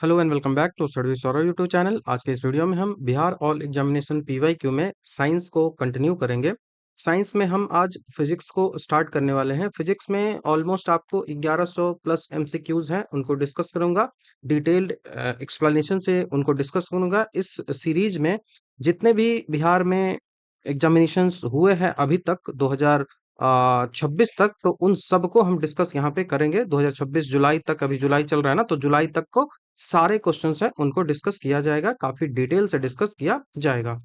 Hello and welcome back to study Saurabh YouTube channel. आज के इस वीडियो में हम बिहार ऑल एग्जामिनेशन पीवाईक्यू में साइंस को कंटिन्यू करेंगे। साइंस में हम आज फिजिक्स को स्टार्ट करने वाले हैं। फिजिक्स में ऑलमोस्ट आपको 1100 प्लस एमसीक्यूज हैं, उनको डिस्कस करूंगा। डिटेल्ड एक्सप्लेनेशन से उनको डिस्कस करूंगा। इस सीरीज में जितने भी बिहार में एग्जामिनेशंस हुए हैं अभी तक 2026 तक, तो उन सबको हम डिस्कस यहाँ पे करेंगे। 2026 जुलाई तक, अभी जुलाई चल रहा है ना, तो जुलाई तक को सारे क्वेश्चंस हैं उनको डिस्कस किया जाएगा, काफी डिटेल से डिस्कस किया जाएगा।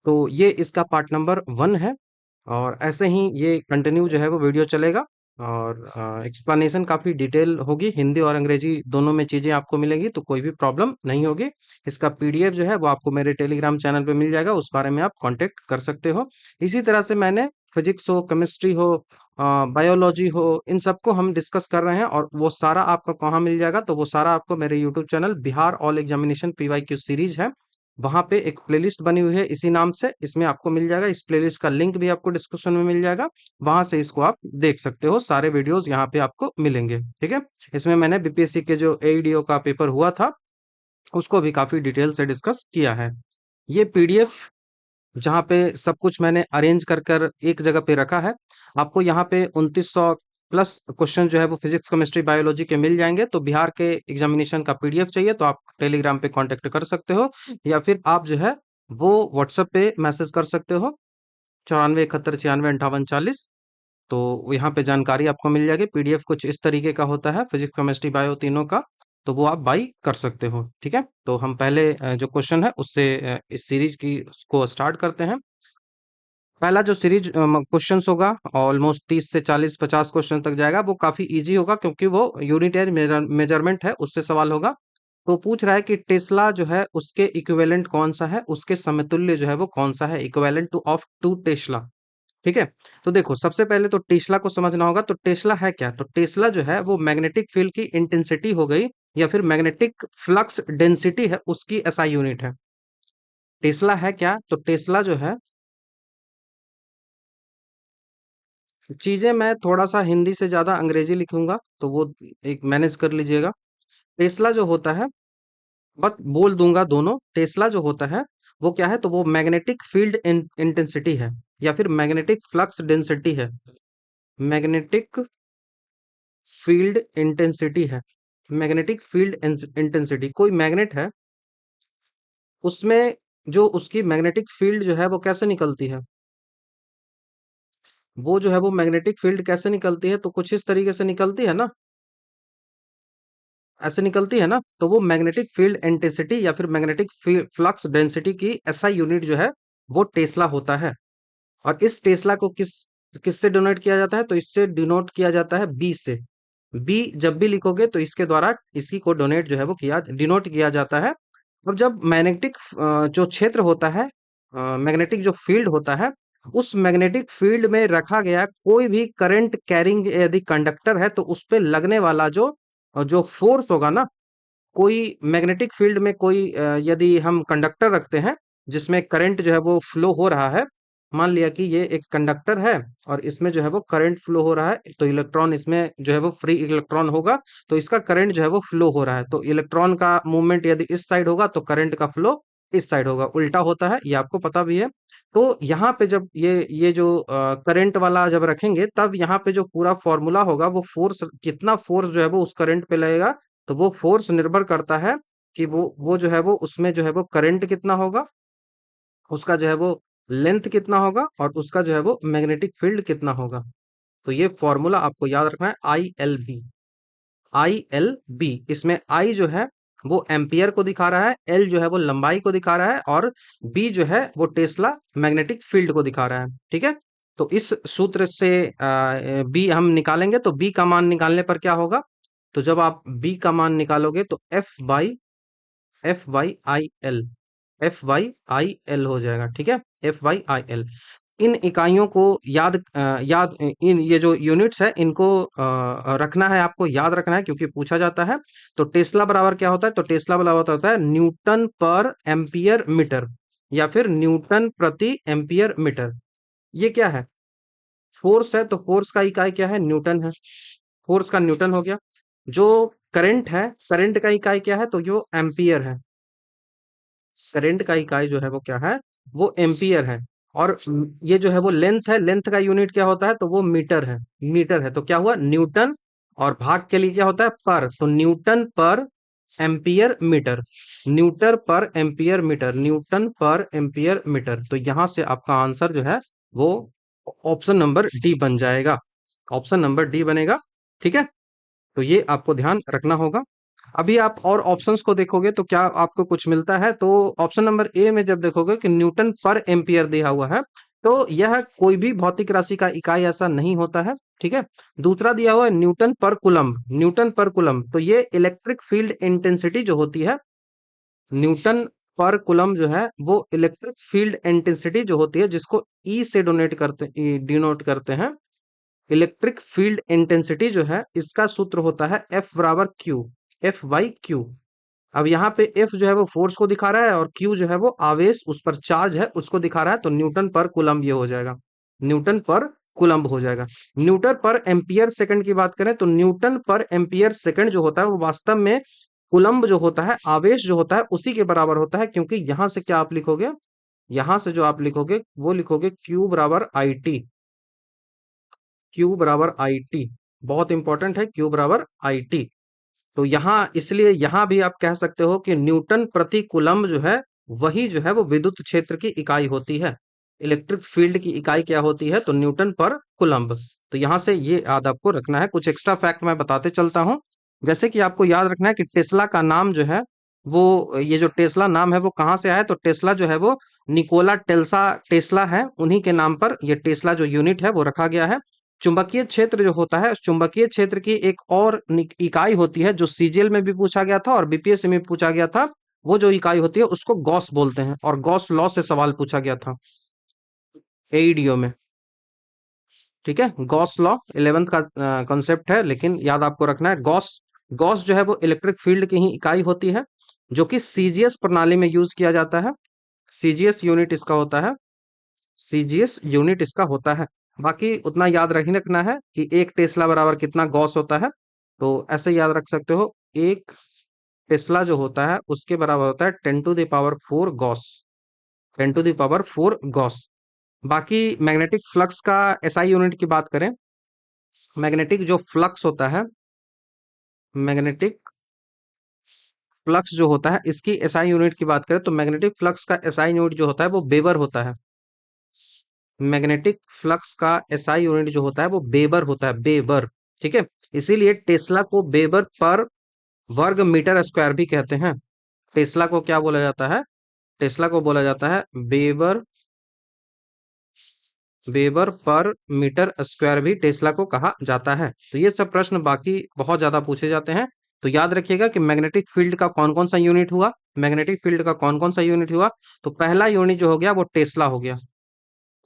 तो ये इसका पार्ट नंबर 1 है और ऐसे ही ये कंटिन्यू जो है वो वीडियो चलेगा। और एक्सप्लेनेशन काफी डिटेल होगी, हिंदी और अंग्रेजी दोनों में चीजें आपको मिलेंगी, तो कोई भी प्रॉब्लम नहीं होगी। इसका पीडीएफ जो है वो आपको मेरे टेलीग्राम चैनल पे मिल जाएगा, उस बारे में आप कांटेक्ट कर सकते हो। इसी तरह से मैंने फिजिक्स हो, केमिस्ट्री हो, बायोलॉजी हो, इन सबको हम डिस्कस कर रहे हैं और वो सारा आपको कहाँ मिल जाएगा, तो वो सारा आपको मेरे YouTube channel Bihar all examination PYQ series है, वहां पे एक प्लेलिस्ट बनी हुई है इसी नाम से, इसमें आपको मिल जाएगा। इस प्लेलिस्ट का लिंक भी आपको डिस्क्रिप्शन में मिल जाएगा, वहां से इसको आप देख सकते हो। सारे वीडियोस यहाँ पे आपको मिलेंगे, ठीक है। इसमें मैंने बीपीएससी के जो एईडीओ का पेपर हुआ था उसको भी काफी डिटेल से डिस्कस किया है। ये पीडीएफ जहाँ पे सब कुछ मैंने अरेंज कर कर एक जगह पे रखा है, आपको यहाँ पे 2900 प्लस क्वेश्चन जो है वो फिजिक्स केमिस्ट्री बायोलॉजी के मिल जाएंगे। तो बिहार के एग्जामिनेशन का पीडीएफ चाहिए तो आप टेलीग्राम पे कांटेक्ट कर सकते हो, या फिर आप जो है वो व्हाट्सएप पे मैसेज कर सकते हो 94 71 96 58 40। तो यहाँ पे जानकारी आपको मिल जाएगी। पीडीएफ कुछ इस तरीके का होता है फिजिक्स केमिस्ट्री बायो तीनों का, तो वो आप बाई कर सकते हो, ठीक है। तो हम पहले जो क्वेश्चन है उससे इस सीरीज की को स्टार्ट करते हैं। पहला जो सीरीज क्वेश्चंस होगा ऑलमोस्ट 30 से 40 50 क्वेश्चन तक जाएगा, वो काफी इजी होगा क्योंकि वो यूनिटरी मेजरमेंट है, उससे सवाल होगा। तो पूछ रहा है कि टेस्ला जो है उसके इक्विवेलेंट कौन सा है, उसके समतुल्य जो है वो कौन सा है, equivalent to of two tesla, ठीक है। तो देखो सबसे पहले तो टेस्ला को समझना होगा। तो टेस्ला है क्या, तो टेस्ला जो है वो मैग्नेटिक फील्ड की इंटेंसिटी हो गई, या फिर मैग्नेटिक फ्लक्स डेंसिटी है, उसकी एसआई यूनिट है। टेस्ला है क्या, तो टेस्ला जो है, चीजें मैं थोड़ा सा हिंदी से ज्यादा अंग्रेजी लिखूंगा तो वो एक मैनेज कर लीजिएगा। टेस्ला जो होता है, बस बोल दूंगा दोनों। टेस्ला जो होता है वो क्या है, तो वो मैग्नेटिक फील्ड इंटेंसिटी है, या फिर मैग्नेटिक फ्लक्स डेंसिटी है। मैग्नेटिक फील्ड इंटेंसिटी है। मैग्नेटिक फील्ड इंटेंसिटी, कोई मैग्नेट है, उसमें जो उसकी मैग्नेटिक फील्ड जो है वो कैसे निकलती है, वो जो है वो मैग्नेटिक फील्ड कैसे निकलती है, तो कुछ इस तरीके से निकलती है ना, ऐसे निकलती है ना। तो वो मैग्नेटिक फील्ड इंटेंसिटी या फिर मैग्नेटिक फ्लक्स डेंसिटी की एसआई यूनिट जो है वो टेस्ला होता है। और इस टेस्ला को किससे डिनोट किया जाता है, तो इससे डिनोट किया जाता है बी से। बी जब भी लिखोगे तो इसके द्वारा इसी को डोनेट जो है वो किया डिनोट किया जाता है। अब जब मैग्नेटिक जो क्षेत्र होता है, मैग्नेटिक जो फील्ड होता है, उस मैग्नेटिक फील्ड में रखा गया कोई भी करंट कैरिंग यदि कंडक्टर है, तो उस पे लगने वाला जो जो फोर्स होगा ना, कोई मैग्नेटिक फील्ड में कोई यदि हम कंडक्टर रखते हैं जिसमें करंट जो है वो फ्लो हो रहा है, मान लिया कि ये एक कंडक्टर है और इसमें जो है वो करंट फ्लो हो रहा है, तो इलेक्ट्रॉन इसमें जो है वो फ्री इलेक्ट्रॉन होगा, तो इसका करंट जो है वो फ्लो हो रहा है। तो इलेक्ट्रॉन का मूवमेंट यदि इस साइड होगा तो करंट का फ्लो इस साइड होगा, उल्टा होता है, ये आपको पता भी है। तो यहाँ पे जब ये जो करंट वाला जब रखेंगे, तब यहाँ पे जो पूरा फॉर्मूला होगा वो फोर्स, कितना फोर्स जो है वो उस करंट पे लगेगा, तो वो फोर्स निर्भर करता है कि वो जो है वो उसमें जो है वो करंट कितना होगा, उसका जो है वो लेंथ कितना होगा, और उसका जो है वो मैग्नेटिक फील्ड कितना होगा। तो ये फॉर्मूला आपको याद रखना है, आई एल बी। इसमें आई जो है वो एम्पियर को दिखा रहा है, एल जो है वो लंबाई को दिखा रहा है, और बी जो है वो टेस्ला मैग्नेटिक फील्ड को दिखा रहा है, ठीक है। तो इस सूत्र से बी हम निकालेंगे, तो बी का मान निकालने पर क्या होगा, तो जब आप बी का मान निकालोगे तो एफ वाई आई एल हो जाएगा, ठीक है। एफ वाई आई एल, इन इकाइयों को याद इन ये जो यूनिट्स है इनको रखना है, आपको याद रखना है क्योंकि पूछा जाता है। तो टेस्ला बराबर क्या होता है, तो टेस्ला बराबर होता है न्यूटन पर एम्पियर मीटर, या फिर न्यूटन प्रति एम्पियर मीटर। ये क्या है, फोर्स है, तो फोर्स का इकाई क्या है, न्यूटन है। फोर्स का न्यूटन हो गया। जो करंट है, करंट का इकाई क्या है, तो जो एम्पियर है। करंट का इकाई जो है वो क्या है, वो एम्पियर है। और ये जो है वो लेंथ है, लेंथ का यूनिट क्या होता है, तो वो मीटर है। मीटर है तो क्या हुआ, न्यूटन। और भाग के लिए क्या होता है, पर, तो न्यूटन पर एम्पियर मीटर। न्यूटन पर एम्पियर मीटर, न्यूटन पर एम्पियर मीटर। तो यहां से आपका आंसर जो है वो ऑप्शन नंबर डी बन जाएगा। ऑप्शन नंबर डी बनेगा। ठीक है, तो ये आपको ध्यान रखना होगा। अभी आप और ऑप्शंस को देखोगे तो क्या आपको कुछ मिलता है, तो ऑप्शन नंबर ए में जब देखोगे कि न्यूटन पर एम्पियर दिया हुआ है, तो यह कोई भी भौतिक राशि का इकाई ऐसा नहीं होता है। ठीक है। दूसरा दिया हुआ है न्यूटन पर कुलम्ब, न्यूटन पर कुलम्ब, तो ये इलेक्ट्रिक फील्ड इंटेंसिटी जो होती है, न्यूटन पर कुलम्ब जो है वो इलेक्ट्रिक फील्ड इंटेंसिटी जो होती है, जिसको ई से डोनेट करते डिनोट करते हैं। इलेक्ट्रिक फील्ड इंटेंसिटी जो है इसका सूत्र होता है F बराबर क्यू, F बाई क्यू। अब यहाँ पे F जो है वो फोर्स को दिखा रहा है और Q जो है वो आवेश, उस पर चार्ज है उसको दिखा रहा है, तो न्यूटन पर कुलम्ब ये हो जाएगा, न्यूटन पर कुलम्ब हो जाएगा। न्यूटन पर एम्पियर सेकंड की बात करें तो न्यूटन पर एम्पियर सेकंड जो होता है वो वास्तव में कुलम्ब जो होता है, आवेश जो होता है उसी के बराबर होता है, क्योंकि यहां से क्या आप लिखोगे, यहां से जो आप लिखोगे वो लिखोगे Q बराबर आई टी। क्यू बराबर आई टी, बहुत इंपॉर्टेंट है, क्यू बराबर आई टी। तो यहाँ इसलिए यहाँ भी आप कह सकते हो कि न्यूटन प्रति कूलम्ब जो है वही जो है वो विद्युत क्षेत्र की इकाई होती है। इलेक्ट्रिक फील्ड की इकाई क्या होती है, तो न्यूटन पर कूलम्ब। तो यहाँ से ये याद आपको रखना है। कुछ एक्स्ट्रा फैक्ट मैं बताते चलता हूँ। जैसे कि आपको याद रखना है कि टेस्ला का नाम जो है वो, ये जो टेस्ला नाम है वो कहाँ से आया है, तो टेस्ला जो है वो निकोला टेल्सा टेस्ला है, उन्हीं के नाम पर ये टेस्ला जो यूनिट है वो रखा गया है। चुंबकीय क्षेत्र जो होता है, चुंबकीय क्षेत्र की एक और इकाई होती है जो सीजीएल में भी पूछा गया था और बीपीएससी में भी पूछा गया था। वो जो इकाई होती है उसको गॉस बोलते हैं, और गॉस लॉ से सवाल पूछा गया था एईडीओ में। ठीक है, गॉस लॉ 11th का कॉन्सेप्ट है, लेकिन याद आपको रखना है गॉस। गॉस जो है वो इलेक्ट्रिक फील्ड की ही इकाई होती है, जो कि सीजीएस प्रणाली में यूज किया जाता है। सीजीएस यूनिट इसका होता है, सीजीएस यूनिट इसका होता है। बाकी उतना याद रही रखना है कि एक टेस्ला बराबर कितना गॉस होता है, तो ऐसे याद रख सकते हो, एक टेस्ला जो होता है उसके बराबर होता है 10 to the power 4 gauss, 10 to the power 4 gauss. बाकी मैग्नेटिक फ्लक्स का एसआई यूनिट की बात करें, मैग्नेटिक जो फ्लक्स होता है, मैग्नेटिक फ्लक्स जो होता है इसकी एसआई यूनिट की बात करें तो मैग्नेटिक फ्लक्स का एसआई यूनिट जो होता है वो वेबर होता है। मैग्नेटिक फ्लक्स का एसआई यूनिट जो होता है वो वेबर होता है, वेबर। ठीक है, इसीलिए टेस्ला को वेबर पर वर्ग मीटर स्क्वायर भी कहते हैं। टेस्ला को क्या बोला जाता है, टेस्ला को बोला जाता है weber, weber per metre square भी टेस्ला को कहा जाता है। तो ये सब प्रश्न बाकी बहुत ज्यादा पूछे जाते हैं। तो याद रखिएगा कि मैग्नेटिक फील्ड का कौन कौन सा यूनिट हुआ, मैग्नेटिक फील्ड का कौन कौन सा यूनिट हुआ, तो पहला यूनिट जो हो गया वो टेस्ला हो गया।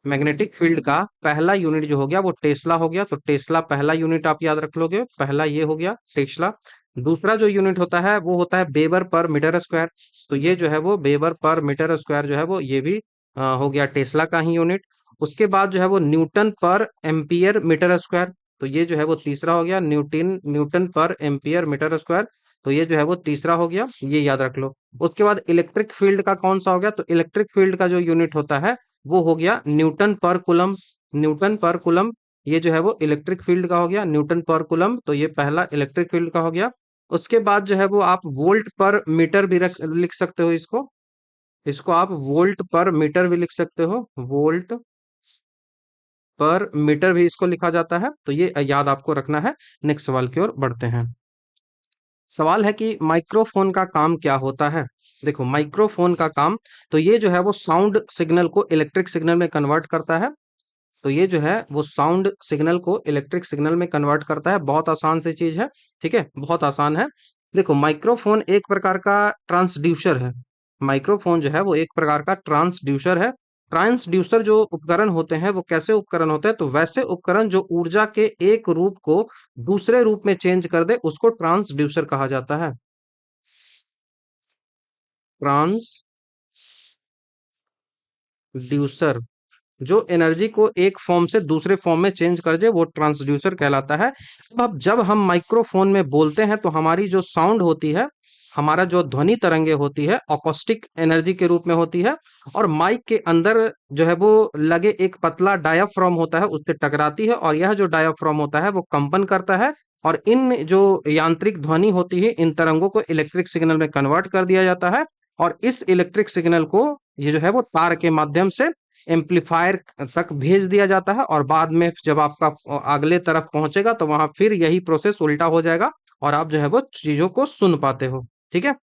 मैग्नेटिक फील्ड का पहला यूनिट जो हो गया वो टेस्ला हो गया, तो टेस्ला पहला यूनिट आप याद रख लोगे, पहला ये हो गया टेस्ला। दूसरा जो यूनिट होता है वो होता है वेबर पर मीटर स्क्वायर, तो ये जो है वो वेबर पर मीटर स्क्वायर जो है वो ये भी हो गया टेस्ला का ही यूनिट। उसके बाद जो है वो न्यूटन पर एम्पियर मीटर स्क्वायर, तो ये जो है वो तीसरा हो गया, न्यूटन न्यूटन पर एम्पियर मीटर स्क्वायर, तो ये जो है वो तीसरा हो गया, ये याद रख लो। उसके बाद इलेक्ट्रिक फील्ड का कौन सा हो गया, तो इलेक्ट्रिक फील्ड का जो यूनिट होता है वो हो गया Newton per coulomb, Newton per coulomb. ये जो है वो इलेक्ट्रिक फील्ड का हो गया न्यूटन पर कुलम, तो ये पहला इलेक्ट्रिक फील्ड का हो गया। उसके बाद जो है वो आप वोल्ट पर मीटर भी लिख सकते हो इसको, इसको आप वोल्ट पर मीटर भी लिख सकते हो, वोल्ट पर मीटर भी इसको लिखा जाता है, तो ये याद आपको रखना है। नेक्स्ट सवाल की ओर बढ़ते हैं। सवाल है कि माइक्रोफोन का काम क्या होता है। देखो माइक्रोफोन का काम, तो ये जो है वो साउंड सिग्नल को इलेक्ट्रिक सिग्नल में कन्वर्ट करता है, तो ये जो है वो साउंड सिग्नल को इलेक्ट्रिक सिग्नल में कन्वर्ट करता है। बहुत आसान सी चीज है, ठीक है, बहुत आसान है। देखो माइक्रोफोन एक प्रकार का ट्रांसड्यूसर है, माइक्रोफोन जो है वो एक प्रकार का ट्रांसड्यूसर है। ट्रांसड्यूसर जो उपकरण होते हैं वो कैसे उपकरण होते हैं, तो वैसे उपकरण जो ऊर्जा के एक रूप को दूसरे रूप में चेंज कर दे उसको ट्रांसड्यूसर कहा जाता है। ट्रांसड्यूसर, जो एनर्जी को एक फॉर्म से दूसरे फॉर्म में चेंज कर दे वो ट्रांसड्यूसर कहलाता है। अब जब हम माइक्रोफोन में बोलते हैं तो हमारी जो साउंड होती है, हमारा जो ध्वनि तरंगे होती है, अकॉस्टिक एनर्जी के रूप में होती है, और माइक के अंदर जो है वो लगे एक पतला डायाफ्राम होता है, उससे टकराती है, और यह जो डायाफ्राम होता है वो कंपन करता है, और इन जो यांत्रिक ध्वनि होती है इन तरंगों को इलेक्ट्रिक सिग्नल में कन्वर्ट कर दिया जाता है, और इस इलेक्ट्रिक सिग्नल को ये जो है वो तार के माध्यम से एम्पलीफायर तक भेज दिया जाता है, और बाद में जब आपका अगले तरफ पहुंचेगा तो वहां फिर यही प्रोसेस उल्टा हो जाएगा, और आप जो है वो चीजों को सुन पाते हो। ठीक है।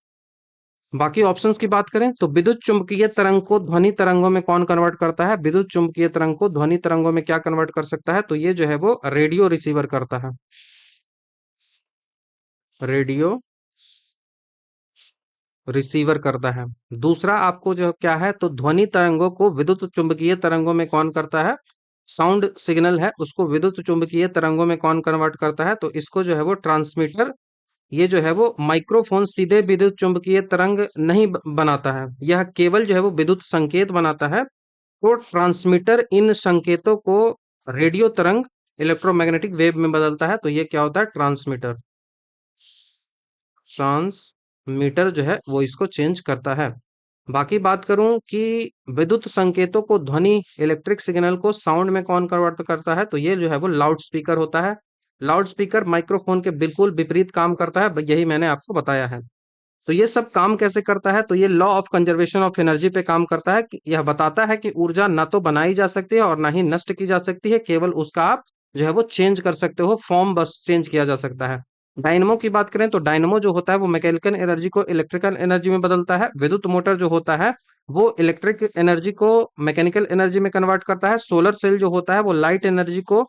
बाकी ऑप्शंस की बात करें तो विद्युत चुंबकीय तरंग को ध्वनि तरंगों में कौन कन्वर्ट करता है? विद्युत चुंबकीय तरंग को ध्वनि तरंगों में क्या कन्वर्ट कर सकता है? तो ये जो है वो रेडियो रिसीवर करता है। रेडियो रिसीवर करता है। दूसरा आपको जो क्या है, तो ध्वनि तरंगों को विद्युत चुंबकीय तरंगों में कौन करता है? साउंड सिग्नल है उसको विद्युत चुंबकीय तरंगों में कौन कन्वर्ट करता है? तो इसको जो है वो ट्रांसमीटर, ये जो है वो माइक्रोफोन सीधे विद्युत चुंबकीय तरंग नहीं बनाता है, यह केवल जो है वो विद्युत संकेत बनाता है। तो ट्रांसमीटर इन संकेतों को रेडियो तरंग, इलेक्ट्रोमैग्नेटिक वेव में बदलता है, तो ये क्या होता है? ट्रांसमीटर। ट्रांसमीटर जो है वो इसको चेंज करता है। बाकी बात करूं कि विद्युत संकेतों को ध्वनि, इलेक्ट्रिक सिग्नल को साउंड में कौन कन्वर्ट करता है? तो ये जो है वो लाउड स्पीकर होता है। लाउड स्पीकर माइक्रोफोन के बिल्कुल विपरीत काम करता है, यही मैंने आपको बताया है। तो ये सब काम कैसे करता है? तो ये law of conservation of energy पे काम करता है, कि यह बताता है कि ऊर्जा ना तो बनाई जा सकती है और ना ही नष्ट की जा सकती है, केवल उसका आप जो है वो चेंज कर सकते हो, फॉर्म बस चेंज किया जा सकता है। डायनमो की बात करें तो डायनमो जो होता है वो मैकेनिकल एनर्जी को इलेक्ट्रिकल एनर्जी में बदलता है। विद्युत मोटर जो होता है वो इलेक्ट्रिक एनर्जी को मैकेनिकल एनर्जी में कन्वर्ट करता है। सोलर सेल जो होता है वो लाइट एनर्जी को,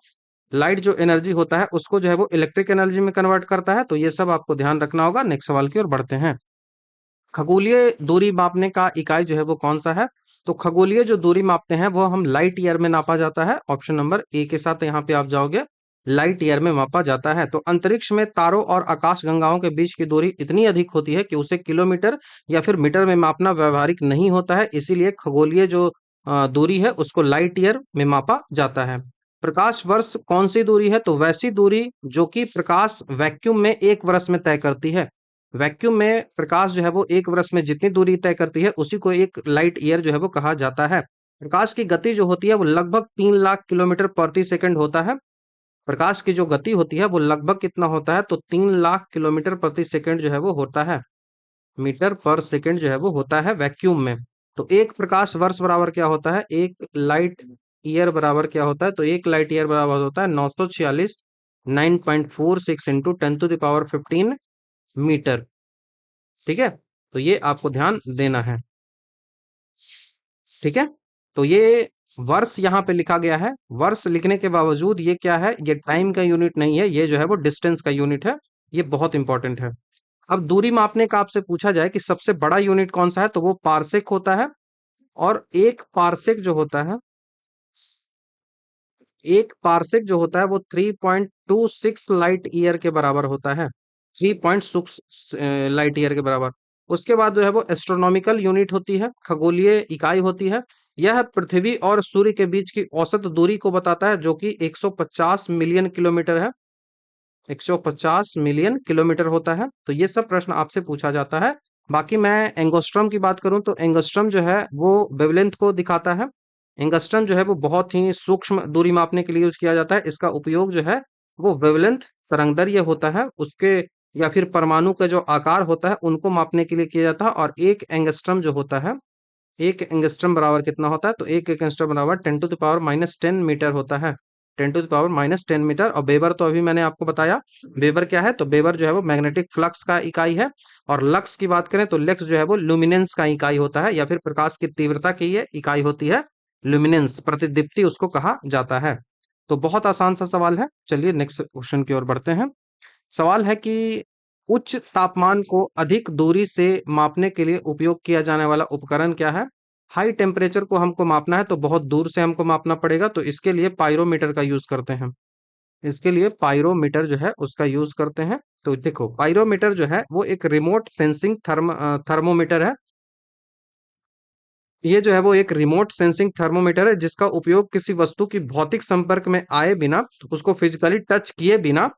लाइट जो एनर्जी होता है उसको जो है वो इलेक्ट्रिक एनर्जी में कन्वर्ट करता है। तो ये सब आपको ध्यान रखना होगा। नेक्स्ट सवाल की ओर बढ़ते हैं। खगोलीय दूरी मापने का इकाई जो है वो कौन सा है? तो खगोलीय जो दूरी मापते हैं वो हम लाइट ईयर में नापा जाता है। ऑप्शन नंबर ए के साथ यहाँ पे आप जाओगे, लाइट ईयर में मापा जाता है। तो अंतरिक्ष में तारों और आकाश गंगाओं के बीच की दूरी इतनी अधिक होती है कि उसे किलोमीटर या फिर मीटर में मापना व्यवहारिक नहीं होता है, इसीलिए खगोलीय जो दूरी है उसको लाइट ईयर में मापा जाता है। प्रकाश वर्ष कौन सी दूरी है? तो वैसी दूरी जो कि प्रकाश वैक्यूम में एक वर्ष में तय करती है। वैक्यूम में प्रकाश जो है वो एक वर्ष में जितनी दूरी तय करती है उसी को एक लाइट ईयर जो है वो कहा जाता है। प्रकाश की गति जो होती है वो लगभग 3 लाख किलोमीटर प्रति सेकंड होता है। प्रकाश की जो गति होती है वो लगभग कितना होता है? तो 3 लाख किलोमीटर प्रति सेकंड जो है वो होता है, मीटर पर सेकंड जो है वो होता है वैक्यूम में। तो एक प्रकाश वर्ष बराबर क्या होता है? एक लाइट ईयर बराबर क्या होता है? तो एक लाइट ईयर बराबर होता है 946 9.46 into 10 to the power 15 metre. ठीक है। तो ये आपको ध्यान देना है। ठीक है। तो ये वर्ष यहाँ पे लिखा गया है। वर्ष लिखने के बावजूद ये क्या है? ये टाइम का यूनिट नहीं है, ये जो है वो डिस्टेंस का यूनिट है। ये बहुत इंपॉर्टेंट है। अब दूरी मापने का आपसे पूछा जाए कि सबसे बड़ा यूनिट कौन सा है, तो वो पारसेक होता है। और एक पारसेक जो होता है, एक पारसेक जो होता है वो 3.26 लाइट ईयर के बराबर होता है। 3.6 लाइट ईयर के बराबर। उसके बाद जो है वो एस्ट्रोनॉमिकल यूनिट होती है, खगोलीय इकाई होती है। यह पृथ्वी और सूर्य के बीच की औसत दूरी को बताता है, जो कि 150 मिलियन किलोमीटर है। 150 मिलियन किलोमीटर होता है। तो ये सब प्रश्न आपसे पूछा जाता है। बाकी मैं एंगोस्ट्रम की बात करूं तो एंगोस्ट्रम जो है वो वेवलेंथ को दिखाता है। एंगस्ट्रम जो है वो बहुत ही सूक्ष्म दूरी मापने के लिए यूज किया जाता है। इसका उपयोग जो है वो वेवलेंथ, तरंगदैर्घ्य होता है उसके, या फिर परमाणु का जो आकार होता है उनको मापने के लिए किया जाता है। और एक एंगस्ट्रम जो होता है, एक एंगस्ट्रम बराबर कितना होता है? तो एक एंगस्ट्रम बराबर 10 to the power-10 मीटर होता है। 10 to the power-10 मीटर। और बेबर तो अभी मैंने आपको बताया। बेबर क्या है? तो बेबर जो है वो मैग्नेटिक फ्लक्स का इकाई है। और लक्स की बात करें तो लक्स जो है वो ल्यूमिनेंस का इकाई होता है, या फिर प्रकाश की तीव्रता की ये इकाई होती है। ल्यूमिनेंस, प्रतिदीप्ति उसको कहा जाता है। तो बहुत आसान सा सवाल है। चलिए नेक्स्ट क्वेश्चन की ओर बढ़ते हैं। सवाल है कि उच्च तापमान को अधिक दूरी से मापने के लिए उपयोग किया जाने वाला उपकरण क्या है? हाई टेम्परेचर को हमको मापना है तो बहुत दूर से हमको मापना पड़ेगा, तो इसके लिए पायरोमीटर का यूज करते हैं। इसके लिए पायरोमीटर जो है उसका यूज करते हैं। तो देखो पायरोमीटर जो है वो एक रिमोट सेंसिंग थर्मोमीटर है। ये जो है वो एक रिमोट सेंसिंग थर्मोमीटर है जिसका उपयोग किसी वस्तु की भौतिक संपर्क में आए बिना, उसको फिजिकली टच किए बिना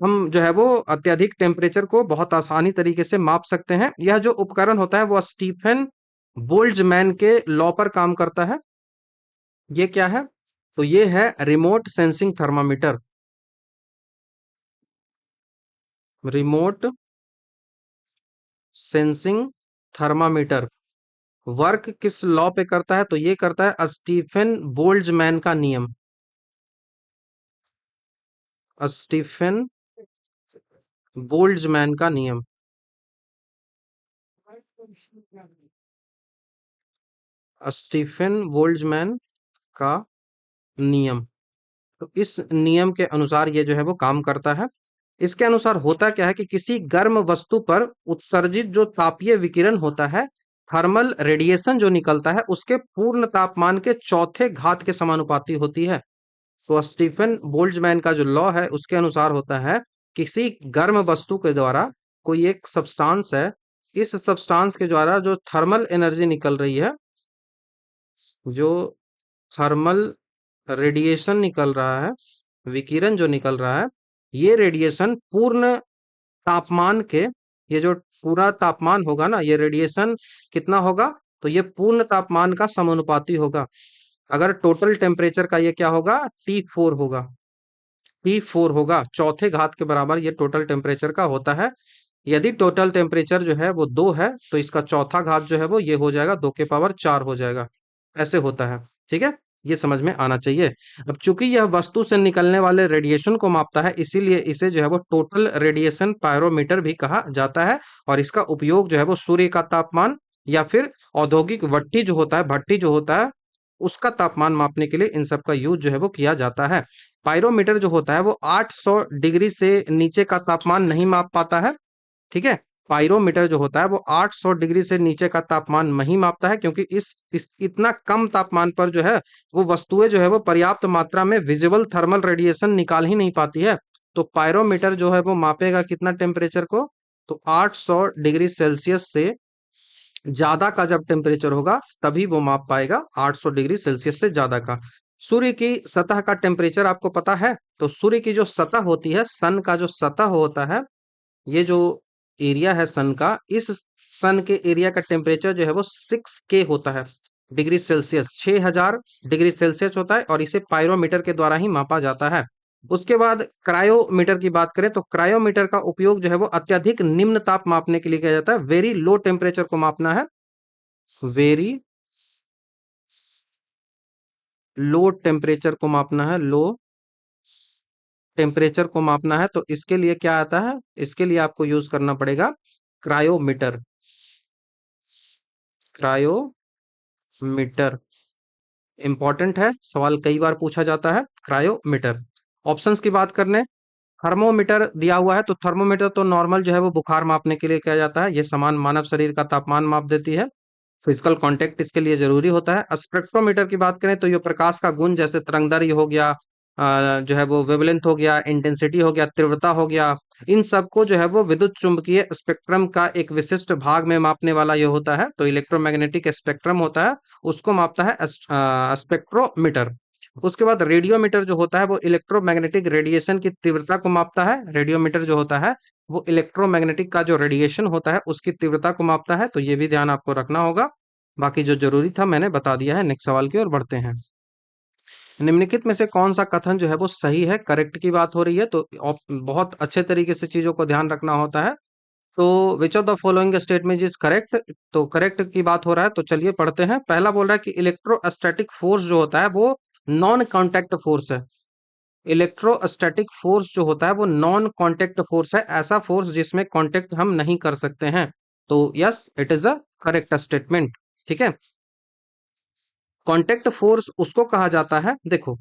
हम जो है वो अत्यधिक टेम्परेचर को बहुत आसानी तरीके से माप सकते हैं। यह जो उपकरण होता है वो स्टीफन बोल्ट्जमैन के लॉ पर काम करता है। ये क्या है? तो ये है remote sensing thermometer. Remote sensing thermometer work किस लॉ पे करता है? तो ये करता है स्टीफन बोल्ट्जमैन का नियम। स्टीफन बोल्ट्जमैन का नियम। स्टीफन बोल्ट्जमैन का नियम। तो इस नियम के अनुसार ये जो है वो काम करता है। इसके अनुसार होता क्या है कि किसी गर्म वस्तु पर उत्सर्जित जो तापीय विकिरण होता है, थर्मल रेडिएशन जो निकलता है, उसके पूर्ण तापमान के चौथे घात के समानुपाती होती है। तो स्टीफन बोल्ट्जमैन का जो लॉ है उसके अनुसार होता है किसी गर्म वस्तु के द्वारा कोई एक सब्सटेंस है, इस सब्सटेंस के द्वारा जो थर्मल एनर्जी निकल रही है, जो थर्मल रेडिएशन निकल रहा है, विकिरण जो निकल रहा है, ये रेडिएशन पूर्ण तापमान के, ये जो पूरा तापमान होगा ना, ये रेडिएशन कितना होगा? तो ये पूर्ण तापमान का समानुपाती होगा। अगर टोटल टेम्परेचर का ये क्या होगा? T4 होगा। T4 होगा, चौथे घात के बराबर ये टोटल टेम्परेचर का होता है। यदि टोटल टेम्परेचर जो है वो 2 है तो इसका चौथा घात जो है वो ये हो जाएगा, 2 के पावर 4 हो जाएगा। ऐसे होता है। ठीक है, ये समझ में आना चाहिए। अब चूंकि यह वस्तु से निकलने वाले रेडिएशन को मापता है, इसीलिए इसे जो है वो टोटल रेडिएशन पायरोमीटर भी कहा जाता है। और इसका उपयोग जो है वो सूर्य का तापमान या फिर औद्योगिक भट्टी जो होता है, भट्टी जो होता है, उसका तापमान मापने के लिए इन सब का यूज जो है वो किया जाता है। पायरोमीटर जो होता है वो 800 डिग्री से नीचे का तापमान नहीं माप पाता है। ठीक है, पाइरोमीटर जो होता है वो 800 डिग्री से नीचे का तापमान नहीं मापता है, क्योंकि इस इतना कम तापमान पर जो है वो वस्तुएं जो है वो पर्याप्त मात्रा में विजिबल थर्मल रेडिएशन निकाल ही नहीं पाती है। तो पायरोमीटर जो है वो मापेगा कितना टेम्परेचर को? तो 800 डिग्री सेल्सियस से ज्यादा का जब टेम्परेचर होगा तभी वो माप पाएगा 800 डिग्री सेल्सियस से ज्यादा का। सूर्य की सतह का टेम्परेचर आपको पता है? तो सूर्य की जो सतह होती है, सन का जो सतह होता है, ये जो एरिया है सन का, इस सन के एरिया का टेम्परेचर जो है वो 6K होता है, डिग्री सेल्सियस, 6000 डिग्री सेल्सियस होता है, और इसे पायरोमीटर के द्वारा ही मापा जाता है। उसके बाद क्रायोमीटर की बात करें तो क्रायोमीटर का उपयोग जो है वो अत्यधिक निम्न ताप मापने के लिए किया जाता है। वेरी लो टेम्परेचर को मापना है, वेरी लो टेम्परेचर को मापना है, लो टेम्परेचर को मापना है, तो इसके लिए क्या आता है? इसके लिए आपको यूज करना पड़ेगा क्रायोमीटर। क्रायोमीटर इंपॉर्टेंट है, सवाल कई बार पूछा जाता है। क्रायोमीटर। ऑप्शंस की बात करने, थर्मोमीटर दिया हुआ है, तो थर्मोमीटर तो नॉर्मल जो है वो बुखार मापने के लिए किया जाता है, ये समान मानव शरीर का तापमान माप देती है। फिजिकल कांटेक्ट इसके लिए जरूरी होता है। स्पेक्ट्रोमीटर की बात करें तो ये प्रकाश का गुण, जैसे तरंगदैर्घ्य हो गया, जो है वो वेवलेंथ हो गया, इंटेंसिटी हो गया, तीव्रता हो गया, इन सबको जो है वो विद्युत चुंबकीय स्पेक्ट्रम का एक विशिष्ट भाग में मापने वाला ये होता है। तो इलेक्ट्रोमैग्नेटिक स्पेक्ट्रम होता है, उसको मापता है स्पेक्ट्रोमीटर। उसके बाद रेडियोमीटर जो होता है वो इलेक्ट्रोमैग्नेटिक रेडिएशन की तीव्रता को मापता है। रेडियोमीटर जो होता है वो इलेक्ट्रोमैग्नेटिक का जो रेडिएशन होता है उसकी तीव्रता को मापता है, तो ये भी ध्यान आपको रखना होगा। बाकी जो जरूरी था मैंने बता दिया है। नेक्स्ट सवाल की ओर बढ़ते हैं। निम्नलिखित में से कौन सा कथन जो है वो सही है? करेक्ट की बात हो रही है, तो बहुत अच्छे तरीके से चीजों को ध्यान रखना होता है। तो which of the following statement is correct? तो करेक्ट की बात हो रहा है, तो चलिए पढ़ते हैं। पहला बोल रहा है कि इलेक्ट्रोस्टैटिक फोर्स जो होता है वो नॉन कांटेक्ट फोर्स है। इलेक्ट्रोस्टैटिक फोर्स जो होता है वो नॉन कांटेक्ट फोर्स है, ऐसा फोर्स जिसमें कांटेक्ट हम नहीं कर सकते हैं। तो yes, it is a correct statement. ठीक है, कांटेक्ट फोर्स उसको कहा जाता है, देखो,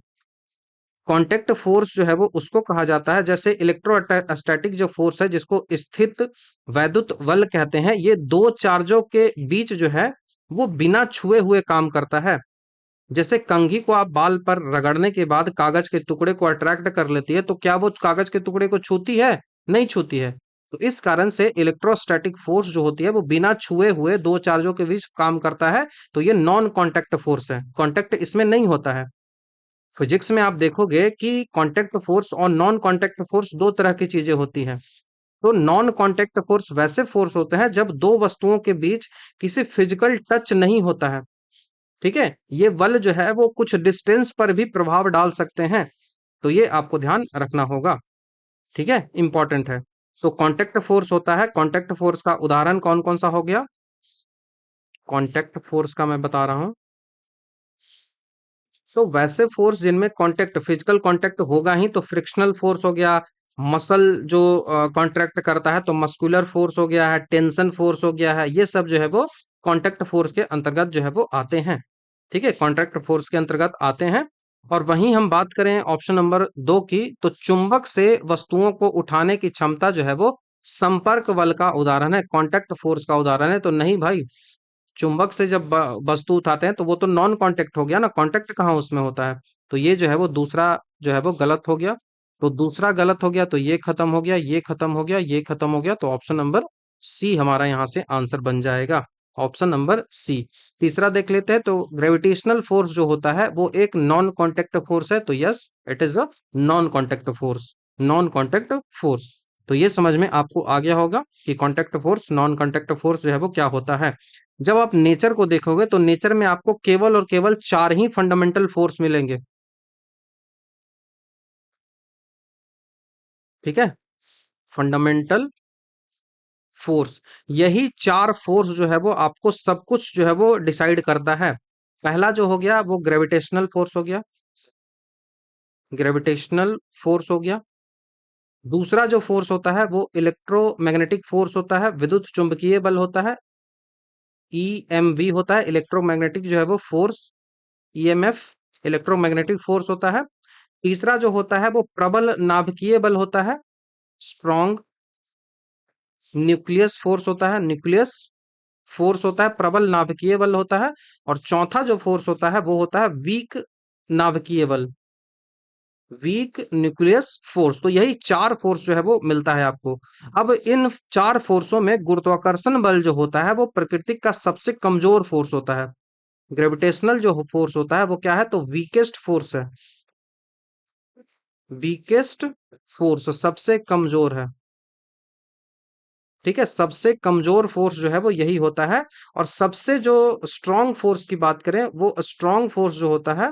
कांटेक्ट फोर्स जो है वो उसको कहा जाता है, जैसे इलेक्ट्रोस्टैटिक जो फोर्स है जिसको स्थित वैद्युत बल कहते हैं, ये दो चार्जों के बीच जो है वो बिना छुए हुए काम करता है। जैसे कंघी को आप बाल पर रगड़ने के बाद कागज के टुकड़े को अट्रैक्ट कर लेती है, तो क्या वो कागज के टुकड़े को छूती है? नहीं छूती है। तो इस कारण से इलेक्ट्रोस्टैटिक फोर्स जो होती है वो बिना छुए हुए दो चार्जों के बीच काम करता है। तो ये नॉन कांटेक्ट फोर्स है, कांटेक्ट इसमें नहीं होता है। फिजिक्स में आप देखोगे कि कांटेक्ट फोर्स और नॉन कांटेक्ट फोर्स दो तरह की चीजें होती हैं। तो नॉन कांटेक्ट फोर्स वैसे फोर्स होते हैं जब दो वस्तुओं के बीच किसी फिजिकल टच नहीं होता है। ठीक है, ये बल जो है वो कुछ डिस्टेंस पर भी प्रभाव डाल सकते हैं। तो ये आपको ध्यान रखना होगा। ठीक है, इंपॉर्टेंट है। तो कांटेक्ट फोर्स होता है, कांटेक्ट फोर्स का उदाहरण कौन कौन सा हो गया? कांटेक्ट फोर्स का मैं बता रहा हूं। तो वैसे फोर्स जिनमें कांटेक्ट, फिजिकल कांटेक्ट होगा ही, तो फ्रिक्शनल फोर्स हो गया, मसल जो कांटेक्ट करता है तो मस्कुलर फोर्स हो गया है, टेंशन फोर्स हो गया है, ये सब जो है वो कांटेक्ट फोर्स के अंतर्गत जो है वो आते हैं। ठीक है, कांटेक्ट फोर्स के अंतर्गत आते हैं। और वहीं हम बात करें ऑप्शन नंबर 2 की, तो चुंबक से वस्तुओं को उठाने की क्षमता जो है वो संपर्क बल का उदाहरण है, कांटेक्ट फोर्स का उदाहरण है। तो नहीं भाई, चुंबक से जब वस्तु उठाते हैं तो वो तो नॉन कांटेक्ट हो गया ना, कांटेक्ट कहाँ उसमें होता है। तो ये जो है वो दूसरा जो है वो गलत हो गया। तो दूसरा गलत हो गया, तो ये खत्म हो गया, ये खत्म हो गया, ये खत्म हो गया। तो ऑप्शन नंबर सी हमारा यहाँ से आंसर बन जाएगा, ऑप्शन नंबर सी। तीसरा देख लेते हैं, तो ग्रेविटेशनल फोर्स जो होता है वो एक नॉन कांटेक्ट फोर्स है। तो yes, it is a non contact force, non contact force. तो ये समझ में आपको आ गया होगा कि contact force, non contact force जो है वो क्या होता है। जब आप नेचर को देखोगे तो नेचर में आपको केवल और केवल चार ही फंडामेंटल फोर्स मिलेंगे। ठीक है, फंडामेंटल फोर्स, यही चार फोर्स जो है वो आपको सब कुछ जो है वो डिसाइड करता है। पहला जो हो गया वो ग्रेविटेशनल फोर्स हो गया, ग्रेविटेशनल फोर्स हो गया। दूसरा जो फोर्स होता है वो इलेक्ट्रोमैग्नेटिक फोर्स होता है, विद्युत चुंबकीय बल होता है, ईएमवी होता है, इलेक्ट्रोमैग्नेटिक जो है वो फोर्स, ईएमएफ, इलेक्ट्रोमैग्नेटिक फोर्स होता है। तीसरा जो होता है वो प्रबल नाभिकीय बल होता है, स्ट्रॉन्ग न्यूक्लियस फोर्स होता है, न्यूक्लियस फोर्स होता है, प्रबल नाभिकीय बल होता है। और चौथा जो फोर्स होता है वो होता है वीक नाभिकीय बल, वीक न्यूक्लियस फोर्स। तो यही चार फोर्स जो है वो मिलता है आपको। अब इन चार फोर्सों में गुरुत्वाकर्षण बल जो होता है वो प्रकृति का सबसे कमजोर फोर्स होता है। ग्रेविटेशनल जो फोर्स होता है वो क्या है, तो वीकेस्ट फोर्स है, वीकेस्ट फोर्स सबसे कमजोर है। ठीक है, सबसे कमजोर फोर्स जो है वो यही होता है। और सबसे जो स्ट्रॉन्ग फोर्स की बात करें, वो स्ट्रॉन्ग फोर्स जो होता है,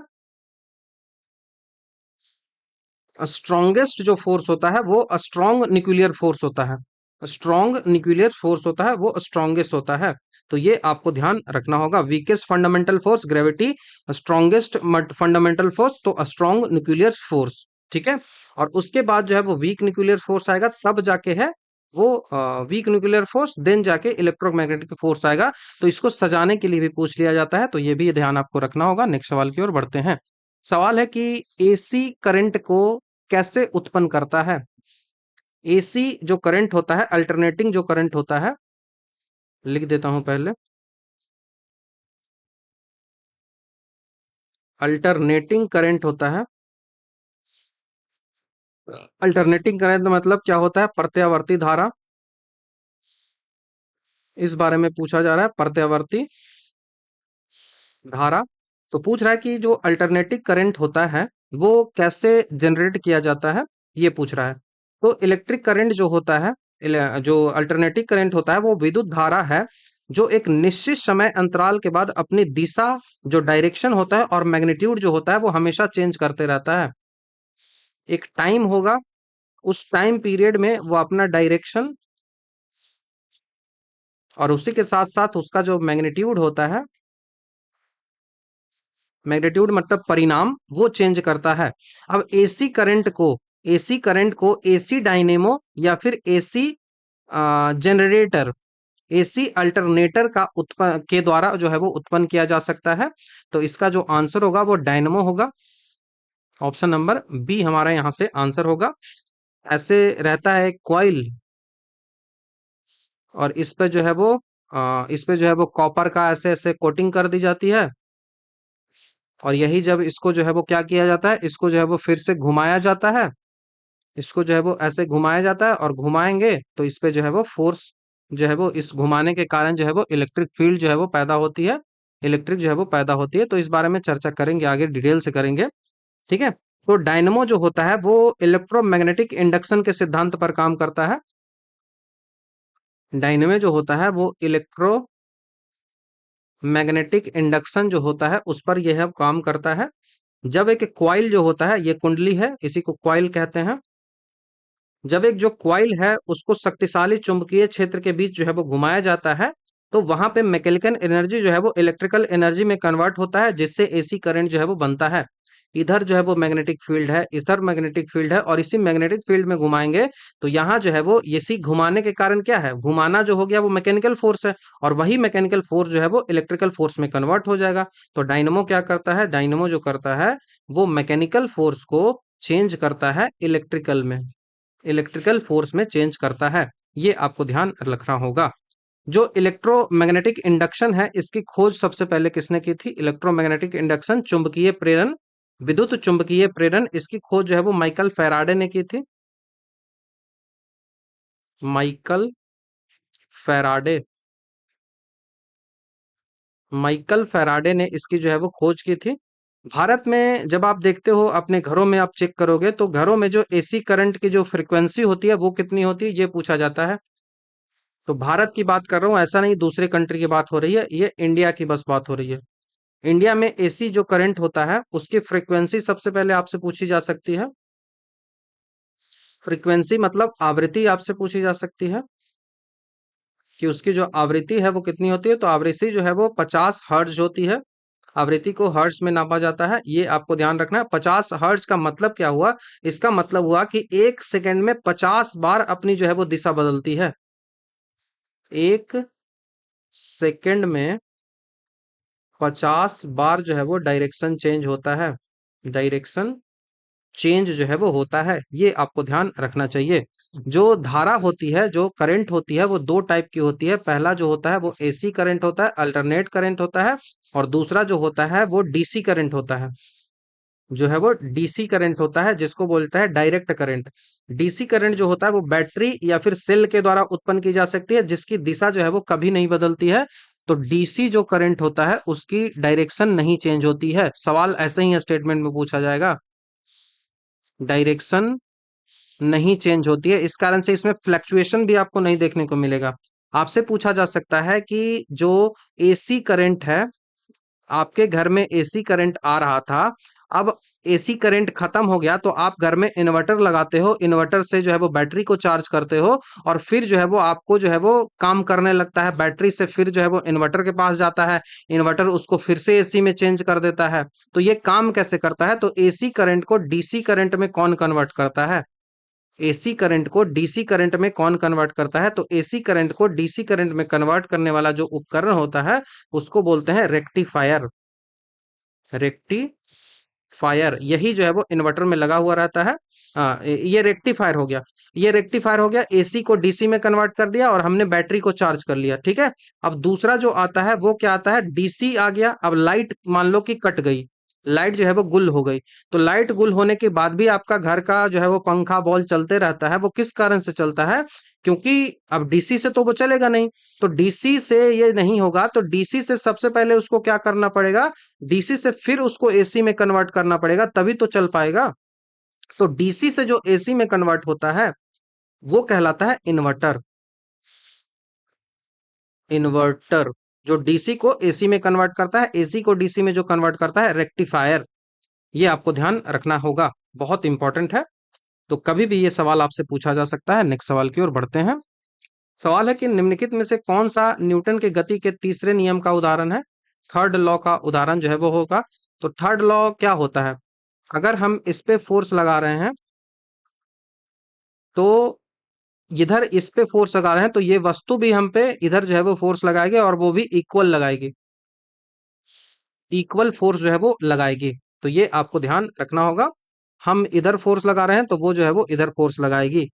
स्ट्रॉन्गेस्ट जो फोर्स होता है वो स्ट्रॉन्ग न्यूक्लियर फोर्स होता है, स्ट्रॉन्ग न्यूक्लियर फोर्स होता है, वो स्ट्रॉन्गेस्ट होता है। तो ये आपको ध्यान रखना होगा, weakest fundamental force gravity, strongest fundamental force तो स्ट्रॉन्ग न्यूक्लियर फोर्स। ठीक है, और उसके बाद जो है वो वीक न्यूक्लियर फोर्स आएगा, तब जाके है वो वीक न्यूक्लियर फोर्स, देन जाके इलेक्ट्रोमैग्नेटिक फोर्स आएगा। तो इसको सजाने के लिए भी पूछ लिया जाता है, तो ये भी ध्यान आपको रखना होगा। नेक्स्ट सवाल की ओर बढ़ते हैं। सवाल है कि एसी करंट को कैसे उत्पन्न करता है। एसी जो करंट होता है, अल्टरनेटिंग जो करंट होता है, लिख देता हूं पहले, अल्टरनेटिंग करंट होता है। अल्टरनेटिंग करंट मतलब क्या होता है, प्रत्यावर्ती धारा। इस बारे में पूछा जा रहा है, प्रत्यावर्ती धारा। तो पूछ रहा है कि जो अल्टरनेटिंग करंट होता है वो कैसे जनरेट किया जाता है, ये पूछ रहा है। तो इलेक्ट्रिक करंट जो होता है, जो अल्टरनेटिंग करंट होता है वो विद्युत धारा है जो एक निश्चित समय अंतराल के बाद अपनी दिशा, जो डायरेक्शन होता है और मैग्नीट्यूड जो होता है वो हमेशा चेंज करते रहता है। एक टाइम होगा, उस टाइम पीरियड में वो अपना डायरेक्शन और उसी के साथ साथ उसका जो मैग्नीट्यूड होता है, मैग्नीट्यूड मतलब परिणाम, वो चेंज करता है। अब एसी करंट को एसी डायनेमो या फिर एसी जनरेटर, एसी अल्टरनेटर का उत्पन्न के द्वारा जो है वो उत्पन्न किया जा सकता है। तो इसका जो आंसर होगा वो डायनेमो होगा, ऑप्शन नंबर बी हमारा यहाँ से आंसर होगा। ऐसे रहता है कॉइल, और इस पे जो है वो इस पे जो है वो कॉपर का ऐसे ऐसे कोटिंग कर दी जाती है। और यही जब इसको जो है वो क्या किया जाता है, इसको जो है वो फिर से घुमाया जाता है, इसको जो है वो ऐसे घुमाया जाता है और घुमाएंगे तो इस पे जो है वो फोर्स जो है वो इस घुमाने के कारण जो है वो इलेक्ट्रिक फील्ड जो है वो पैदा होती है, इलेक्ट्रिक जो है वो पैदा होती है। तो इस बारे में चर्चा करेंगे, आगे डिटेल से करेंगे। ठीक है। तो डायनेमो जो होता है वो इलेक्ट्रोमैग्नेटिक इंडक्शन के सिद्धांत पर काम करता है। डायनेमो जो होता है वो इलेक्ट्रोमैग्नेटिक इंडक्शन जो होता है उस पर यह काम करता है। जब एक क्वाइल जो होता है, ये कुंडली है, इसी को क्वाइल कहते हैं। जब एक जो क्वाइल है उसको शक्तिशाली चुंबकीय क्षेत्र के बीच जो है वो घुमाया जाता है, तो वहां पे मैकेनिकल एनर्जी जो है वो इलेक्ट्रिकल एनर्जी में कन्वर्ट होता है, जिससे एसी करंट जो है वो बनता है। इधर जो है वो मैग्नेटिक फील्ड है, इधर मैग्नेटिक फील्ड है, और इसी मैग्नेटिक फील्ड में घुमाएंगे तो यहाँ जो है वो इसी घुमाने के कारण क्या है, घुमाना जो हो गया वो मैकेनिकल फोर्स है, और वही मैकेनिकल फोर्स जो है वो इलेक्ट्रिकल फोर्स में कन्वर्ट हो जाएगा। तो डायनमो क्या करता है, डायनमो जो करता है वो मैकेनिकल फोर्स को चेंज करता है इलेक्ट्रिकल में, इलेक्ट्रिकल फोर्स में चेंज करता है। ये आपको ध्यान रखना होगा। जो इलेक्ट्रोमैग्नेटिक इंडक्शन है इसकी खोज सबसे पहले किसने की थी, इलेक्ट्रोमैग्नेटिक इंडक्शन, चुंबकीय प्रेरण, विद्युत चुंबकीय प्रेरण, इसकी खोज जो है वो माइकल फैराडे ने की थी। माइकल फैराडे, माइकल फैराडे ने इसकी जो है वो खोज की थी। भारत में जब आप देखते हो अपने घरों में आप चेक करोगे तो घरों में जो एसी करंट की जो फ्रीक्वेंसी होती है वो कितनी होती है, ये पूछा जाता है। तो भारत की बात कर रहा हूँ, ऐसा नहीं दूसरे कंट्री की बात हो रही है, ये इंडिया की बस बात हो रही है। इंडिया में एसी जो करंट होता है उसकी फ्रीक्वेंसी सबसे पहले आपसे पूछी जा सकती है। फ्रीक्वेंसी मतलब आवृत्ति आपसे पूछी जा सकती है कि उसकी जो आवृत्ति है वो कितनी होती है। तो आवृत्ति जो है वो 50 हर्ट्ज होती है। आवृत्ति को हर्ट्ज में नापा जाता है, ये आपको ध्यान रखना है। 50 हर्ट्ज का मतलब क्या हुआ, इसका मतलब हुआ कि 1 सेकंड में 50 बार अपनी जो है वो दिशा बदलती है। 1 सेकंड में 50 बार जो है वो डायरेक्शन चेंज होता है, डायरेक्शन चेंज जो है वो होता है, ये आपको ध्यान रखना चाहिए। जो धारा होती है, जो करंट होती है वो दो टाइप की होती है। पहला जो होता है वो एसी करंट होता है, अल्टरनेट करंट होता है, और दूसरा जो होता है वो डीसी करंट होता है, जो है वो डीसी करंट होता है, जिसको बोलता है डायरेक्ट करंट। डीसी करंट जो होता है वो बैटरी या फिर सेल के द्वारा उत्पन्न की जा सकती है, जिसकी दिशा जो है वो कभी नहीं बदलती है। तो डीसी जो करंट होता है उसकी डायरेक्शन नहीं चेंज होती है। सवाल ऐसे ही स्टेटमेंट में पूछा जाएगा, डायरेक्शन नहीं चेंज होती है, इस कारण से इसमें फ्लक्चुएशन भी आपको नहीं देखने को मिलेगा। आपसे पूछा जा सकता है कि जो एसी करंट है, आपके घर में एसी करंट आ रहा था, अब एसी करंट खत्म हो गया तो आप घर में इन्वर्टर लगाते हो, इन्वर्टर से जो है वो बैटरी को चार्ज करते हो, और फिर जो है वो आपको जो है वो काम करने लगता है, बैटरी से फिर जो है वो इन्वर्टर के पास जाता है, इन्वर्टर उसको फिर से एसी में चेंज कर देता है। तो ये काम कैसे करता है, तो एसी करंट को डीसी करंट में कौन कन्वर्ट करता है, एसी करंट को डीसी करंट में कौन कन्वर्ट करता है, तो एसी करंट को डीसी करंट में कन्वर्ट करने वाला जो उपकरण होता है उसको बोलते हैं रेक्टिफायर, रेक्टिफायर। यही जो है वो इन्वर्टर में लगा हुआ रहता है। ये रेक्टिफायर हो गया, ये रेक्टिफायर हो गया, एसी को डीसी में कन्वर्ट कर दिया और हमने बैटरी को चार्ज कर लिया। ठीक है। अब दूसरा जो आता है वो क्या आता है, डीसी आ गया। अब लाइट मान लो कि कट गई, लाइट जो है वो गुल हो गई, तो लाइट गुल होने के बाद भी आपका घर का जो है वो पंखा बॉल चलते रहता है, वो किस कारण से चलता है, क्योंकि अब डीसी से तो वो चलेगा नहीं। तो डीसी से ये नहीं होगा, तो डीसी से सबसे पहले उसको क्या करना पड़ेगा, डीसी से फिर उसको एसी में कन्वर्ट करना पड़ेगा, तभी तो चल पाएगा। तो डीसी से जो एसी में कन्वर्ट होता है वो कहलाता है इन्वर्टर, इन्वर्टर। जो डीसी को एसी में कन्वर्ट करता है, एसी को डीसी में जो कन्वर्ट करता है रेक्टिफायर। ये आपको ध्यान रखना होगा, बहुत इंपॉर्टेंट है। तो कभी भी ये सवाल आपसे पूछा जा सकता है। नेक्स्ट सवाल की ओर बढ़ते हैं। सवाल है कि निम्नलिखित में से कौन सा न्यूटन के गति के तीसरे नियम का उदाहरण है, थर्ड लॉ का उदाहरण जो है वो होगा। तो थर्ड लॉ क्या होता है, अगर हम इस पे फोर्स लगा रहे हैं तो इधर इस पे फोर्स लगा रहे हैं तो ये वस्तु भी हम पे इधर जो है वो फोर्स लगाएगी, और वो भी इक्वल लगाएगी, इक्वल फोर्स जो है वो लगाएगी। तो ये आपको ध्यान रखना होगा, हम इधर फोर्स लगा रहे हैं तो वो जो है वो इधर फोर्स लगाएगी।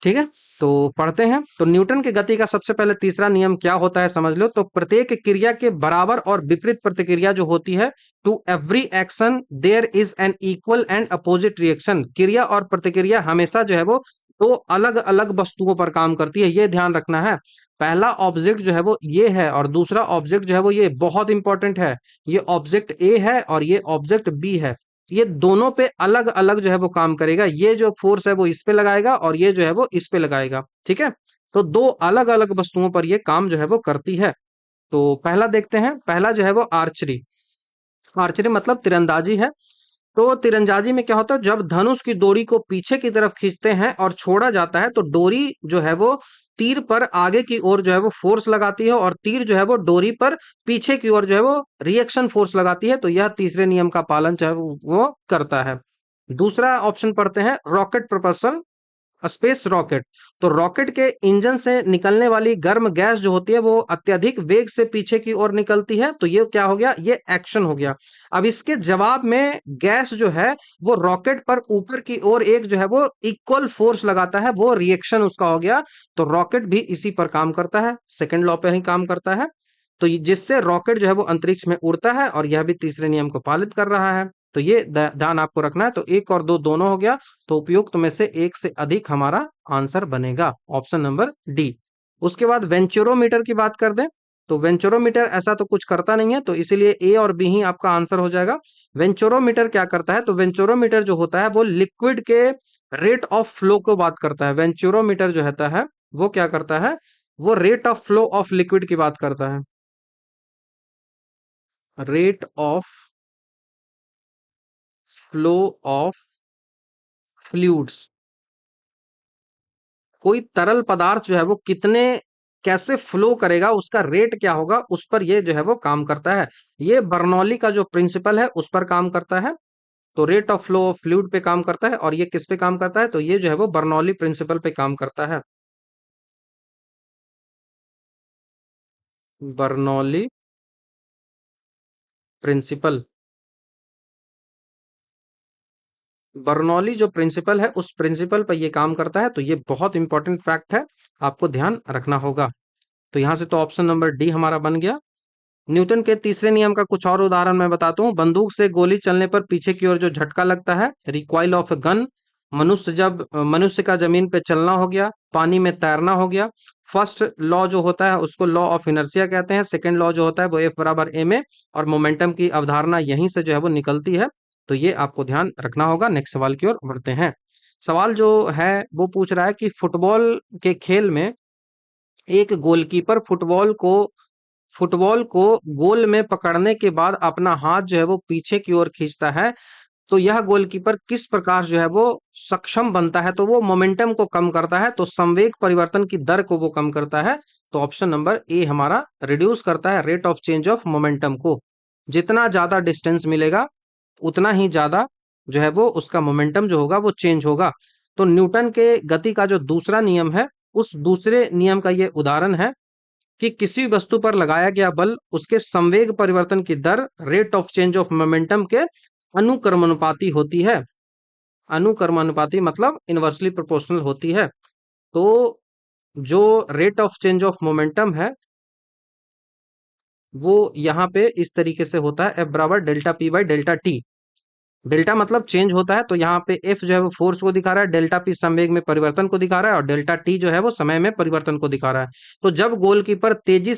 ठीक है, तो पढ़ते हैं। तो न्यूटन के गति का सबसे पहले तीसरा नियम क्या होता है समझ लो। तो प्रत्येक क्रिया के बराबर और विपरीत प्रतिक्रिया जो होती है, to every action there is an equal and opposite reaction. क्रिया और प्रतिक्रिया हमेशा जो है वो दो अलग अलग वस्तुओं पर काम करती है, ये ध्यान रखना है। पहला ऑब्जेक्ट जो है वो ये है और दूसरा ऑब्जेक्ट जो है वो ये, बहुत इंपॉर्टेंट है। ये ऑब्जेक्ट ए है और ये ऑब्जेक्ट बी है। ये दोनों पे अलग अलग जो है वो काम करेगा। ये जो फोर्स है वो इस पे लगाएगा और ये जो है वो इस पे लगाएगा। ठीक है, तो दो अलग अलग वस्तुओं पर ये काम जो है वो करती है। तो पहला देखते हैं। पहला जो है वो आर्चरी। आर्चरी मतलब तीरंदाजी है। तो तीरंदाजी में क्या होता है, जब धनुष की डोरी को पीछे की तरफ खींचते हैं और छोड़ा जाता है तो डोरी जो है वो तीर पर आगे की ओर जो है वो फोर्स लगाती है और तीर जो है वो डोरी पर पीछे की ओर जो है वो रिएक्शन फोर्स लगाती है। तो यह तीसरे नियम का पालन जो है वो करता है। दूसरा ऑप्शन पढ़ते हैं, रॉकेट प्रोपल्शन, स्पेस रॉकेट। तो रॉकेट के इंजन से निकलने वाली गर्म गैस जो होती है वो अत्यधिक वेग से पीछे की ओर निकलती है। तो ये क्या हो गया, ये एक्शन हो गया। अब इसके जवाब में गैस जो है वो रॉकेट पर ऊपर की ओर एक जो है वो इक्वल फोर्स लगाता है, वो रिएक्शन उसका हो गया। तो रॉकेट भी इसी पर काम करता है, सेकेंड लॉ पर ही काम करता है। तो जिससे रॉकेट जो है वो अंतरिक्ष में उड़ता है और यह भी तीसरे नियम को पालित कर रहा है। तो ये ध्यान आपको रखना है। तो एक और दो दोनों हो गया। तो उपयुक्त में से एक से अधिक हमारा आंसर बनेगा, ऑप्शन नंबर डी। उसके बाद वेंचुरोमीटर की बात कर दें। तो वेंचुरोमीटर ऐसा तो कुछ करता नहीं है, तो इसीलिए ए और बी ही आपका आंसर हो जाएगा। वेंचुरोमीटर क्या करता है, तो वेंचुरोमीटर जो होता है वो लिक्विड के रेट ऑफ फ्लो को बात करता है। वेंचुरोमीटर जो होता है वो क्या करता है, वो rate of flow of liquid की बात करता है। Rate of flow of fluids, कोई तरल पदार्थ जो है वो कितने कैसे फ्लो करेगा, उसका रेट क्या होगा, उस पर ये जो है वो काम करता है। ये बर्नौली का जो प्रिंसिपल है उस पर काम करता है। तो rate of flow of fluid पे काम करता है और ये किस पे काम करता है, तो ये जो है वो बर्नौली प्रिंसिपल पे काम करता है। Bernoulli principle. बर्नौली जो प्रिंसिपल है उस प्रिंसिपल पर ये काम करता है। तो ये बहुत इंपॉर्टेंट फैक्ट है, आपको ध्यान रखना होगा। तो यहां से तो ऑप्शन नंबर डी हमारा बन गया। न्यूटन के तीसरे नियम का कुछ और उदाहरण मैं बताता हूँ। बंदूक से गोली चलने पर पीछे की ओर जो झटका लगता है, रिकॉइल ऑफ ए गन। मनुष्य का जमीन पे चलना हो गया, पानी में तैरना हो गया। फर्स्ट लॉ जो होता है उसको लॉ ऑफ इनर्शिया कहते हैं। सेकंड लॉ जो होता है वो एफ बराबर एम ए, और मोमेंटम की अवधारणा यहीं से जो है वो निकलती है। तो ये आपको ध्यान रखना होगा। नेक्स्ट सवाल की ओर बढ़ते हैं। सवाल जो है वो पूछ रहा है कि फुटबॉल के खेल में एक गोलकीपर फुटबॉल को गोल में पकड़ने के बाद अपना हाथ जो है वो पीछे की ओर खींचता है। तो यह गोलकीपर किस प्रकार जो है वो सक्षम बनता है, तो वो मोमेंटम को कम करता है। तो संवेग परिवर्तन की दर को वो कम करता है। तो ऑप्शन नंबर ए हमारा रिड्यूस करता है rate of change of momentum को। जितना ज्यादा डिस्टेंस मिलेगा उतना ही ज्यादा जो है वो उसका मोमेंटम जो होगा वो चेंज होगा। तो न्यूटन के गति का जो दूसरा नियम है, उस दूसरे नियम का ये उदाहरण है कि किसी वस्तु पर लगाया गया बल उसके संवेग परिवर्तन की दर rate of change of momentum के अनुक्रमानुपाती होती है। अनुक्रमानुपाती मतलब इनवर्सली प्रोपोर्शनल होती है। तो जो rate of change of momentum है वो यहाँ पे इस तरीके से होता है, एफ बराबर delta P by delta T. Delta मतलब चेंज होता है, तो यहाँ पे एफ जो है वो फोर्स को दिखा रहा है, डेल्टा पी संवेग में परिवर्तन को दिखा रहा है और डेल्टा टी जो है वो समय में परिवर्तन को दिखा रहा है। तो जब गोलकीपर तेजी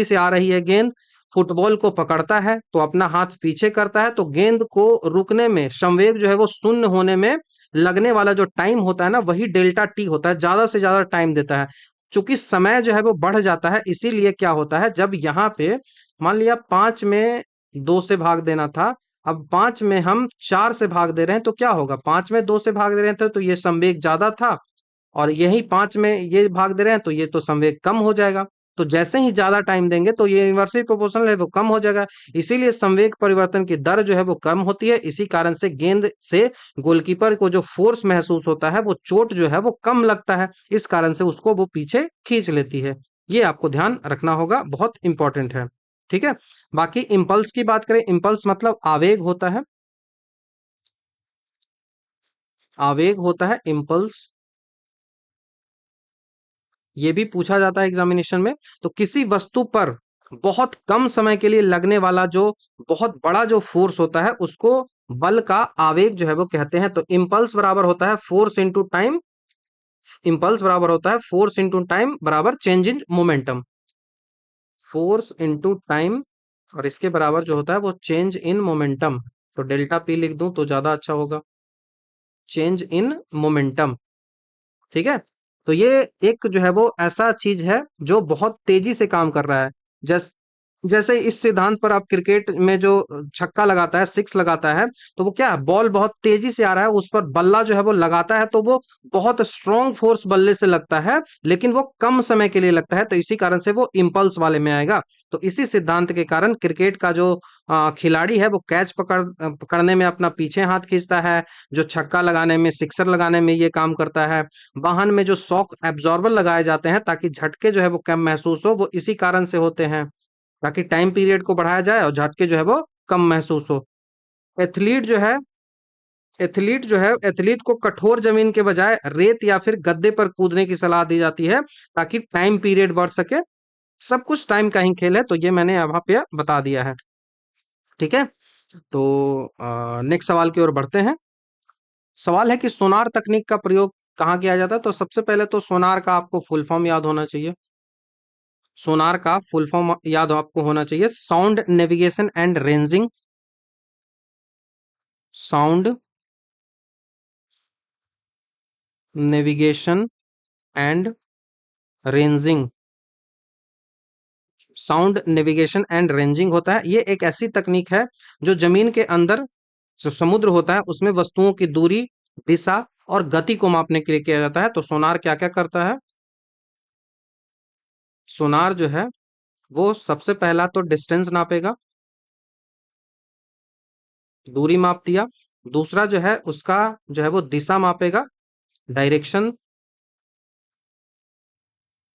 से आ रही है गेंद फुटबॉल को पकड़ता है तो अपना हाथ पीछे करता है, तो गेंद को रुकने में संवेग जो है वो शून्य होने में लगने वाला जो टाइम होता है ना, वही डेल्टा टी होता है, ज्यादा से ज्यादा टाइम देता है। चूंकि समय जो है वो बढ़ जाता है, इसीलिए क्या होता है, जब यहाँ पे मान लिया 5 में 2 से भाग देना था, अब 5 में हम 4 से भाग दे रहे हैं, तो क्या होगा, 5 में 2 से भाग दे रहे थे तो ये संवेग ज्यादा था, और यही 5 में ये भाग दे रहे हैं तो ये तो संवेग कम हो जाएगा। तो जैसे ही ज्यादा टाइम देंगे तो ये इनवर्सली प्रोपोर्शनल है वो कम हो जाएगा। इसीलिए संवेग परिवर्तन की दर जो है वो कम होती है। इसी कारण से गेंद से गोलकीपर को जो फोर्स महसूस होता है, वो चोट जो है वो कम लगता है, इस कारण से उसको वो पीछे खींच लेती है। ये आपको ध्यान रखना होगा, बहुत इंपॉर्टेंट है। ठीक है, बाकी इम्पल्स की बात करें, इम्पल्स मतलब आवेग होता है। आवेग होता है इम्पल्स। ये भी पूछा जाता है एग्जामिनेशन में। तो किसी वस्तु पर बहुत कम समय के लिए लगने वाला जो बहुत बड़ा जो फोर्स होता है उसको बल का आवेग जो है वो कहते हैं। तो इम्पल्स बराबर होता है फोर्स इंटू टाइम, इम्पल्स बराबर होता है फोर्स इंटू टाइम बराबर change in momentum, force into time, और इसके बराबर जो होता है वो चेंज इन मोमेंटम। तो डेल्टा पी लिख दूं तो ज्यादा अच्छा होगा, चेंज इन मोमेंटम। ठीक है। तो ये एक जो है वो ऐसा चीज है जो बहुत तेजी से काम कर रहा है। जैस जैसे इस सिद्धांत पर आप क्रिकेट में जो छक्का लगाता है, सिक्स लगाता है, तो वो क्या है, बॉल बहुत तेजी से आ रहा है, उस पर बल्ला जो है वो लगाता है, तो वो बहुत स्ट्रांग फोर्स बल्ले से लगता है, लेकिन वो कम समय के लिए लगता है, तो इसी कारण से वो इम्पल्स वाले में आएगा। तो इसी सिद्धांत के कारण क्रिकेट का जो खिलाड़ी है वो कैच पकड़ने में अपना पीछे हाथ खींचता है, जो छक्का लगाने में, सिक्सर लगाने में ये काम करता है। वाहन में जो शॉक एब्जॉर्बर लगाए जाते हैं ताकि झटके जो है वो कम महसूस हो, वो इसी कारण से होते हैं, ताकि टाइम पीरियड को बढ़ाया जाए और झटके जो है वो कम महसूस हो। एथलीट जो है एथलीट को कठोर जमीन के बजाय रेत या फिर गद्दे पर कूदने की सलाह दी जाती है ताकि टाइम पीरियड बढ़ सके। सब कुछ टाइम का ही खेल है, तो ये मैंने यहाँ पे बता दिया है। ठीक है। तो नेक्स्ट सवाल की ओर बढ़ते हैं। सवाल है कि सोनार तकनीक का प्रयोग कहाँ किया जाता है। तो सबसे पहले तो सोनार का आपको फुल फॉर्म याद होना चाहिए। सोनार का फुल फॉर्म याद आपको होना चाहिए, sound navigation and ranging, sound navigation and ranging. Sound navigation and ranging होता है, ये एक ऐसी तकनीक है जो जमीन के अंदर जो समुद्र होता है उसमें वस्तुओं की दूरी, दिशा और गति को मापने के लिए किया जाता है। तो सोनार क्या क्या करता है। सोनार जो है वो सबसे पहला तो डिस्टेंस नापेगा, दूरी माप दिया। दूसरा जो है उसका जो है वो दिशा मापेगा, डायरेक्शन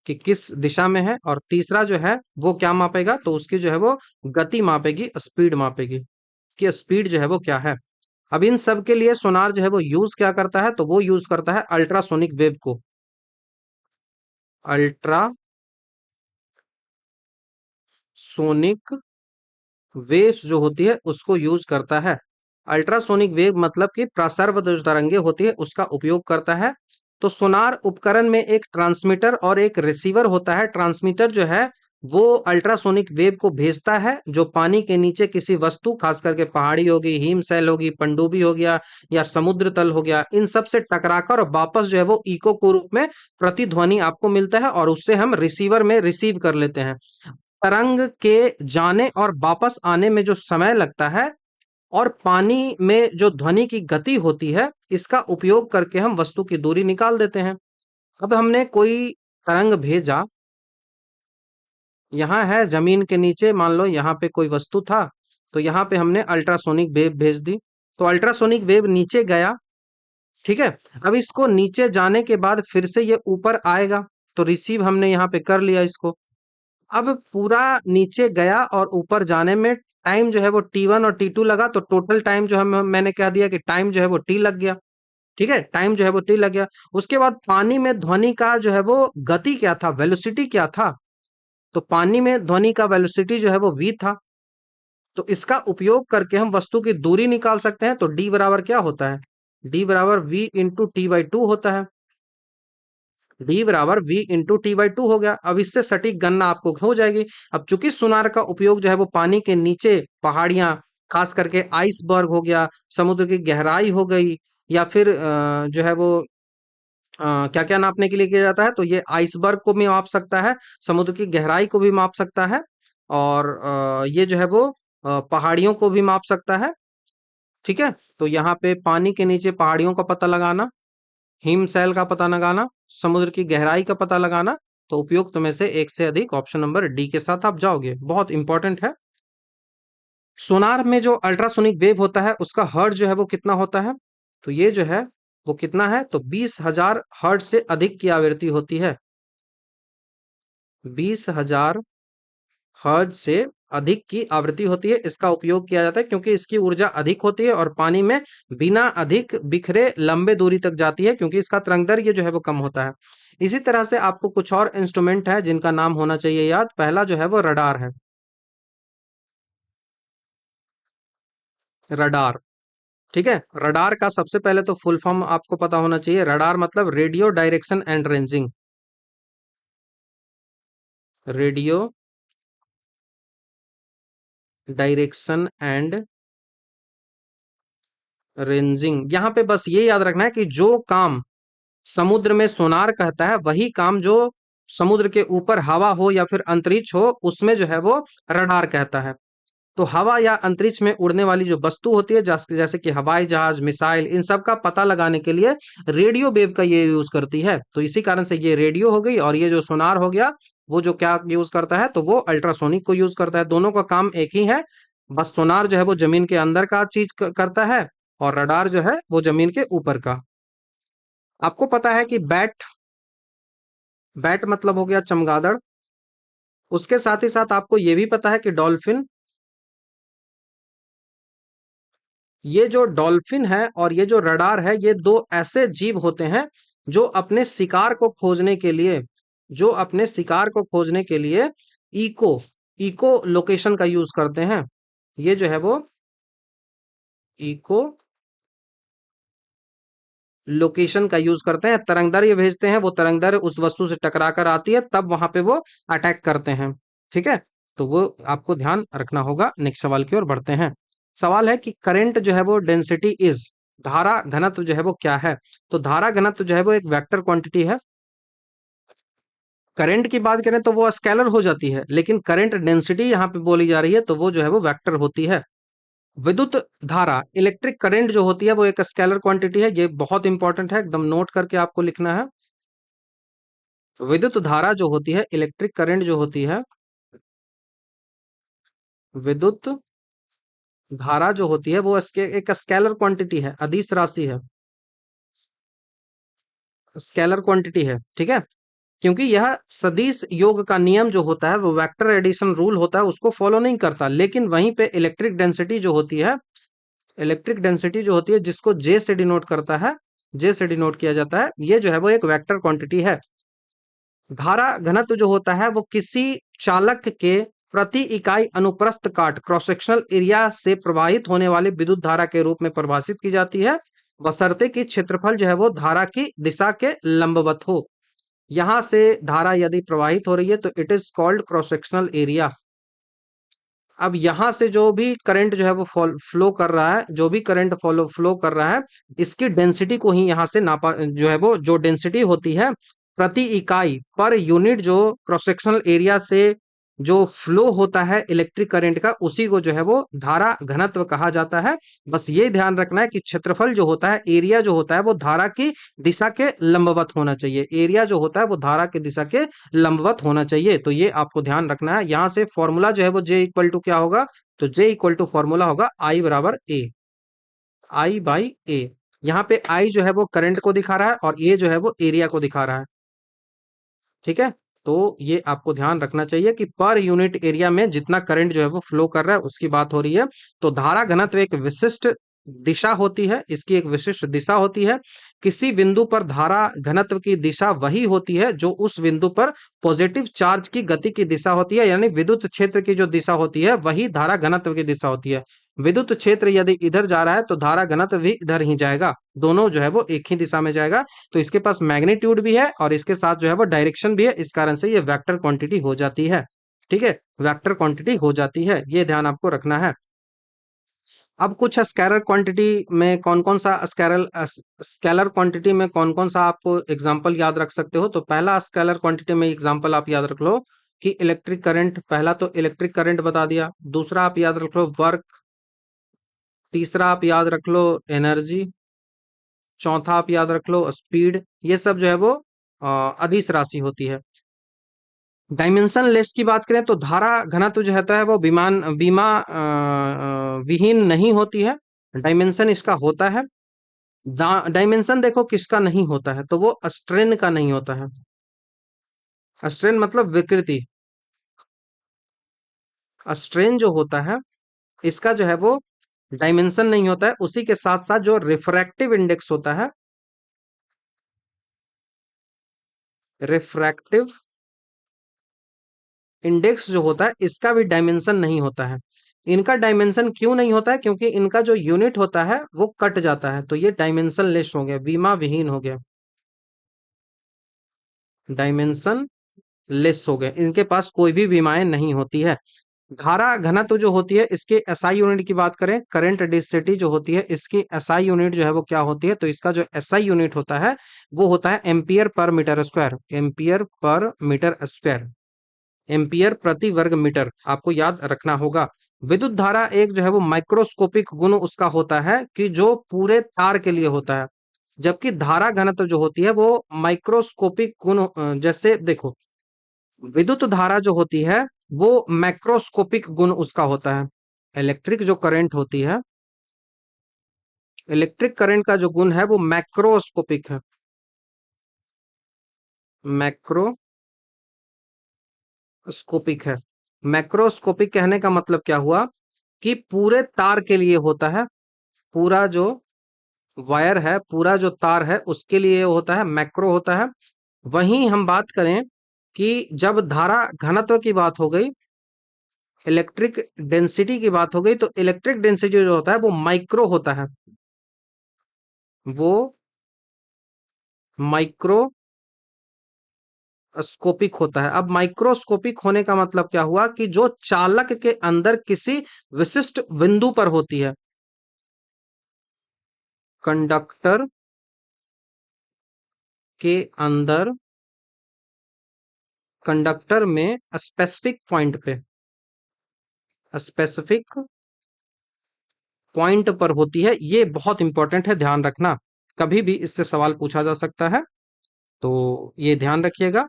कि किस दिशा में है। और तीसरा जो है वो क्या मापेगा, तो उसकी जो है वो गति मापेगी, स्पीड मापेगी कि स्पीड जो है वो क्या है। अब इन सब के लिए सोनार जो है वो यूज क्या करता है, तो वो यूज करता है अल्ट्रासोनिक वेव को। अल्ट्रासोनिक वेव्स जो होती है उसको यूज करता है। अल्ट्रासोनिक वेव मतलब कि प्रसर्व जो तरंगे होती है उसका उपयोग करता है। तो सोनार उपकरण में एक ट्रांसमीटर और एक रिसीवर होता है। ट्रांसमीटर जो है वो अल्ट्रासोनिक वेव को भेजता है जो पानी के नीचे किसी वस्तु, खास करके पहाड़ी होगी, हिमशैल होगी, पनडुब्बी हो गया या समुद्र तल हो गया, इन सब से टकराकर और वापस जो है वो इको के रूप में प्रतिध्वनि आपको मिलता है और उससे हम रिसीवर में रिसीव कर लेते हैं। तरंग के जाने और वापस आने में जो समय लगता है और पानी में जो ध्वनि की गति होती है, इसका उपयोग करके हम वस्तु की दूरी निकाल देते हैं। अब हमने कोई तरंग भेजा, यहाँ है जमीन के नीचे, मान लो यहाँ पे कोई वस्तु था, तो यहाँ पे हमने अल्ट्रासोनिक वेव भेज दी, तो अल्ट्रासोनिक वेव नीचे गया। ठीक है। अब इसको नीचे जाने के बाद फिर से ये ऊपर आएगा, तो रिसीव हमने यहाँ पे कर लिया इसको। अब पूरा नीचे गया और ऊपर जाने में टाइम जो है वो T1 और T2 लगा, तो टोटल टाइम जो है मैंने कह दिया कि टाइम जो है वो T लग गया। ठीक है, टाइम जो है वो T लग गया। उसके बाद पानी में ध्वनि का जो है वो गति क्या था, वेलोसिटी क्या था, तो पानी में ध्वनि का वेलोसिटी जो है वो v था। तो इसका उपयोग करके हम वस्तु की दूरी निकाल सकते हैं। तो d बराबर क्या होता है, d बराबर v into T by two होता है। d बराबर v into T by two हो गया। अब इससे सटीक गणना आपको हो जाएगी। अब चूंकि सोनार का उपयोग जो है वो पानी के नीचे पहाड़ियां, खास करके आइसबर्ग हो गया, समुद्र की गहराई हो गई, या फिर जो है वो क्या क्या नापने के लिए किया जाता है, तो ये आइसबर्ग को भी माप सकता है, समुद्र की गहराई को भी माप सकता है, और ये जो है वो पहाड़ियों को भी माप सकता है। ठीक है। तो यहाँ पे पानी के नीचे पहाड़ियों का पता लगाना, हिमशैल का पता लगाना, समुद्र की गहराई का पता लगाना, तो उपयुक्त में से एक से अधिक, ऑप्शन नंबर डी के साथ आप जाओगे। बहुत इंपॉर्टेंट है। सोनार में जो अल्ट्रासोनिक वेव होता है उसका हर्ट्ज जो है वो कितना होता है, तो ये जो है वो कितना है, तो 20,000 हर्ट्ज से अधिक की आवृत्ति होती है। 20,000 हर्ट्ज से अधिक की आवृत्ति होती है, इसका उपयोग किया जाता है क्योंकि इसकी ऊर्जा अधिक होती है और पानी में बिना अधिक बिखरे लंबे दूरी तक जाती है क्योंकि इसका तरंगदैर्घ्य जो है वो कम होता है। इसी तरह से आपको कुछ और इंस्ट्रूमेंट है जिनका नाम होना चाहिए याद। पहला जो है वो रडार है। रडार, ठीक है। रडार का सबसे पहले तो फुल फॉर्म आपको पता होना चाहिए। रडार मतलब radio direction and ranging. Radio direction and ranging. यहाँ पे बस ये याद रखना है कि जो काम समुद्र में सोनार कहता है वही काम जो समुद्र के ऊपर हवा हो या फिर अंतरिक्ष हो उसमें जो है वो रडार कहता है। तो हवा या अंतरिक्ष में उड़ने वाली जो वस्तु होती है जैसे कि हवाई जहाज, मिसाइल, इन सब का पता लगाने के लिए रेडियो वेव का ये यूज करती है। तो इसी कारण से ये रेडियो हो गई और ये जो सोनार हो गया वो जो क्या यूज करता है, तो वो अल्ट्रासोनिक को यूज करता है। दोनों का काम एक ही है। बस सोनार जो है वो जमीन के अंदर का चीज करता है और रडार जो है वो जमीन के ऊपर का। आपको पता है कि बैट, बैट मतलब हो गया चमगादड़। उसके साथ ही साथ आपको ये भी पता है कि डॉल्फिन, ये जो डॉल्फिन है और ये जो रडार है ये दो ऐसे जीव होते हैं जो अपने शिकार को खोजने के लिए, जो अपने शिकार को खोजने के लिए इको इको लोकेशन का यूज करते हैं। ये जो है वो इको लोकेशन का यूज करते हैं। तरंगदैर्घ्य भेजते हैं, वो तरंगदैर्घ्य उस वस्तु से टकरा कर आती है तब वहां पे वो अटैक करते हैं। ठीक है, तो वो आपको ध्यान रखना होगा। नेक्स्ट सवाल की ओर बढ़ते हैं। सवाल है कि करंट जो है वो डेंसिटी इज, धारा घनत्व जो है वो क्या है। तो धारा घनत्व जो है वो एक वेक्टर क्वांटिटी है। करंट की बात करें तो वो स्केलर हो जाती है, लेकिन करंट डेंसिटी यहाँ पे बोली जा रही है तो वो जो है वो वेक्टर होती है। विद्युत धारा, इलेक्ट्रिक करंट जो होती है वो एक स्केलर क्वांटिटी है। ये बहुत इंपॉर्टेंट है, एकदम नोट करके आपको लिखना है। विद्युत धारा जो होती है, इलेक्ट्रिक करंट जो होती है, विद्युत धारा जो होती है वो एक स्केलर क्वांटिटी है, अदिश राशि है, स्केलर क्वांटिटी है। ठीक है, क्योंकि यह सदिश योग का नियम जो होता है वो वेक्टर एडिशन रूल होता है उसको फॉलो नहीं करता। लेकिन वहीं पे इलेक्ट्रिक डेंसिटी जो होती है, इलेक्ट्रिक डेंसिटी जो होती है जिसको जे से डिनोट करता है, जे से डिनोट किया जाता है, ये जो है वो एक वेक्टर क्वांटिटी है। धारा घनत्व जो होता है वो किसी चालक के प्रति इकाई अनुप्रस्थ काट, क्रॉस सेक्शनल एरिया से प्रवाहित होने वाली विद्युत धारा के रूप में परिभाषित की जाती है, बशर्ते कि क्षेत्रफल जो है वो धारा की दिशा के लंबवत हो। यहां से धारा यदि प्रवाहित हो रही है तो it is called cross sectional area. अब यहां से जो भी करंट जो है वो फ्लो कर रहा है, जो भी करंट फ्लो कर रहा है, इसकी डेंसिटी को ही यहां से नापा, जो है वो जो डेंसिटी होती है प्रति इकाई पर यूनिट जो क्रॉस सेक्शनल एरिया से जो फ्लो होता है इलेक्ट्रिक करंट का, उसी को जो है वो धारा घनत्व कहा जाता है। बस ये ध्यान रखना है कि क्षेत्रफल जो होता है, एरिया जो होता है वो धारा की दिशा के लंबवत होना चाहिए। एरिया जो होता है वो धारा की दिशा के लंबवत होना चाहिए। तो ये आपको ध्यान रखना है। यहां से फॉर्मूला जो है वो जे इक्वल टू क्या होगा, तो जे इक्वल टू फॉर्मूला होगा आई बराबर ए, आई बाई ए। यहाँ पे आई जो है वो करंट को दिखा रहा है और ए जो है वो एरिया को दिखा रहा है। ठीक है, तो ये आपको ध्यान रखना चाहिए कि पर यूनिट एरिया में जितना करंट जो है वो फ्लो कर रहा है उसकी बात हो रही है। तो धारा घनत्व एक विशिष्ट दिशा होती है, इसकी एक विशिष्ट दिशा होती है। किसी बिंदु पर धारा घनत्व की दिशा वही होती है जो उस बिंदु पर पॉजिटिव चार्ज की गति की दिशा होती है, यानी विद्युत क्षेत्र की जो दिशा होती है वही धारा घनत्व की दिशा होती है। विद्युत क्षेत्र यदि इधर जा रहा है तो धारा घनत्व भी इधर ही जाएगा, दोनों जो है वो एक ही दिशा में जाएगा। तो इसके पास मैग्नीट्यूड भी है और इसके साथ जो है वो डायरेक्शन भी है, इस कारण से ये वेक्टर क्वांटिटी हो जाती है। ठीक है, वेक्टर क्वांटिटी हो जाती है, ये ध्यान आपको रखना है। अब कुछ स्केलर क्वांटिटी में कौन कौन सा स्केलर क्वांटिटी में कौन कौन सा आपको एग्जांपल याद रख सकते हो। तो पहला स्केलर क्वांटिटी में एग्जांपल आप याद रख लो कि इलेक्ट्रिक करंट। पहला तो इलेक्ट्रिक करंट बता दिया, दूसरा आप याद रख लो वर्क, तीसरा आप याद रख लो एनर्जी, चौथा आप याद रख लो स्पीड। ये सब जो है वो अदिश राशि होती है। डायमेंशन लेस की बात करें तो धारा घनत्व जो होता है वो विमान बीमा विहीन नहीं होती है, डायमेंशन इसका होता है। डायमेंशन देखो किसका नहीं होता है, तो वो स्ट्रेन का नहीं होता है। स्ट्रेन मतलब विकृति, स्ट्रेन जो होता है इसका जो है वो डायमेंशन नहीं होता है, उसी के साथ साथ जो रिफ्रैक्टिव इंडेक्स होता है, रिफ्रैक्टिव इंडेक्स जो होता है इसका भी डायमेंशन नहीं होता है। इनका डायमेंशन क्यों नहीं होता है? क्योंकि इनका जो यूनिट होता है वो कट जाता है, तो ये डायमेंशन लेस हो गया, विमा विहीन हो गया, डायमेंशन लेस हो गए, इनके पास कोई भी विमाएं नहीं होती है। धारा घनत्व जो होती है इसके एसआई यूनिट की बात करें, करंट डेंसिटी जो होती है इसकी एसआई यूनिट जो है वो क्या होती है? तो इसका जो एसआई यूनिट होता है वो होता है ampere per metre square, ampere per metre square, ampere प्रति वर्ग मीटर, आपको याद रखना होगा। विद्युत धारा एक जो है वो माइक्रोस्कोपिक गुण उसका होता है कि जो पूरे तार के लिए होता है, जबकि धारा घनत्व जो होती है वो माइक्रोस्कोपिक गुण जैसे देखो, विद्युत धारा जो होती है वो मैक्रोस्कोपिक गुण उसका होता है। इलेक्ट्रिक जो करंट होती है, इलेक्ट्रिक करंट का जो गुण है वो मैक्रोस्कोपिक है, मैक्रोस्कोपिक है। मैक्रोस्कोपिक कहने का मतलब क्या हुआ कि पूरे तार के लिए होता है, पूरा जो वायर है, पूरा जो तार है उसके लिए होता है, मैक्रो होता है। वहीं हम बात करें कि जब धारा घनत्व की बात हो गई, इलेक्ट्रिक डेंसिटी की बात हो गई, तो इलेक्ट्रिक डेंसिटी जो होता है वो माइक्रो होता है, वो माइक्रोस्कोपिक होता है। अब माइक्रोस्कोपिक होने का मतलब क्या हुआ कि जो चालक के अंदर किसी विशिष्ट बिंदु पर होती है, कंडक्टर के अंदर, कंडक्टर में स्पेसिफिक पॉइंट पे, स्पेसिफिक पॉइंट पर होती है। ये बहुत इंपॉर्टेंट है, ध्यान रखना, कभी भी इससे सवाल पूछा जा सकता है, तो ये ध्यान रखिएगा।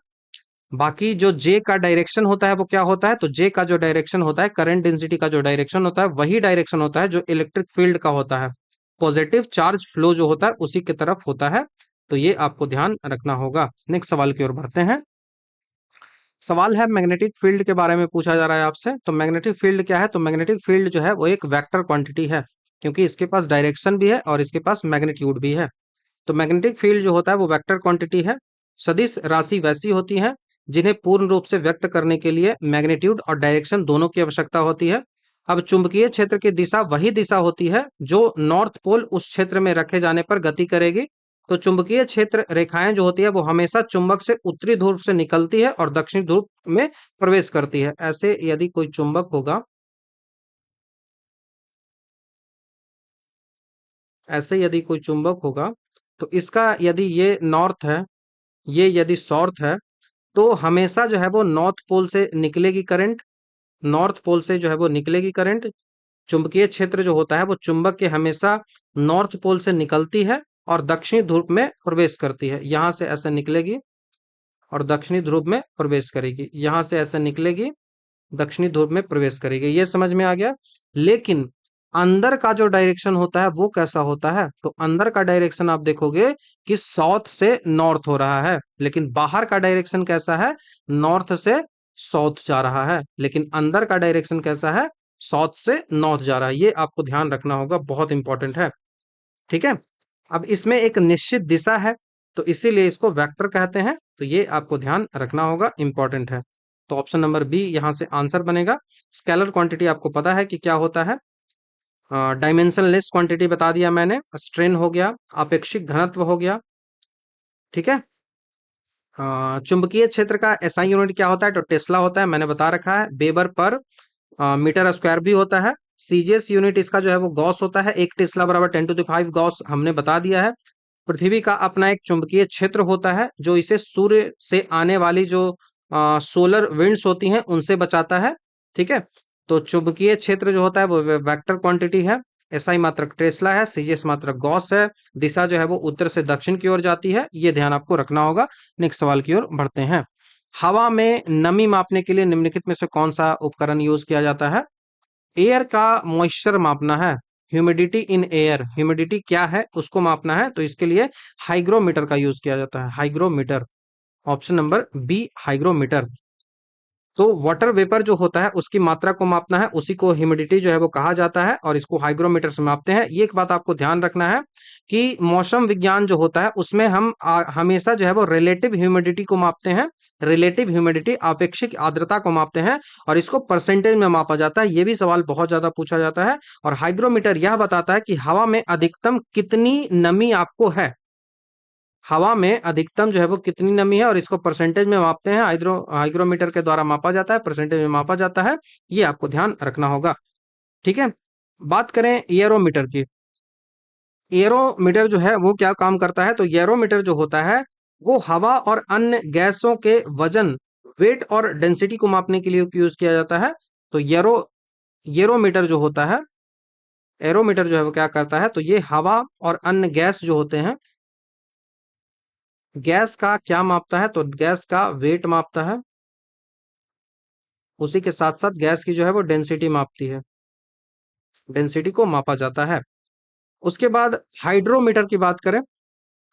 बाकी जो जे का डायरेक्शन होता है वो क्या होता है? तो जे का जो डायरेक्शन होता है, करंट डेंसिटी का जो डायरेक्शन होता है, वही डायरेक्शन होता है जो इलेक्ट्रिक फील्ड का होता है। पॉजिटिव चार्ज फ्लो जो होता है उसी की तरफ होता है, तो ये आपको ध्यान रखना होगा। नेक्स्ट सवाल की ओर बढ़ते हैं। सवाल है मैग्नेटिक फील्ड के बारे में पूछा जा रहा है आपसे। तो मैग्नेटिक फील्ड क्या है? तो मैग्नेटिक फील्ड जो है वो एक वेक्टर क्वांटिटी है, क्योंकि इसके पास डायरेक्शन भी है और इसके पास मैग्नीट्यूड भी है। तो मैग्नेटिक फील्ड जो होता है वो वेक्टर क्वांटिटी है। सदिश राशि वैसी होती है जिन्हें पूर्ण रूप से व्यक्त करने के लिए मैग्नीट्यूड और डायरेक्शन दोनों की आवश्यकता होती है। अब चुंबकीय क्षेत्र की दिशा वही दिशा होती है जो नॉर्थ पोल उस क्षेत्र में रखे जाने पर गति करेगी। तो चुंबकीय क्षेत्र रेखाएं जो होती है वो हमेशा चुंबक से उत्तरी ध्रुव से निकलती है और दक्षिणी ध्रुव में प्रवेश करती है। ऐसे यदि कोई चुंबक होगा, ऐसे यदि कोई चुंबक होगा, तो इसका यदि ये नॉर्थ है, ये यदि साउथ है, तो हमेशा जो है वो नॉर्थ पोल से निकलेगी करंट, नॉर्थ पोल से जो है वो निकलेगी करंट। चुंबकीय क्षेत्र जो होता है वो चुंबक के हमेशा नॉर्थ पोल से निकलती है और दक्षिणी ध्रुव में प्रवेश करती है। यहां से ऐसे निकलेगी और दक्षिणी ध्रुव में प्रवेश करेगी, यहां से ऐसे निकलेगी, दक्षिणी ध्रुव में प्रवेश करेगी। ये समझ में आ गया। लेकिन अंदर का जो डायरेक्शन होता है वो कैसा होता है? तो अंदर का डायरेक्शन आप देखोगे कि साउथ से नॉर्थ हो रहा है, लेकिन बाहर का डायरेक्शन कैसा है? नॉर्थ से साउथ जा रहा है, लेकिन अंदर का डायरेक्शन कैसा है? साउथ से नॉर्थ जा रहा है। ये आपको ध्यान रखना होगा, बहुत इंपॉर्टेंट है। ठीक है। अब इसमें एक निश्चित दिशा है, तो इसीलिए इसको वेक्टर कहते हैं, तो ये आपको ध्यान रखना होगा, इंपॉर्टेंट है। तो ऑप्शन नंबर बी यहां से आंसर बनेगा। स्केलर क्वांटिटी आपको पता है कि क्या होता है, डायमेंशनलेस क्वांटिटी बता दिया मैंने, स्ट्रेन हो गया, आपेक्षिक घनत्व हो गया। ठीक है। चुंबकीय क्षेत्र का एसआई यूनिट क्या होता है? तो टेस्ला होता है, मैंने बता रखा है। वेबर पर मीटर स्क्वायर भी होता है। सीजीएस यूनिट इसका जो है वो गॉस होता है, 1 टेस्ला बराबर 10⁵ गॉस हमने बता दिया है। पृथ्वी का अपना एक चुंबकीय क्षेत्र होता है जो इसे सूर्य से आने वाली जो सोलर विंड्स होती हैं उनसे बचाता है। ठीक है। तो चुंबकीय क्षेत्र जो होता है वो वेक्टर क्वांटिटी है। एसआई मात्रक टेस्ला है, सीजीएस मात्रक गॉस है। दिशा जो है वो उत्तर से दक्षिण की ओर जाती है, ये ध्यान आपको रखना होगा। नेक्स्ट सवाल की ओर बढ़ते हैं। हवा में नमी मापने के लिए निम्नलिखित में से कौन सा उपकरण यूज किया जाता है? एयर का मॉइस्चर मापना है, ह्यूमिडिटी इन एयर, ह्यूमिडिटी क्या है उसको मापना है, तो इसके लिए हाइग्रोमीटर का यूज किया जाता है, hygrometer. Option number B hygrometer. तो वाटर वेपर जो होता है उसकी मात्रा को मापना है, उसी को ह्यूमिडिटी जो है वो कहा जाता है, और इसको हाइग्रोमीटर से मापते हैं। ये एक बात आपको ध्यान रखना है कि मौसम विज्ञान जो होता है उसमें हम हमेशा जो है वो रिलेटिव ह्यूमिडिटी को मापते हैं। रिलेटिव ह्यूमिडिटी, आपेक्षिक आर्द्रता को मापते हैं, और इसको परसेंटेज में मापा जाता है। ये भी सवाल बहुत ज्यादा पूछा जाता है। और हाइग्रोमीटर यह बताता है कि हवा में अधिकतम कितनी नमी आपको है, हवा में अधिकतम जो है वो कितनी नमी है, और इसको परसेंटेज में मापते हैं। हाइग्रोमीटर के द्वारा मापा जाता है, परसेंटेज में मापा जाता है। ये आपको ध्यान रखना होगा। ठीक है। बात करें एयरोमीटर की। एयरोमीटर जो है वो क्या काम करता है, तो एयरोमीटर जो होता है वो हवा और अन्य गैसों के वजन, वेट और डेंसिटी को मापने के लिए यूज किया जाता है। तो एरोमीटर जो होता है, एरोमीटर जो है वो क्या करता है, तो ये हवा और अन्य गैस जो होते हैं, गैस का क्या मापता है, तो गैस का वेट मापता है। उसी के साथ साथ गैस की जो है वो डेंसिटी मापती है, डेंसिटी को मापा जाता है। उसके बाद हाइड्रोमीटर की बात करें।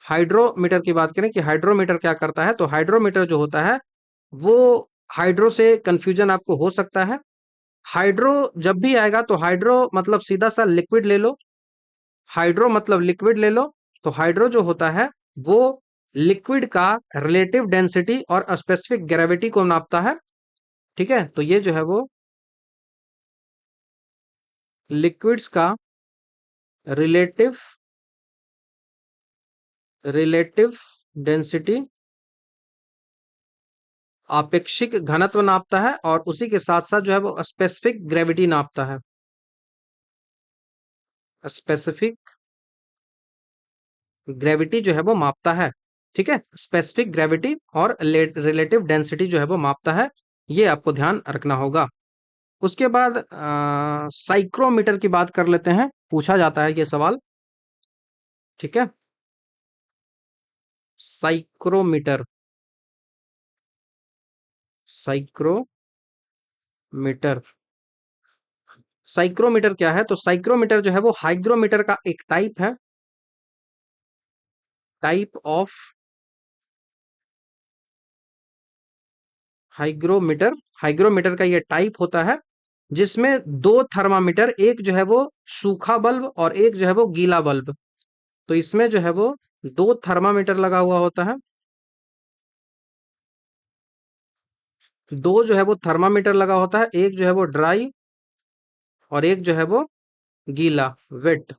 हाइड्रोमीटर की बात करें कि हाइड्रोमीटर क्या करता है, तो हाइड्रोमीटर जो होता है वो, हाइड्रो से कंफ्यूजन आपको हो सकता है। हाइड्रो जब भी आएगा तो हाइड्रो मतलब सीधा सा लिक्विड ले लो, हाइड्रो मतलब लिक्विड ले लो। तो हाइड्रो जो होता है वो लिक्विड का रिलेटिव डेंसिटी और स्पेसिफिक ग्रेविटी को नापता है। ठीक है, तो ये जो है वो लिक्विड्स का रिलेटिव रिलेटिव डेंसिटी, आपेक्षिक घनत्व नापता है, और उसी के साथ साथ जो है वो स्पेसिफिक ग्रेविटी नापता है। स्पेसिफिक ग्रेविटी जो है वो मापता है। ठीक है, स्पेसिफिक ग्रेविटी और रिलेटिव डेंसिटी जो है वो मापता है। ये आपको ध्यान रखना होगा। उसके बाद साइक्रोमीटर की बात कर लेते हैं, पूछा जाता है ये सवाल। ठीक है, साइक्रोमीटर, साइक्रोमीटर, साइक्रोमीटर क्या है, तो साइक्रोमीटर जो है वो हाइग्रोमीटर का एक टाइप है, टाइप ऑफ हाइग्रोमीटर। हाइग्रोमीटर का ये टाइप होता है जिसमें दो थर्मामीटर, एक जो है वो सूखा बल्ब और एक जो है वो गीला बल्ब, तो इसमें जो है वो दो थर्मामीटर लगा हुआ होता है। दो जो है वो थर्मामीटर लगा होता है, एक जो है वो ड्राई और एक जो है वो गीला, वेट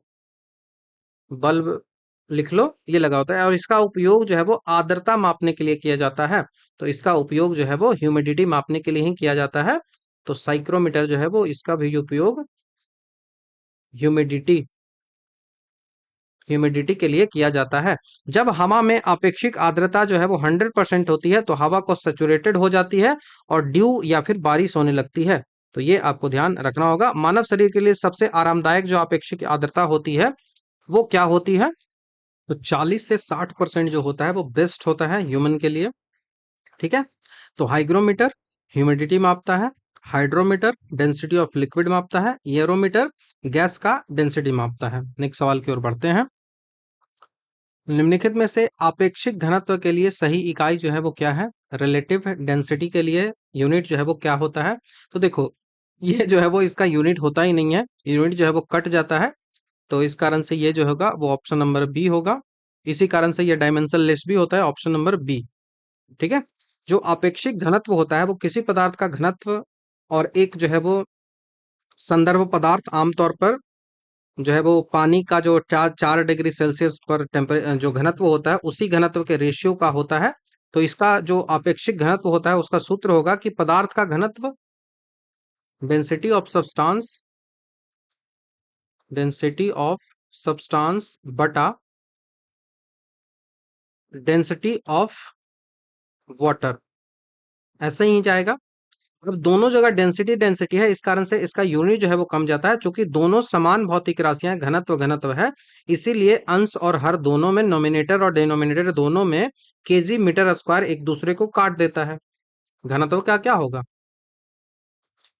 बल्ब लिख लो, ये लगा होता है। और इसका उपयोग जो है वो आर्द्रता मापने के लिए किया जाता है। तो इसका उपयोग जो है वो ह्यूमिडिटी मापने के लिए ही किया जाता है। तो साइक्रोमीटर जो है वो इसका भी उपयोग ह्यूमिडिटी ह्यूमिडिटी के लिए किया जाता है। जब हवा में अपेक्षिक आर्द्रता जो है वो 100% होती है तो हवा को सैचुरेटेड हो जाती है और ड्यू या फिर बारिश होने लगती है। तो ये आपको ध्यान रखना होगा। मानव शरीर के लिए सबसे आरामदायक जो अपेक्षिक आर्द्रता होती है वो क्या होती है, तो 40 से 60% जो होता है वो बेस्ट होता है ह्यूमन के लिए। ठीक है, तो हाइग्रोमीटर ह्यूमिडिटी मापता है, हाइड्रोमीटर डेंसिटी ऑफ लिक्विड मापता है, एयरोमीटर गैस का डेंसिटी मापता है। नेक्स्ट सवाल की ओर बढ़ते हैं। निम्नलिखित में से आपेक्षिक घनत्व के लिए सही इकाई जो है वो क्या है, रिलेटिव डेंसिटी के लिए यूनिट जो है वो क्या होता है, तो देखो ये जो है वो इसका यूनिट होता ही नहीं है, यूनिट जो है वो कट जाता है। तो इस कारण से ये जो होगा वो ऑप्शन नंबर बी होगा। इसी कारण से ये डायमेंशन लेस भी होता है, ऑप्शन नंबर बी। ठीक है, जो आपेक्षिक घनत्व होता है वो किसी पदार्थ का घनत्व और एक जो है वो संदर्भ पदार्थ, आमतौर पर जो है वो पानी का जो 4 डिग्री सेल्सियस पर टेम्परे जो घनत्व होता है उसी घनत्व के रेशियो का होता है। तो इसका जो अपेक्षिक घनत्व होता है उसका सूत्र होगा कि पदार्थ का घनत्व, density of substance, density of substance बटा डेंसिटी ऑफ वाटर, ऐसे ही जाएगा। अब दोनों जगह डेंसिटी डेंसिटी है, इस कारण से इसका यूनिट जो है वो कम जाता है, क्योंकि दोनों समान भौतिक राशियां हैं, घनत्व घनत्व है। इसीलिए अंश और हर दोनों में, नोमिनेटर और डिनोमिनेटर दोनों में केजी मीटर स्क्वायर एक दूसरे को काट देता है। घनत्व का क्या होगा,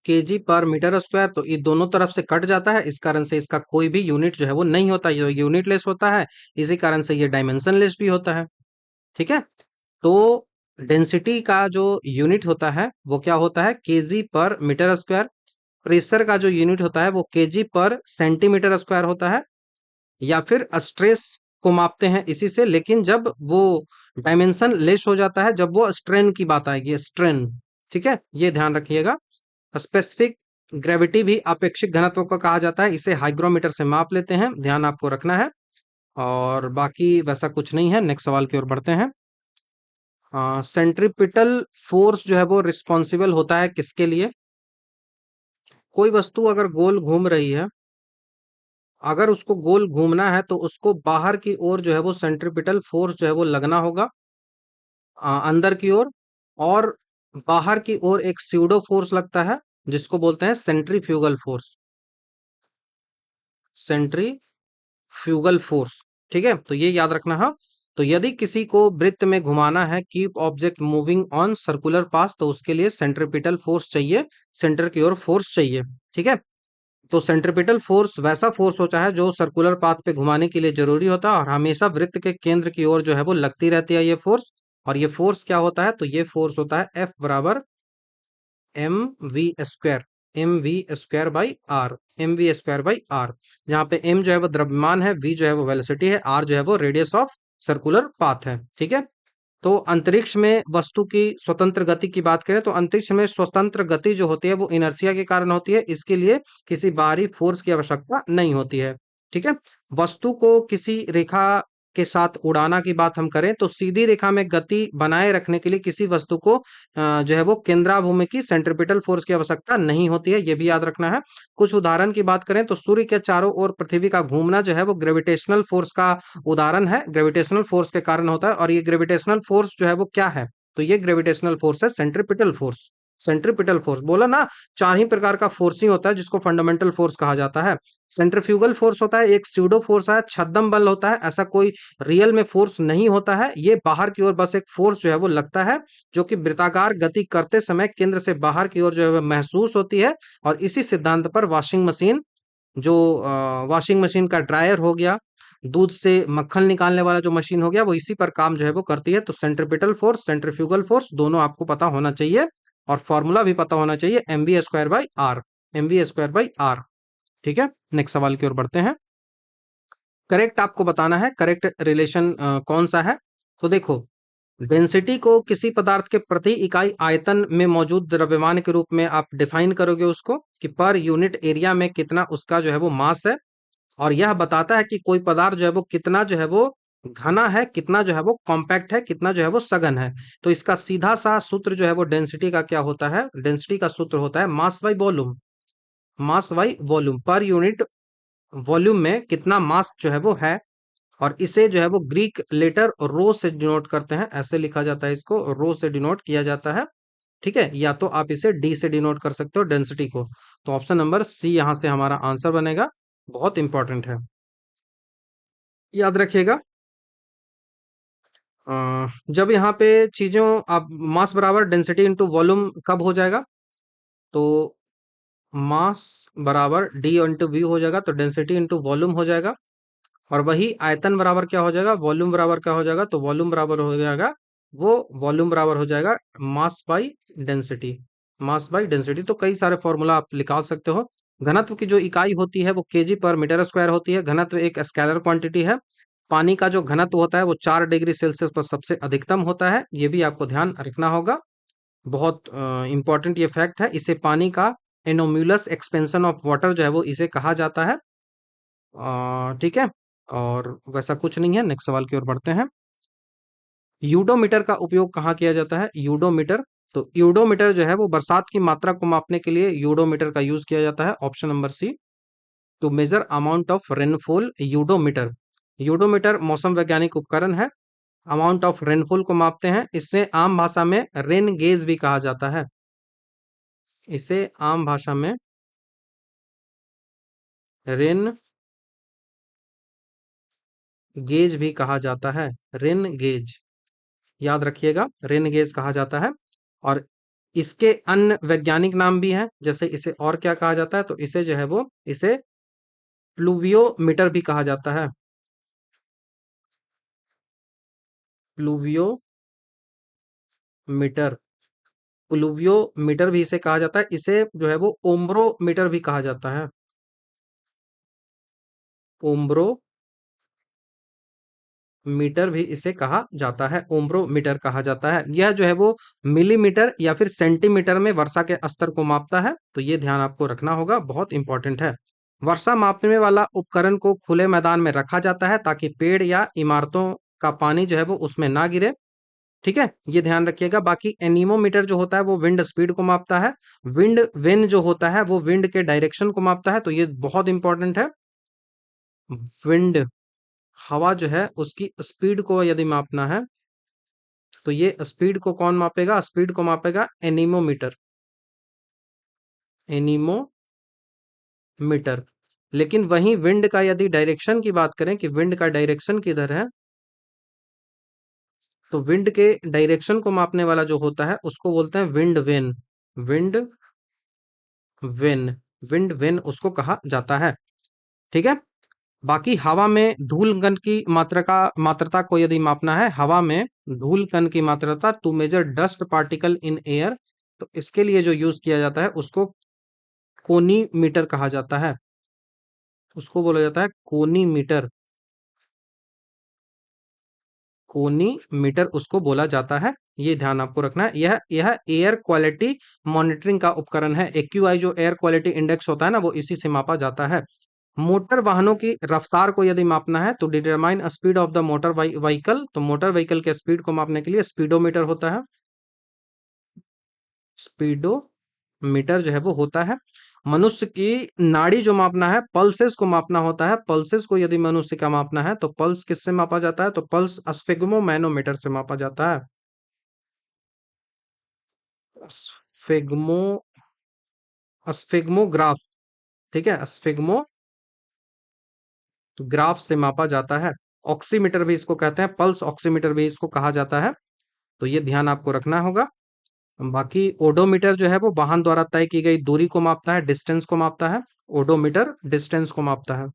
केजी पर मीटर स्क्वायर, तो ये दोनों तरफ से कट जाता है, इस कारण से इसका कोई भी यूनिट जो है वो नहीं होता, ये यूनिट लेस होता है। इसी कारण से ये डायमेंशन लेस भी होता है। ठीक है, तो डेंसिटी का जो यूनिट होता है वो क्या होता है, केजी पर मीटर स्क्वायर। प्रेशर का जो यूनिट होता है वो केजी पर सेंटीमीटर स्क्वायर होता है। या फिर स्ट्रेस को मापते हैं इसी से, लेकिन जब वो डायमेंशन लेस हो जाता है, जब वो स्ट्रेन की बात आएगी, स्ट्रेन। ठीक है, ये ध्यान रखिएगा। स्पेसिफिक ग्रेविटी भी अपेक्षिक घनत्व को कहा जाता है, इसे हाइग्रोमीटर से माप लेते हैं, ध्यान आपको रखना है। और बाकी वैसा कुछ नहीं है। नेक्स्ट सवाल की ओर बढ़ते हैं। सेंट्रीपिटल फोर्स जो है वो रिस्पॉन्सिबल होता है किसके लिए? कोई वस्तु अगर गोल घूम रही है, अगर उसको गोल घूमना है तो उसको बाहर की ओर जो है वो सेंट्रीपिटल फोर्स जो है वो लगना होगा, अंदर की ओर। और बाहर की ओर एक स्यूडो फोर्स लगता है जिसको बोलते हैं सेंट्रीफ्यूगल फोर्स। Centrifugal force. ठीक है, तो ये याद रखना है। तो यदि किसी को वृत्त में घुमाना है, keep object moving on circular path, तो उसके लिए सेंट्रीपिटल फोर्स चाहिए, सेंटर की ओर फोर्स चाहिए। ठीक है, तो सेंट्रीपिटल फोर्स वैसा फोर्स होता है जो सर्कुलर पाथ पे घुमाने के लिए जरूरी होता है, और हमेशा वृत्त के केंद्र की ओर जो है वो लगती रहती है ये फोर्स। और ये फोर्स क्या होता है, तो ये फोर्स होता है F बराबर m v square, m v square by r, m v square by r. जहाँ पे एम जो है वो द्रव्यमान है, वी जो है वो वेलोसिटी है, आर जो है वो रेडियस ऑफ सर्कुलर पाथ है। ठीक है, तो अंतरिक्ष में वस्तु की स्वतंत्र गति की बात करें तो अंतरिक्ष में स्वतंत्र गति जो होती है वो इनर्शिया के कारण होती है, इसके लिए किसी बाहरी फोर्स की आवश्यकता नहीं होती है। ठीक है, वस्तु को किसी रेखा के साथ उड़ाना की बात हम करें तो सीधी रेखा में गति बनाए रखने के लिए किसी वस्तु को जो है वो केंद्राभूमि की सेंट्रीपिटल फोर्स की आवश्यकता नहीं होती है, ये भी याद रखना है। कुछ उदाहरण की बात करें तो सूर्य के चारों ओर पृथ्वी का घूमना जो है वो ग्रेविटेशनल फोर्स का उदाहरण है, ग्रेविटेशनल फोर्स के कारण होता है। और ये ग्रेविटेशनल फोर्स जो है वो क्या है, तो ये ग्रेविटेशनल फोर्स है सेंट्रीपिटल फोर्स। सेंट्रीपिटल फोर्स बोला ना, चार ही प्रकार का फोर्सिंग होता है जिसको फंडामेंटल फोर्स कहा जाता है। सेंट्रीफ्यूगल फोर्स होता है, एक स्यूडो फोर्स है, छद्म बल होता है, ऐसा कोई रियल में फोर्स नहीं होता है, ये बाहर की ओर बस एक फोर्स जो है वो लगता है, जो कि वृत्ताकार गति करते समय केंद्र से बाहर की ओर जो है वो महसूस होती है। और इसी सिद्धांत पर वॉशिंग मशीन, जो वॉशिंग मशीन का ड्रायर हो गया, दूध से मक्खन निकालने वाला जो मशीन हो गया, वो इसी पर काम जो है वो करती है। तो सेंट्रीपिटल फोर्स, सेंट्रीफ्यूगल फोर्स दोनों आपको पता होना चाहिए, और फॉर्मूला भी पता होना चाहिए, m v square by r, m v square by r. ठीक है, नेक्स्ट सवाल की ओर बढ़ते हैं। करेक्ट आपको बताना है, करेक्ट रिलेशन कौन सा है। तो देखो, डेंसिटी को किसी पदार्थ के प्रति इकाई आयतन में मौजूद द्रव्यमान के रूप में आप डिफाइन करोगे उसको, कि पर यूनिट एरिया में कितना उसका जो है वो मास है। और यह बताता है कि कोई पदार्थ जो है वो कितना जो है वो घना है, कितना जो है वो कॉम्पैक्ट है, कितना जो है वो सघन है। तो इसका सीधा सा सूत्र जो है वो डेंसिटी का क्या होता है, डेंसिटी का सूत्र होता है mass by volume. Mass by volume, per unit volume में कितना मास जो है वो है। और इसे जो है वो ग्रीक लेटर रो से डिनोट करते हैं, ऐसे लिखा जाता है, इसको रो से डिनोट किया जाता है। ठीक है, या तो आप इसे डी से डिनोट कर सकते हो डेंसिटी को। तो ऑप्शन नंबर सी यहां से हमारा आंसर बनेगा, बहुत इंपॉर्टेंट है, याद रखिएगा। जब यहाँ पे चीजों आप मास बराबर डेंसिटी इंटू वॉल्यूम कब हो जाएगा, तो मास बराबर डी इंटू वी हो जाएगा, तो डेंसिटी इंटू वॉल्यूम हो जाएगा। और वही आयतन बराबर क्या हो जाएगा, वॉल्यूम बराबर क्या हो जाएगा, तो वॉल्यूम बराबर हो जाएगा, वो वॉल्यूम बराबर हो जाएगा mass by density. Mass by density, तो कई सारे फॉर्मूला आप निकाल सकते हो। घनत्व की जो इकाई होती है वो केजी पर मीटर स्क्वायर होती है। घनत्व एक स्केलर क्वांटिटी है। पानी का जो घनत्व होता है वो 4 डिग्री सेल्सियस पर सबसे अधिकतम होता है, ये भी आपको ध्यान रखना होगा। बहुत इंपॉर्टेंट ये फैक्ट है, इसे पानी का एनोम्यूलस एक्सपेंशन ऑफ वाटर जो है वो इसे कहा जाता है। ठीक है, और वैसा कुछ नहीं है। नेक्स्ट सवाल की ओर बढ़ते हैं। यूडोमीटर का उपयोग कहाँ किया जाता है, यूडोमीटर। तो यूडोमीटर जो है वो बरसात की मात्रा को मापने के लिए यूडोमीटर का यूज किया जाता है, option number C. To measure amount of rainfall, udometer. Udometer मौसम वैज्ञानिक उपकरण है, अमाउंट ऑफ रेनफॉल को मापते हैं। इससे आम भाषा में रेन गेज भी कहा जाता है, इसे आम भाषा में रेन गेज भी कहा जाता है, रेन गेज, याद रखिएगा, रेन गेज कहा जाता है। और इसके अन्य वैज्ञानिक नाम भी हैं, जैसे इसे और क्या कहा जाता है, तो इसे जो है वो इसे प्लूवियोमीटर भी कहा जाता है, प्लूवियोमीटर। मीटर। प्लूवियोमीटर भी इसे कहा जाता है, इसे जो है वो ओम्ब्रोमीटर भी कहा जाता है। ओम्ब्रो मीटर भी इसे कहा जाता है, ओम्ब्रोमीटर कहा जाता है। यह जो है वो मिलीमीटर या फिर सेंटीमीटर में वर्षा के स्तर को मापता है, तो ये ध्यान आपको रखना होगा, बहुत इंपॉर्टेंट है। वर्षा मापने वाला उपकरण को खुले मैदान में रखा जाता है ताकि पेड़ या इमारतों का पानी जो है वो उसमें ना गिरे। ठीक है, ये ध्यान रखिएगा। बाकी एनीमोमीटर जो होता है वो विंड स्पीड को मापता है। विंड वेन जो होता है वो विंड के डायरेक्शन को मापता है, तो ये बहुत इंपॉर्टेंट है। विंड, हवा जो है उसकी स्पीड को यदि मापना है तो ये स्पीड को कौन मापेगा? स्पीड को मापेगा एनीमोमीटर। एनीमोमीटर। लेकिन वहीं विंड का यदि डायरेक्शन की बात करें कि विंड का डायरेक्शन किधर है, तो विंड के डायरेक्शन को मापने वाला जो होता है उसको बोलते हैं wind vane. Wind vane, wind vane उसको कहा जाता है। ठीक है। बाकी हवा में धूल कण की मात्रता को यदि मापना है, हवा में धूल कण की मात्रता to measure dust particle in air, तो इसके लिए जो यूज किया जाता है उसको कोनी मीटर कहा जाता है। उसको बोला जाता है कोनी मीटर। कोनी मीटर उसको बोला जाता है, ये ध्यान आपको रखना है। यह एयर क्वालिटी मॉनिटरिंग का उपकरण है। एक्यूआई जो एयर क्वालिटी इंडेक्स होता है ना, वो इसी से मापा जाता है। मोटर वाहनों की रफ्तार को यदि मापना है तो determine speed of the motor vehicle, तो मोटर व्हीकल के स्पीड को मापने के लिए स्पीडोमीटर होता है। स्पीडोमीटर जो है वो होता है। मनुष्य की नाड़ी जो मापना है, पल्सेस को मापना होता है। पल्सेस को यदि मनुष्य का मापना है तो पल्स किससे मापा जाता है? तो पल्स स्फिग्मो मैनोमीटर से मापा जाता है। स्फिग्मो, स्फिग्मोग्राफ। ठीक है, स्फिग्मोग्राफ से मापा जाता है। ऑक्सीमीटर भी इसको कहते हैं, पल्स ऑक्सीमीटर भी इसको कहा जाता है, तो ये ध्यान आपको रखना होगा। बाकी ओडोमीटर जो है वो वाहन द्वारा तय की गई दूरी को मापता है, डिस्टेंस को मापता है। ओडोमीटर डिस्टेंस को मापता है।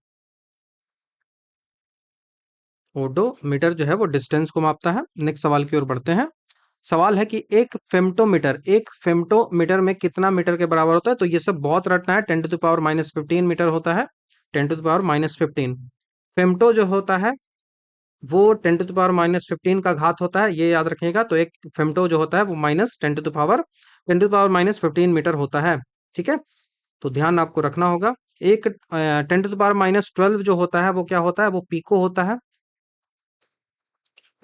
ओडोमीटर जो है वो डिस्टेंस को मापता है। नेक्स्ट सवाल की ओर बढ़ते हैं। सवाल है कि एक फेम्टोमीटर में कितना मीटर के बराबर होता है? तो ये सब बहुत रटना है। 10⁻⁻15 मीटर होता है। 10⁻⁻15 फेम्टो जो होता है वो 10⁻⁻15 का घात होता है, ये याद रखिएगा। तो एक फेम्टो जो होता है वो माइनस 10⁻⁻15 मीटर होता है। ठीक है, तो ध्यान आपको रखना होगा। एक 10⁻⁻12 जो होता है वो क्या होता है? वो पीको होता है,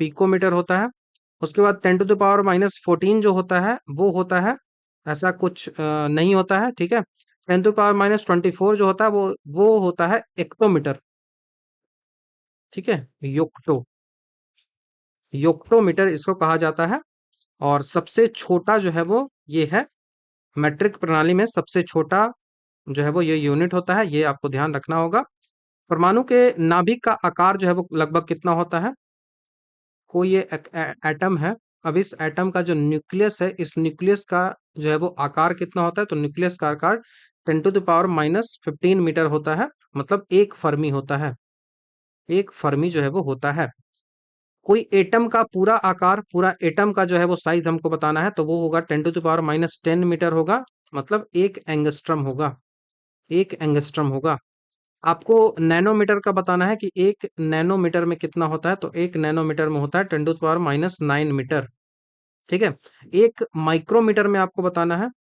पिकोमीटर होता है। उसके बाद 10⁻⁻14 जो होता है वो होता है, ऐसा कुछ नहीं होता है। ठीक है, 10⁻⁻24 जो होता है वो होता है एक्टोमीटर। ठीक है, योक्टो, योक्टोमीटर इसको कहा जाता है। और सबसे छोटा जो है वो ये है, मेट्रिक प्रणाली में सबसे छोटा जो है वो ये यूनिट होता है, ये आपको ध्यान रखना होगा। परमाणु के नाभिक का आकार जो है वो लगभग कितना होता है? कोई ये एटम है, अब इस एटम का जो न्यूक्लियस है, इस न्यूक्लियस का जो है वो आकार कितना होता है? तो न्यूक्लियस का आकार 10⁻⁻15 मीटर होता है, मतलब एक फर्मी होता है। एक फर्मी जो है वो होता है। कोई एटम का पूरा आकार, पूरा एटम का जो है वो साइज हमको बताना है, तो वो होगा 10⁻⁻10 मीटर होगा, मतलब एक एंगस्ट्रम होगा। एक एंगस्ट्रम होगा। आपको नैनोमीटर का बताना है कि एक नैनोमीटर में कितना होता है, तो एक नैनोमीटर में होता है 10⁻⁹ मीटर। ठीक है, एक माइक्रोमीटर में आपको बताना है,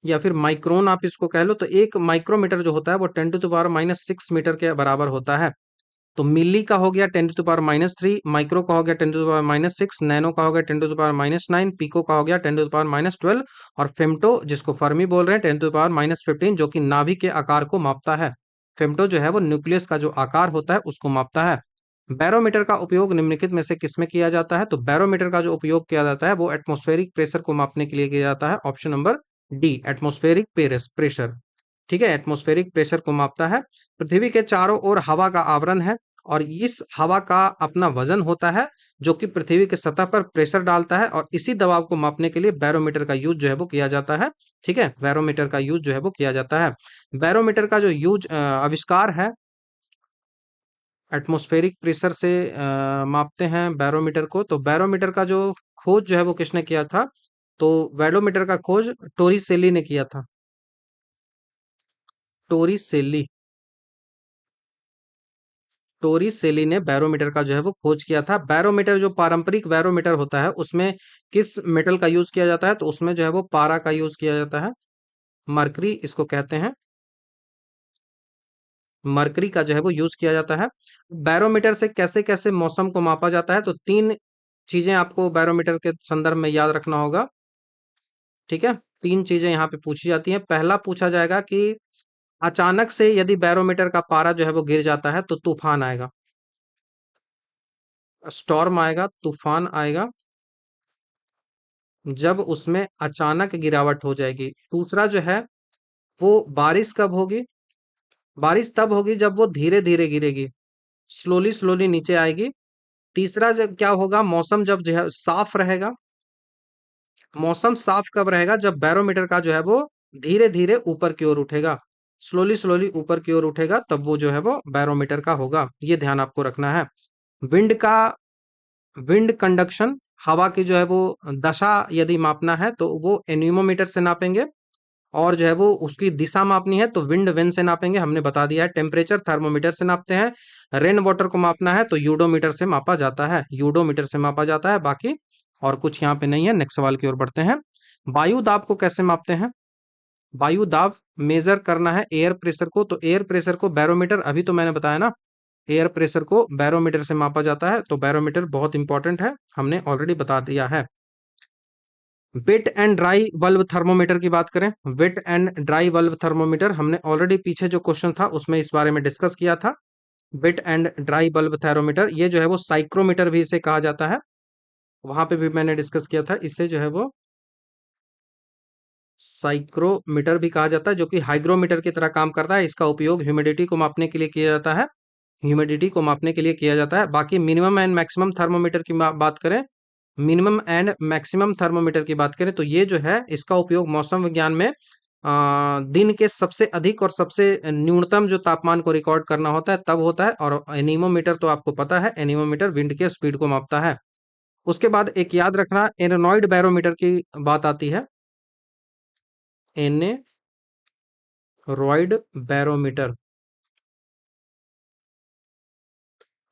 या फिर माइक्रोन आप इसको कह लो, तो एक माइक्रोमीटर जो होता है वो 10⁻⁻6 मीटर के बराबर होता है। तो मिली का हो गया 10⁻⁻3, माइक्रो का हो गया 10⁻⁻6, नैनो का हो गया 10⁻⁹, पिको का हो गया 10⁻12, और फेम्टो जिसको फर्मी बोल रहे हैं 10⁻15, जो कि नाभि के आकार को मापता है। फेम्टो जो है वो न्यूक्लियस का जो आकार होता है उसको मापता है। बैरोमीटर का उपयोग निम्नलिखित में से किसमें किया जाता है? तो बैरोमीटर का जो उपयोग किया जाता है वो एटमॉस्फेरिक प्रेशर को मापने के लिए किया जाता है। Option number D, atmospheric pressure. ठीक है, एटमॉस्फेरिक प्रेशर को मापता है। पृथ्वी के चारों ओर हवा का आवरण है, और इस हवा का अपना वजन होता है जो कि पृथ्वी की सतह पर प्रेशर डालता है, और इसी दबाव को मापने के लिए बैरोमीटर का यूज जो है वो किया जाता है। ठीक है, बैरोमीटर का यूज जो है वो किया जाता है। बैरोमीटर का जो यूज आविष्कार है, एटमॉस्फेरिक प्रेशर से मापते हैं बैरोमीटर को। तो बैरोमीटर का जो खोज जो है वो किसने किया था? तो बैरोमीटर का खोज टोरिसेली ने किया था। टोरिसेली टोरिसेली ने बैरोमीटर का जो है वो खोज किया था। बैरोमीटर जो पारंपरिक बैरोमीटर होता है उसमें किस मेटल का यूज किया जाता है? तो उसमें जो है वो पारा का यूज किया जाता है। मरकरी इसको कहते हैं। मरकरी का जो है वो यूज किया जाता है। बैरोमीटर से कैसे कैसे मौसम को मापा जाता है? तो तीन चीजें आपको बैरोमीटर के संदर्भ में याद रखना होगा। ठीक है, तीन चीजें यहाँ पे पूछी जाती हैं। पहला पूछा जाएगा कि अचानक से यदि बैरोमीटर का पारा जो है वो गिर जाता है तो तूफान आएगा, स्टॉर्म आएगा, तूफान आएगा जब उसमें अचानक गिरावट हो जाएगी। दूसरा जो है वो बारिश कब होगी? बारिश तब होगी जब वो धीरे धीरे गिरेगी, स्लोली स्लोली नीचे आएगी। तीसरा जब क्या होगा, मौसम जब जो है साफ रहेगा। मौसम साफ कब रहेगा? जब बैरोमीटर का जो है वो धीरे धीरे ऊपर की ओर उठेगा, स्लोली स्लोली ऊपर की ओर उठेगा, तब वो जो है वो बैरोमीटर का होगा। ये ध्यान आपको रखना है। विंड का विंड कंडक्शन, हवा की जो है वो दशा यदि मापना है तो वो एनीमोमीटर से नापेंगे। और जो है वो उसकी दिशा मापनी है तो विंड वेन से नापेंगे, हमने बता दिया है। टेम्परेचर थर्मोमीटर से नापते हैं। रेन वाटर को मापना है तो यूडोमीटर से मापा जाता है, यूडोमीटर से मापा जाता है। बाकी और कुछ यहाँ पे नहीं है। नेक्स्ट सवाल की ओर बढ़ते हैं। वायु दाब को कैसे मापते हैं? वायु दाब मेजर करना है एयर प्रेशर को, तो एयर प्रेशर को बैरोमीटर, अभी तो मैंने बताया ना, एयर प्रेशर को बैरोमीटर से मापा जाता है। तो बैरोमीटर बहुत इंपॉर्टेंट है, हमने ऑलरेडी बता दिया है। Wet and dry bulb thermometer की बात करें, wet and dry bulb thermometer हमने ऑलरेडी पीछे जो क्वेश्चन था उसमें इस बारे में डिस्कस किया था। Wet and dry bulb thermometer, ये जो है वो साइक्रोमीटर भी इसे कहा जाता है, वहां पे भी मैंने डिस्कस किया था। इसे जो है वो साइक्रोमीटर भी कहा जाता है, जो कि हाइग्रोमीटर की तरह काम करता है। इसका उपयोग ह्यूमिडिटी को मापने के लिए किया जाता है, ह्यूमिडिटी को मापने के लिए किया जाता है। बाकी मिनिमम एंड मैक्सिमम थर्मोमीटर की बात करें, मिनिमम एंड मैक्सिमम थर्मोमीटर की बात करें तो ये जो है इसका उपयोग मौसम विज्ञान में दिन के सबसे अधिक और सबसे न्यूनतम जो तापमान को रिकॉर्ड करना होता है तब होता है। और एनीमोमीटर तो आपको पता है, एनीमोमीटर विंड के स्पीड को मापता है। उसके बाद एक याद रखना, एनोनॉइड बैरोमीटर की बात आती है। एनेरॉइड बैरोमीटर,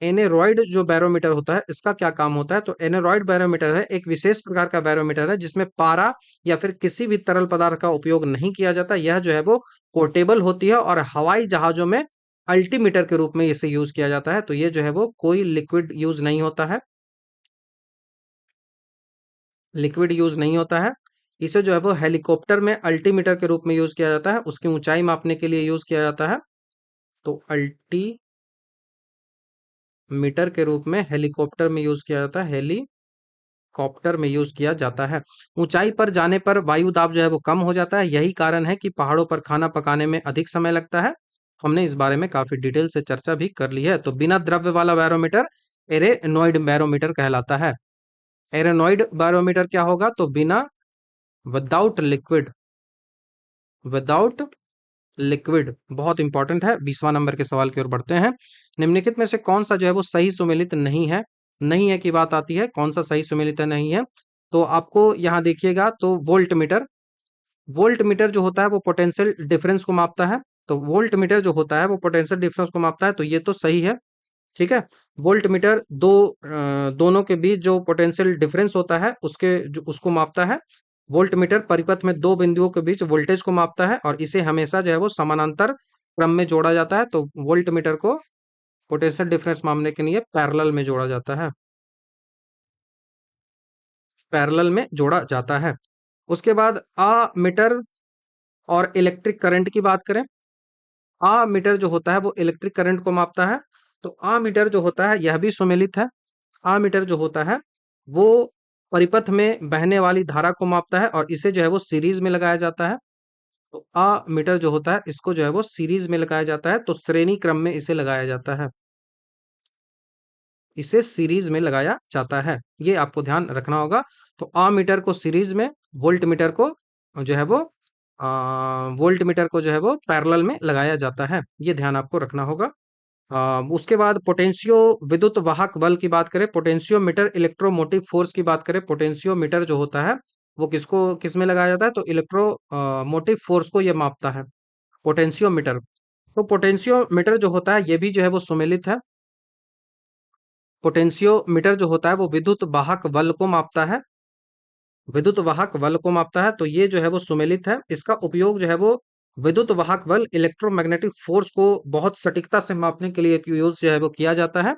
एनेरॉइड जो बैरोमीटर होता है इसका क्या काम होता है? तो एनेरॉइड बैरोमीटर है एक विशेष प्रकार का बैरोमीटर है जिसमें पारा या फिर किसी भी तरल पदार्थ का उपयोग नहीं किया जाता। यह जो है वो पोर्टेबल होती है और हवाई जहाजों में अल्टीमीटर के रूप में इसे यूज किया जाता है। तो ये जो है वो कोई लिक्विड यूज नहीं होता है, लिक्विड यूज नहीं होता है। इसे जो है वो हेलीकॉप्टर में अल्टीमीटर के रूप में यूज किया जाता है, उसकी ऊंचाई मापने के लिए यूज किया जाता है। तो अल्टीमीटर के रूप में हेलीकॉप्टर में यूज किया जाता है, हेलीकॉप्टर में यूज किया जाता है। ऊंचाई पर जाने पर वायु दाब जो है वो कम हो जाता है, यही कारण है कि पहाड़ों पर खाना पकाने में अधिक समय लगता है। हमने इस बारे में काफी डिटेल से चर्चा भी कर ली है। तो बिना द्रव्य वाला बैरोमीटर एरेनॉइड बैरोमीटर कहलाता है। एरेनॉइड बैरोमीटर क्या होगा? तो बिना, विदाउट लिक्विड, विदाउट लिक्विड, बहुत इंपॉर्टेंट है। 20वां नंबर के सवाल की ओर बढ़ते हैं। निम्नलिखित में से कौन सा जो है वो सही सुमेलित नहीं है? नहीं है की बात आती है, कौन सा सही सुमेलित है, नहीं है? तो आपको यहाँ देखिएगा तो वोल्ट मीटर, वोल्ट मीटर जो होता है वो पोटेंशियल डिफरेंस को मापता है। तो वोल्ट मीटर जो होता है वो पोटेंशियल डिफरेंस को मापता है, तो ये तो सही है। ठीक है, वोल्ट मीटर दोनों के बीच जो पोटेंशियल डिफरेंस होता है उसके जो उसको मापता है। वोल्ट मीटर परिपथ में दो बिंदुओं के बीच वोल्टेज को मापता है और इसे हमेशा जो है वो समानांतर क्रम में जोड़ा जाता है। तो वोल्ट मीटर को पोटेंशियल डिफरेंस मापने के लिए पैरेलल में जोड़ा जाता है, पैरेलल में जोड़ा जाता है। उसके बाद आ मीटर और इलेक्ट्रिक करंट की बात करें, आ मीटर जो होता है वो इलेक्ट्रिक करंट को मापता है। तो आ मीटर जो होता है यह भी सुमेलित है। आ मीटर जो होता है वो परिपथ में बहने वाली धारा को मापता है और इसे जो है वो सीरीज में लगाया जाता है। तो आ मीटर जो होता है इसको जो है वो सीरीज में लगाया जाता है, तो श्रेणी क्रम में इसे लगाया जाता है, इसे सीरीज में लगाया जाता है, ये आपको ध्यान रखना होगा। तो आ मीटर को सीरीज में, वोल्ट मीटर को जो है वो वोल्ट मीटर को जो है वो पैरेलल में लगाया जाता है, ये ध्यान आपको रखना होगा। उसके बाद पोटेंशियो विद्युत वाहक बल की बात करें, पोटेंशियोमीटर इलेक्ट्रोमोटिव फोर्स की बात करें, पोटेंशियोमीटर जो होता है वो किस में लगाया जाता है, तो इलेक्ट्रो मोटिव फोर्स को ये मापता है पोटेंशियोमीटर। तो पोटेंशियोमीटर जो होता है ये भी जो है वो सुमेलित है। पोटेंशियोमीटर जो होता है वो विद्युत वाहक बल को मापता है, विद्युत वाहक बल को मापता है, तो ये जो है वो सुमेलित है। इसका उपयोग जो है वो विद्युत वाहक बल इलेक्ट्रोमैग्नेटिक फोर्स को बहुत सटीकता से मापने के लिए यूज जो है वो किया जाता है।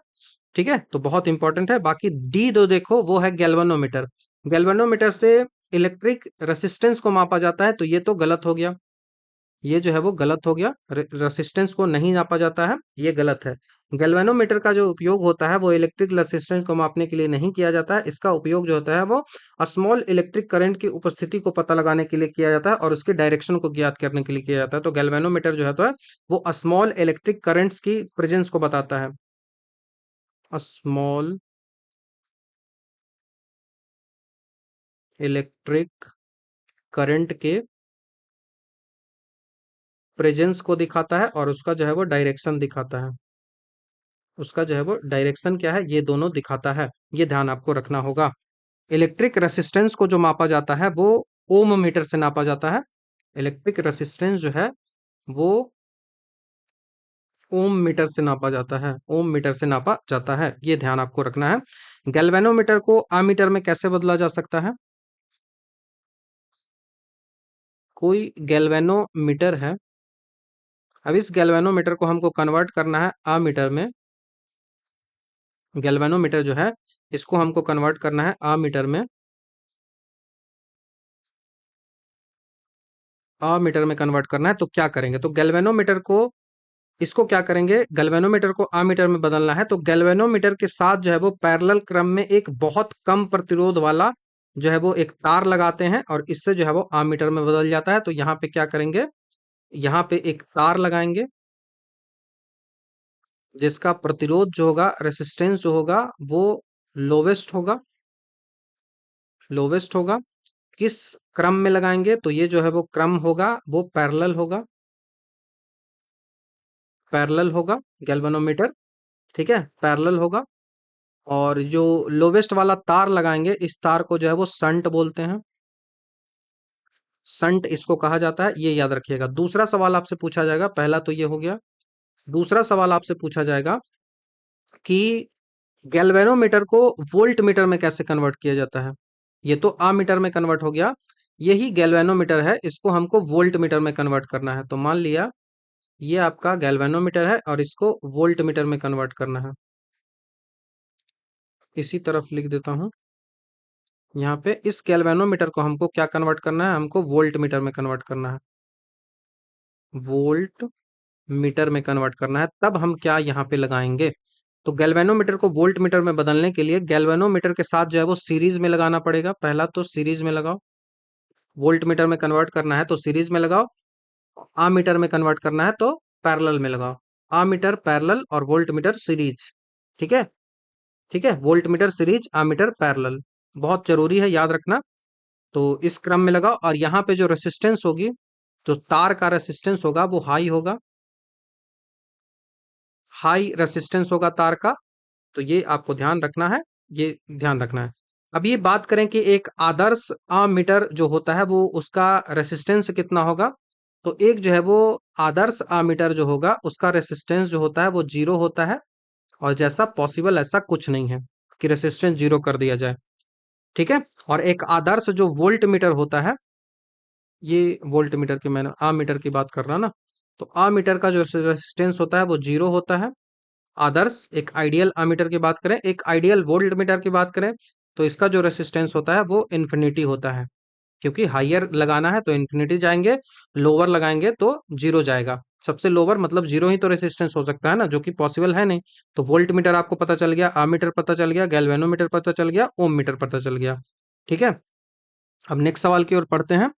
ठीक है, तो बहुत इंपॉर्टेंट है। बाकी डी दो देखो, वो है गैल्वेनोमीटर। गैल्वेनोमीटर से इलेक्ट्रिक रेसिस्टेंस को मापा जाता है, तो ये तो गलत हो गया, ये जो है वो गलत हो गया। रेसिस्टेंस को नहीं नापा जाता है, ये गलत है। गैल्वेनोमीटर का जो उपयोग होता है वो इलेक्ट्रिक रेसिस्टेंस को मापने के लिए नहीं किया जाता है। इसका उपयोग जो होता है वो स्मॉल इलेक्ट्रिक करंट की उपस्थिति को पता लगाने के लिए किया जाता है और उसकी डायरेक्शन को ज्ञात करने के लिए किया जाता है। तो गैल्वेनोमीटर जो है तो है वो स्मॉल इलेक्ट्रिक करंट्स की प्रेजेंस को बताता है। स्मॉल इलेक्ट्रिक करंट के प्रेजेंस को दिखाता है और उसका जो है वो डायरेक्शन दिखाता है। उसका जो है वो डायरेक्शन क्या है, ये दोनों दिखाता है, ये ध्यान आपको रखना होगा। इलेक्ट्रिक रेसिस्टेंस को जो मापा जाता है वो ओम मीटर से नापा जाता है। इलेक्ट्रिक रेसिस्टेंस जो है वो ओम मीटर से नापा जाता है, ओम मीटर से नापा जाता है, ये ध्यान आपको रखना है। गैल्वेनोमीटर को आमीटर में कैसे बदला जा सकता है? कोई गैल्वेनोमीटर है, अब इस गैल्वेनोमीटर को हमको कन्वर्ट करना है आमीटर में। गैल्वेनोमीटर जो है इसको हमको कन्वर्ट करना है आमीटर में, आमीटर में कन्वर्ट करना है। तो क्या करेंगे, तो गैल्वेनोमीटर को इसको क्या करेंगे, गैल्वेनोमीटर को आमीटर में बदलना है, तो गैल्वेनोमीटर के साथ जो है वो पैरेलल क्रम में एक बहुत कम प्रतिरोध वाला जो है वो एक तार लगाते हैं और इससे जो है वो आमीटर में बदल जाता है। तो यहाँ पे क्या करेंगे, यहाँ पे एक तार लगाएंगे जिसका प्रतिरोध जो होगा, रेसिस्टेंस जो होगा वो लोवेस्ट होगा, लोवेस्ट होगा। किस क्रम में लगाएंगे, तो ये जो है वो क्रम होगा वो पैरेलल होगा, पैरेलल होगा गैल्वेनोमीटर। ठीक है, पैरेलल होगा। और जो लोवेस्ट वाला तार लगाएंगे, इस तार को जो है वो संट बोलते हैं, संट इसको कहा जाता है, ये याद रखिएगा। दूसरा सवाल आपसे पूछा जाएगा, पहला तो ये हो गया, दूसरा सवाल आपसे पूछा जाएगा कि गैल्वेनोमीटर को वोल्ट मीटर में कैसे कन्वर्ट किया जाता है। ये तो आमीटर में कन्वर्ट हो गया, यही गैल्वेनोमीटर है, इसको हमको वोल्ट मीटर में कन्वर्ट करना है। तो मान लिया ये आपका गैल्वेनोमीटर है और इसको वोल्ट मीटर में कन्वर्ट करना है। इसी तरफ लिख देता हूं, यहाँ पे इस गैल्वेनोमीटर को हमको क्या कन्वर्ट करना है, हमको वोल्ट मीटर में कन्वर्ट करना है, वोल्ट मीटर में कन्वर्ट करना है। तब हम क्या यहाँ पे लगाएंगे, तो गैल्वेनोमीटर को वोल्ट मीटर में बदलने के लिए गैल्वेनोमीटर के साथ जो है वो सीरीज में लगाना पड़ेगा। पहला तो सीरीज में लगाओ, वोल्ट मीटर में कन्वर्ट करना है तो सीरीज में लगाओ, आमीटर में कन्वर्ट करना है तो पैरेलल में लगाओ। आमीटर पैरेलल और वोल्ट मीटर सीरीज। ठीक है, ठीक है, volt meter series, ammeter parallel, बहुत जरूरी है, याद रखना। तो इस क्रम में लगाओ और यहाँ पे जो रेसिस्टेंस होगी, तो तार का रेसिस्टेंस होगा वो हाई होगा, हाई रेसिस्टेंस होगा तार का। तो ये आपको ध्यान रखना है, ये ध्यान रखना है। अब ये बात करें कि एक आदर्श आमीटर जो होता है वो उसका रेसिस्टेंस कितना होगा, तो एक जो है वो आदर्श आमीटर जो होगा उसका रेसिस्टेंस जो होता है वो 0 होता है, और जैसा पॉसिबल ऐसा कुछ नहीं है कि रेसिस्टेंस 0 कर दिया जाए। ठीक है, और एक आदर्श जो वोल्ट मीटर होता है, ये वोल्ट मीटर की, मैंने आमीटर की बात कर रहा ना, तो आमीटर का जो रेसिस्टेंस होता है वो 0 होता है। आदर्श, एक आइडियल एमीटर की बात करें, एक आइडियल वोल्ट मीटर की बात करें, तो इसका जो रेसिस्टेंस होता है वो इन्फिनिटी होता है, क्योंकि हाइयर लगाना है तो इन्फिनिटी जाएंगे, लोअर लगाएंगे तो 0 जाएगा। सबसे लोअर मतलब 0 ही तो रेसिस्टेंस हो सकता है ना, जो कि पॉसिबल है नहीं। तो वोल्ट मीटर आपको पता चल गया, आमीटर पता चल गया, गैल्वेनोमीटर पता चल गया, ओम मीटर पता चल गया। ठीक है, अब नेक्स्ट सवाल की ओर पढ़ते हैं।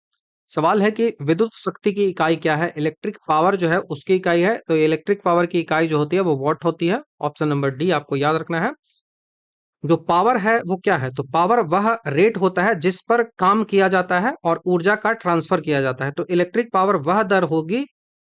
सवाल है कि विद्युत शक्ति की इकाई क्या है, इलेक्ट्रिक पावर जो है उसकी इकाई है, तो इलेक्ट्रिक पावर की इकाई जो होती है वो वॉट होती है। ऑप्शन नंबर डी आपको याद रखना है। जो पावर है वो क्या है, तो पावर वह रेट होता है जिस पर काम किया जाता है और ऊर्जा का ट्रांसफर किया जाता है। तो इलेक्ट्रिक पावर वह दर होगी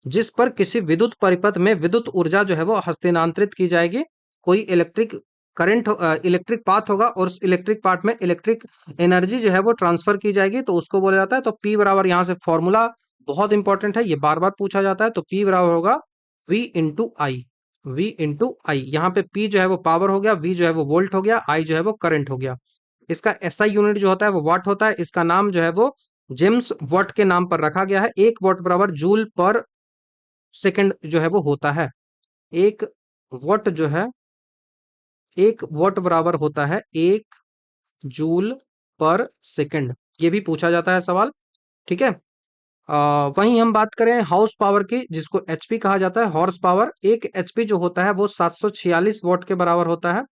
जिस पर किसी विद्युत परिपथ में विद्युत ऊर्जा जो है वो हस्तांतरित की जाएगी। कोई इलेक्ट्रिक करंट इलेक्ट्रिक पाथ होगा और उस इलेक्ट्रिक पाथ में इलेक्ट्रिक एनर्जी जो है वो ट्रांसफर की जाएगी, तो उसको बोला जाता है। तो P बराबर, यहाँ से फॉर्मूला बहुत इंपॉर्टेंट है, ये बार बार पूछा जाता है। तो P बराबर होगा V इंटू आई। V इंटू आई, यहाँ पे P जो है वो पावर हो गया, V जो है वो वोल्ट हो गया, I जो है वो करंट हो गया। इसका एसआई यूनिट जो होता है वो वाट होता है। इसका नाम जो है वो जेम्स वाट के नाम पर रखा गया है। 1 वाट बराबर जूल पर सेकंड जो है वो होता है। एक वाट जो है, 1 वाट बराबर होता है 1 जूल पर सेकंड। ये भी पूछा जाता है सवाल, ठीक है। वहीं हम बात करें हाउस पावर की, जिसको एचपी कहा जाता है, हॉर्स पावर। एक एचपी जो होता है वो 746 वाट के बराबर होता है।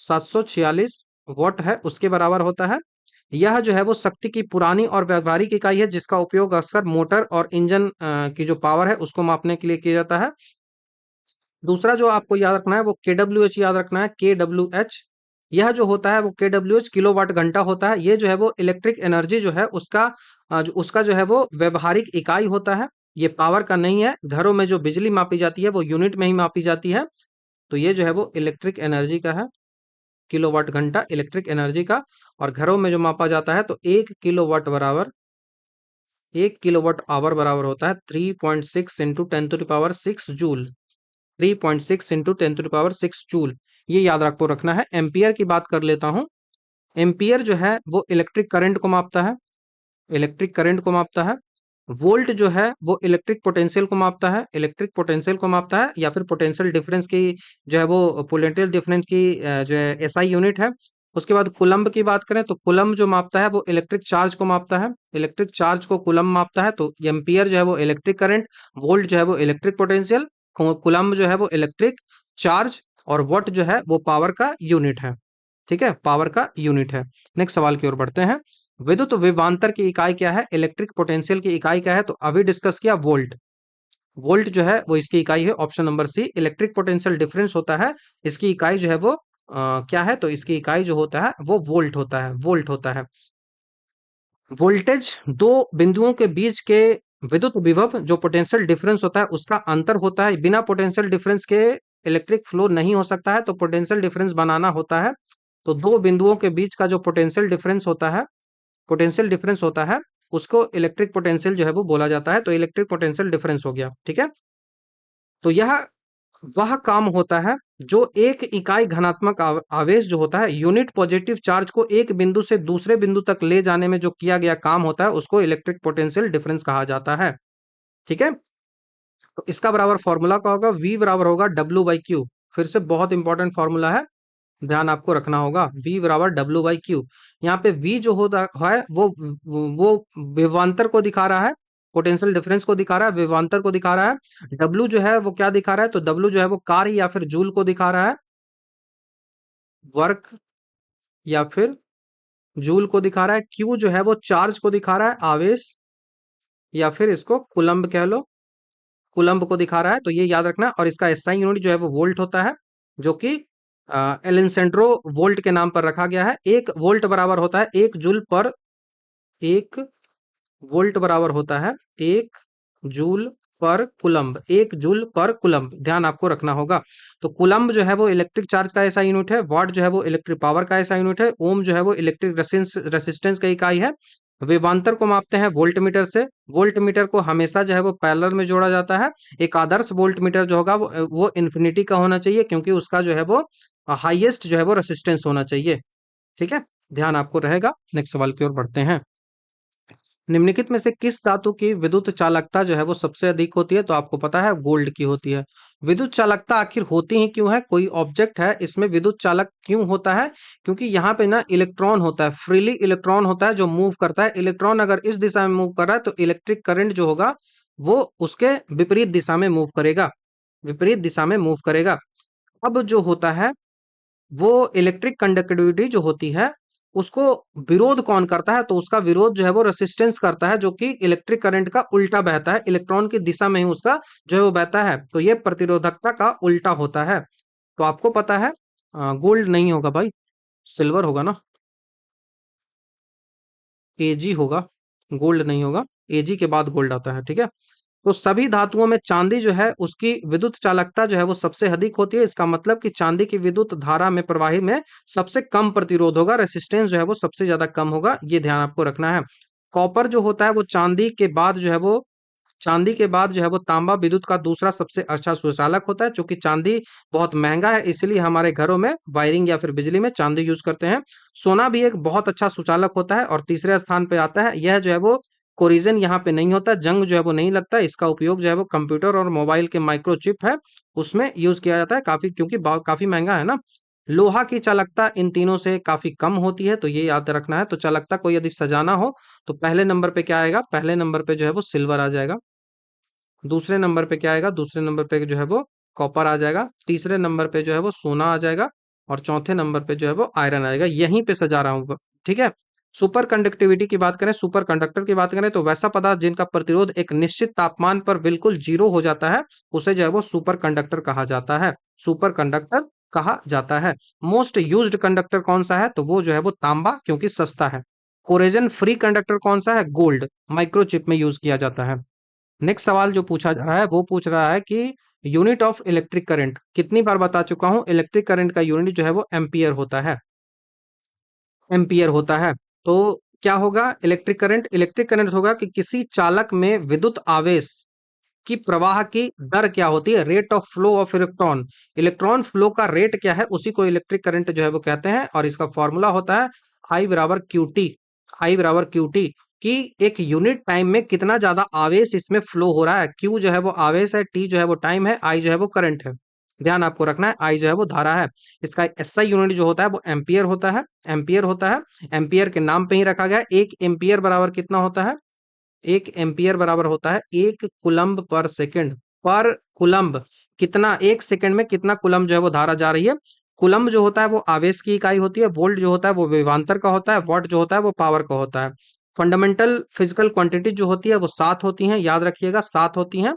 746 वाट है, उसके बराबर होता है। यह जो है वो शक्ति की पुरानी और व्यवहारिक इकाई है, जिसका उपयोग अक्सर मोटर और इंजन की जो पावर है उसको मापने के लिए किया जाता है। दूसरा जो आपको याद रखना है वो KWH याद रखना है, KWH। यह जो होता है वो KWH किलोवाट घंटा होता है। ये जो है वो इलेक्ट्रिक एनर्जी जो है उसका उसका जो है वो व्यवहारिक इकाई होता है। ये पावर का नहीं है। घरों में जो बिजली मापी जाती है वो यूनिट में ही मापी जाती है। तो ये जो है वो इलेक्ट्रिक एनर्जी का है, किलोवाट घंटा इलेक्ट्रिक एनर्जी का। और घरों में जो मापा जाता है तो 1 किलोवाट बराबर, 1 किलोवाट आवर बराबर होता है 3.6 इंटू 10⁶ जूल। 3.6 into 10⁶ joule. ये याद आपको रखना है। एम्पियर की बात कर लेता हूँ। एम्पियर जो है वो इलेक्ट्रिक करंट को मापता है, इलेक्ट्रिक करंट को मापता है। वोल्ट जो है वो इलेक्ट्रिक पोटेंशियल को मापता है, इलेक्ट्रिक पोटेंशियल को मापता है, या फिर पोटेंशियल डिफरेंस की जो है वो पोटेंशियल डिफरेंस की जो है एसआई यूनिट है। उसके बाद कुलम्ब की बात करें तो कुलम्ब जो मापता है वो इलेक्ट्रिक चार्ज को मापता है, इलेक्ट्रिक चार्ज को कुलम्ब मापता है। तो एम्पियर जो है वो इलेक्ट्रिक करंट, वोल्ट जो है वो इलेक्ट्रिक पोटेंशियल, कुलम्ब जो है वो इलेक्ट्रिक चार्ज, और वॉट जो है वो पावर का यूनिट है, ठीक है, पावर का यूनिट है। नेक्स्ट सवाल की ओर बढ़ते हैं। विद्युत विभवांतर की इकाई क्या है, इलेक्ट्रिक पोटेंशियल की इकाई क्या है? तो अभी डिस्कस किया वोल्ट। वोल्ट जो है वो इसकी इकाई है, option number C. Electric potential difference होता है, इसकी इकाई जो है वो क्या है? तो इसकी इकाई जो होता है वो वोल्ट होता है, वोल्ट होता है। वोल्टेज दो बिंदुओं के बीच के विद्युत विभव जो पोटेंशियल डिफरेंस होता है उसका अंतर होता है। बिना पोटेंशियल डिफरेंस के इलेक्ट्रिक फ्लो नहीं हो सकता है, तो पोटेंशियल डिफरेंस बनाना होता है। तो दो बिंदुओं के बीच का जो पोटेंशियल डिफरेंस होता है, पोटेंशियल डिफरेंस होता है, उसको इलेक्ट्रिक पोटेंशियल जो है वो बोला जाता है। तो इलेक्ट्रिक पोटेंशियल डिफरेंस हो गया, ठीक है। तो यह वह काम होता है जो एक इकाई धनात्मक आवेश जो होता है, यूनिट पॉजिटिव चार्ज को एक बिंदु से दूसरे बिंदु तक ले जाने में जो किया गया काम होता है उसको इलेक्ट्रिक पोटेंशियल डिफरेंस कहा जाता है, ठीक है। तो इसका बराबर फॉर्मूला क्या होगा? V बराबर होगा W/Q। फिर से बहुत इंपॉर्टेंट फॉर्मूला है, ध्यान आपको रखना होगा। V बराबर W/Q। यहाँ पे V जो होता है वो विभवांतर को दिखा रहा है, पोटेंशियल डिफरेंस को दिखा रहा है, विभवांतर को दिखा रहा है। W जो है वो क्या दिखा रहा है? तो W जो है वो कार्य या फिर जूल को दिखा रहा है, वर्क या फिर जूल को दिखा रहा है। Q जो है वो चार्ज को दिखा रहा है, आवेश, या फिर इसको कुलम्ब कह लो, कुलम्ब को दिखा रहा है। तो ये याद रखना। और इसका एसआई यूनिट जो है वो वोल्ट होता है, जो कि एलेक्सेंड्रो वोल्ट के नाम पर रखा गया है। 1 वोल्ट बराबर होता है 1 वोल्ट बराबर होता है 1 जूल पर कुलम्ब, 1 जूल पर कुलम्ब, ध्यान आपको रखना होगा। तो कुलम्ब जो है वो इलेक्ट्रिक चार्ज का ऐसा यूनिट है, वाट जो है वो इलेक्ट्रिक पावर का ऐसा यूनिट है, ओम जो है वो इलेक्ट्रिक रेसिस्टेंस का इकाई है। विभवांतर को मापते हैं वोल्ट मीटर से। वोल्ट मीटर को हमेशा जो है वो पैरेलल में जोड़ा जाता है। एक आदर्श वोल्ट मीटर जो होगा वो इन्फिनिटी का होना चाहिए, क्योंकि उसका जो है वो हाईएस्ट जो है वो रेसिस्टेंस होना चाहिए, ठीक है, ध्यान आपको रहेगा। नेक्स्ट सवाल की ओर बढ़ते हैं। निम्नलिखित में से किस धातु की विद्युत चालकता जो है वो सबसे अधिक होती है? तो आपको पता है गोल्ड की होती है। विद्युत चालकता आखिर होती ही क्यों है? कोई ऑब्जेक्ट है, इसमें विद्युत चालक क्यों होता है? क्योंकि यहाँ पे ना इलेक्ट्रॉन होता है, फ्रीली इलेक्ट्रॉन होता है जो मूव करता है। इलेक्ट्रॉन अगर इस दिशा में मूव कर रहा है तो इलेक्ट्रिक करंट जो होगा वो उसके विपरीत दिशा में मूव करेगा, विपरीत दिशा में मूव करेगा। अब जो होता है वो इलेक्ट्रिक कंडक्टिविटी जो होती है उसको विरोध कौन करता है? तो उसका विरोध जो है वो रेसिस्टेंस करता है, जो कि इलेक्ट्रिक करंट का उल्टा बहता है, इलेक्ट्रॉन की दिशा में ही उसका जो है वो बहता है। तो ये प्रतिरोधकता का उल्टा होता है। तो आपको पता है गोल्ड नहीं होगा भाई, सिल्वर होगा ना, एजी होगा, गोल्ड नहीं होगा। एजी के बाद गोल्ड आता है, ठीक है। तो सभी धातुओं में चांदी जो है उसकी विद्युत चालकता जो है वो सबसे अधिक होती है। इसका मतलब कि चांदी की विद्युत धारा में प्रवाही में सबसे कम प्रतिरोध होगा, रेसिस्टेंस जो है वो सबसे ज्यादा कम होगा, ये ध्यान आपको रखना है। कॉपर जो होता है वो चांदी के बाद जो है वो तांबा विद्युत का दूसरा सबसे अच्छा सुचालक होता है। चूंकि चांदी बहुत महंगा है इसलिए हमारे घरों में वायरिंग या फिर बिजली में चांदी यूज करते हैं। सोना भी एक बहुत अच्छा सुचालक होता है और तीसरे स्थान पे आता है। यह जो है वो कोरिजन यहाँ पे नहीं होता, जंग जो है वो नहीं लगता। इसका उपयोग जो है वो कंप्यूटर और मोबाइल के माइक्रोचिप है उसमें यूज किया जाता है, काफी क्योंकि काफी महंगा है ना। लोहा की चालकता इन तीनों से काफी कम होती है, तो ये याद रखना है। तो चालकता को यदि सजाना हो तो पहले नंबर पे क्या आएगा, पहले नंबर पे जो है वो सिल्वर आ जाएगा। दूसरे नंबर पे क्या आएगा, दूसरे नंबर पे जो है वो कॉपर आ जाएगा। तीसरे नंबर पे जो है वो सोना आ जाएगा और चौथे नंबर पे जो है वो आयरन आएगा। यहीं पे सजा रहा हूँ, ठीक है। सुपर कंडक्टिविटी की बात करें, सुपर कंडक्टर की बात करें तो वैसा पदार्थ जिनका प्रतिरोध एक निश्चित तापमान पर बिल्कुल जीरो हो जाता है उसे जो है वो सुपर कंडक्टर कहा जाता है। सुपर कंडक्टर कहा जाता है। मोस्ट यूज्ड कंडक्टर कौन सा है, तो वो जो है वो तांबा, क्योंकि सस्ता है। कोरेजन फ्री कंडक्टर कौन सा है, गोल्ड, माइक्रोचिप में यूज किया जाता है। नेक्स्ट सवाल जो पूछा जा रहा है वो पूछ रहा है कि यूनिट ऑफ इलेक्ट्रिक करंट, कितनी बार बता चुका हूं, इलेक्ट्रिक करंट का यूनिट जो है वो एम्पियर होता है। एम्पियर होता है। तो क्या होगा, इलेक्ट्रिक करंट होगा कि किसी चालक में विद्युत आवेश की प्रवाह की दर क्या होती है, rate of flow of electron. Electron flow का रेट क्या है उसी को इलेक्ट्रिक करंट जो है वो कहते हैं। और इसका फॉर्मूला होता है आई बराबर क्यू टी। आई बराबर क्यू टी, कि एक यूनिट टाइम में कितना ज्यादा आवेश इसमें फ्लो हो रहा है। क्यू जो है वो आवेश है, टी जो है वो टाइम है, आई जो है वो करंट है। ध्यान आपको रखना है, आई जो है वो धारा है। इसका एसआई यूनिट जो होता है वो एम्पियर होता है। एम्पियर होता है, एम्पियर के नाम पे ही रखा गया। एक एम्पियर बराबर कितना होता है, एक एम्पियर बराबर होता है एक कुलम्ब पर सेकंड। पर कुलम्ब, कितना, एक सेकंड में कितना कुलम्ब जो है वो धारा जा रही है। कुलम्ब जो होता है वो आवेश की इकाई होती है। वोल्ट जो होता है वो विभवांतर का होता है। वॉट जो होता है वो पावर का होता है। फंडामेंटल फिजिकल क्वांटिटी जो होती है वो 7 होती हैं, याद रखिएगा 7 होती हैं।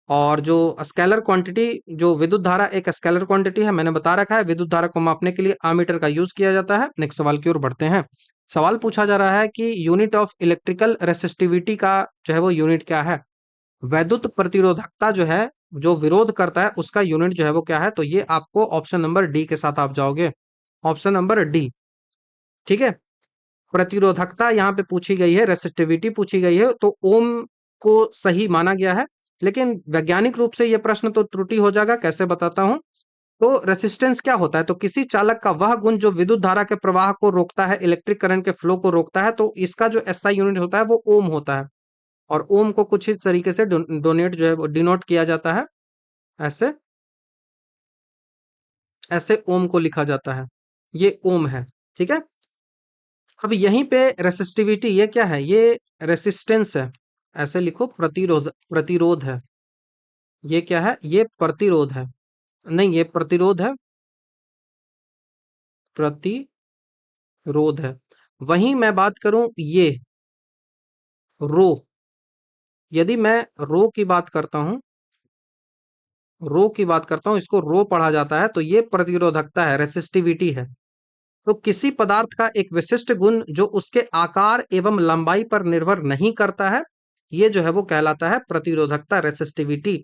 और जो स्केलर क्वांटिटी, जो विद्युत धारा एक स्केलर क्वांटिटी है, मैंने बता रखा है विद्युत धारा को मापने के लिए अमीटर का यूज किया जाता है। नेक्स्ट सवाल की ओर बढ़ते हैं। सवाल पूछा जा रहा है कि यूनिट ऑफ इलेक्ट्रिकल रेसिस्टिविटी का जो है वो यूनिट क्या है। वैद्युत प्रतिरोधकता जो है, जो विरोध करता है उसका यूनिट जो है वो क्या है, तो ये आपको ऑप्शन नंबर डी के साथ आप जाओगे। ऑप्शन नंबर डी, ठीक है। प्रतिरोधकता यहाँ पे पूछी गई है, रेसिस्टिविटी पूछी गई है, तो ओम को सही माना गया है। लेकिन वैज्ञानिक रूप से यह प्रश्न तो त्रुटि हो जाएगा, कैसे बताता हूं। तो रेसिस्टेंस क्या होता है, तो किसी चालक का वह गुण जो विद्युत धारा के प्रवाह को रोकता है, इलेक्ट्रिक करंट के फ्लो को रोकता है। तो इसका जो एसआई यूनिट होता है वो ओम होता है। और ओम को कुछ इस तरीके से डोनेट जो है वो डिनोट किया जाता है, ऐसे, ऐसे ओम को लिखा जाता है। ये ओम है, ठीक है। अब यहीं पे रेसिस्टिविटी, ये क्या है, ये रेसिस्टेंस है। ऐसे लिखो, प्रतिरोध, प्रतिरोध है। ये क्या है, ये प्रतिरोध है। नहीं, ये प्रतिरोध है, प्रतिरोध है। वहीं मैं बात करूं, ये रो, यदि मैं रो की बात करता हूं, रो की बात करता हूं, इसको रो पढ़ा जाता है, तो ये प्रतिरोधकता है, रेसिस्टिविटी है। तो किसी पदार्थ का एक विशिष्ट गुण जो उसके आकार एवं लंबाई पर निर्भर नहीं करता है, ये जो है वो कहलाता है प्रतिरोधकता, रेसिस्टिविटी।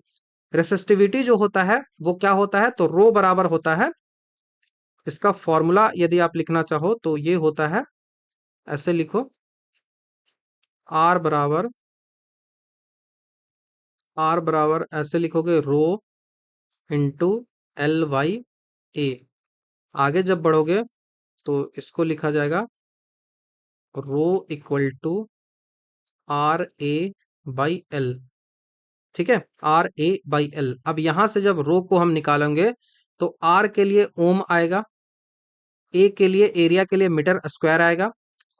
रेसिस्टिविटी जो होता है वो क्या होता है, तो रो बराबर होता है, इसका फॉर्मूला यदि आप लिखना चाहो तो ये होता है, ऐसे लिखो, आर बराबर, आर बराबर ऐसे लिखोगे, rho into l y a. आगे जब बढ़ोगे तो इसको लिखा जाएगा rho equal to R a by l, ठीक है, आर ए बाई एल। अब यहां से जब रो को हम निकालेंगे तो आर के लिए ओम आएगा, ए के लिए एरिया के लिए मीटर स्क्वायर आएगा,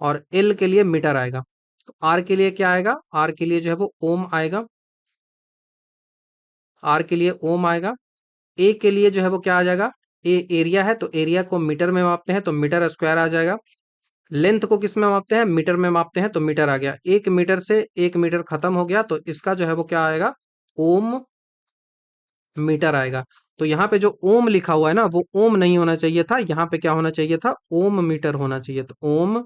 और एल के लिए मीटर आएगा। तो आर के लिए क्या आएगा, आर के लिए जो है वो ओम आएगा, आर के लिए ओम आएगा। ए के लिए जो है वो क्या आ जाएगा, ए एरिया है तो एरिया को मीटर में मापते हैं तो मीटर स्क्वायर आ जाएगा। लेंथ को किस में मापते हैं, मीटर में मापते हैं तो मीटर आ गया। एक मीटर से एक मीटर खत्म हो गया तो इसका जो है वो क्या आएगा, ओम मीटर आएगा। तो यहाँ पे जो ओम लिखा हुआ है ना वो ओम नहीं होना चाहिए था, यहाँ पे क्या होना चाहिए था, ओम मीटर होना चाहिए। तो ओम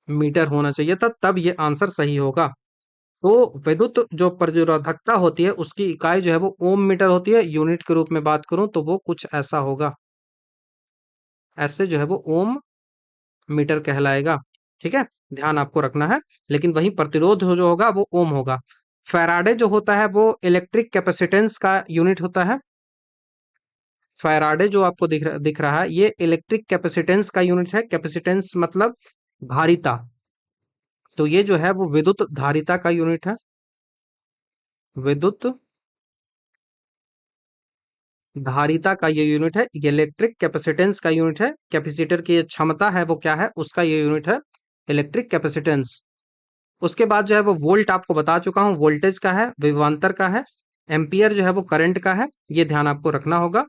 मीटर होना चाहिए था, तब ये आंसर सही होगा। तो विद्युत जो प्रतिरोधकता होती है उसकी इकाई जो है वो ओम मीटर होती है। यूनिट के रूप में बात करूं तो वो कुछ ऐसा होगा, ऐसे जो है वो ओम मीटर कहलाएगा। ठीक है, ध्यान आपको रखना है। लेकिन वही प्रतिरोध जो होगा वो ओम होगा। फैराडे जो होता है वो इलेक्ट्रिक कैपेसिटेंस का यूनिट होता है। फैराडे जो आपको दिख रहा है ये इलेक्ट्रिक कैपेसिटेंस का यूनिट है। कैपेसिटेंस मतलब धारिता, तो ये जो है वो विद्युत धारिता का यूनिट है। विद्युत धारिता का ये यूनिट है। इलेक्ट्रिक कैपेसिटेंस का यूनिट है। कैपेसिटर की ये क्षमता है वो क्या है, उसका ये यूनिट है इलेक्ट्रिक कैपेसिटेंस। उसके बाद जो है वो वोल्ट आपको बता चुका हूं, वोल्टेज का है, विभवांतर का है। एम्पियर जो है वो करंट का है। ये ध्यान आपको रखना होगा।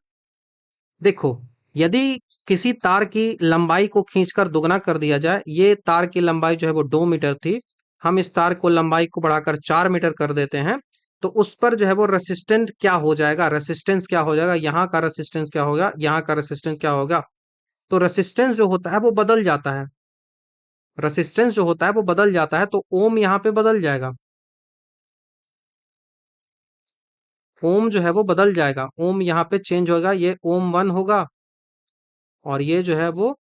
देखो, यदि किसी तार की लंबाई को खींचकर दुगना कर दिया जाए, ये तार की लंबाई जो है वो 2 मीटर थी, हम इस तार को लंबाई को बढ़ाकर 4 मीटर कर देते हैं, तो उस पर जो है वो रेसिस्टेंट क्या हो जाएगा, रेसिस्टेंस क्या हो जाएगा, यहाँ का रेसिस्टेंस क्या होगा, यहाँ का रेसिस्टेंस क्या होगा। तो रेसिस्टेंस जो होता है वो बदल जाता है। रेसिस्टेंस जो होता है वो बदल जाता है, तो ओम यहाँ पे बदल जाएगा। ओम जो है वो बदल जाएगा। ओम यहाँ पे चेंज होगा, ये ओम 1 होगा और ये जो है वो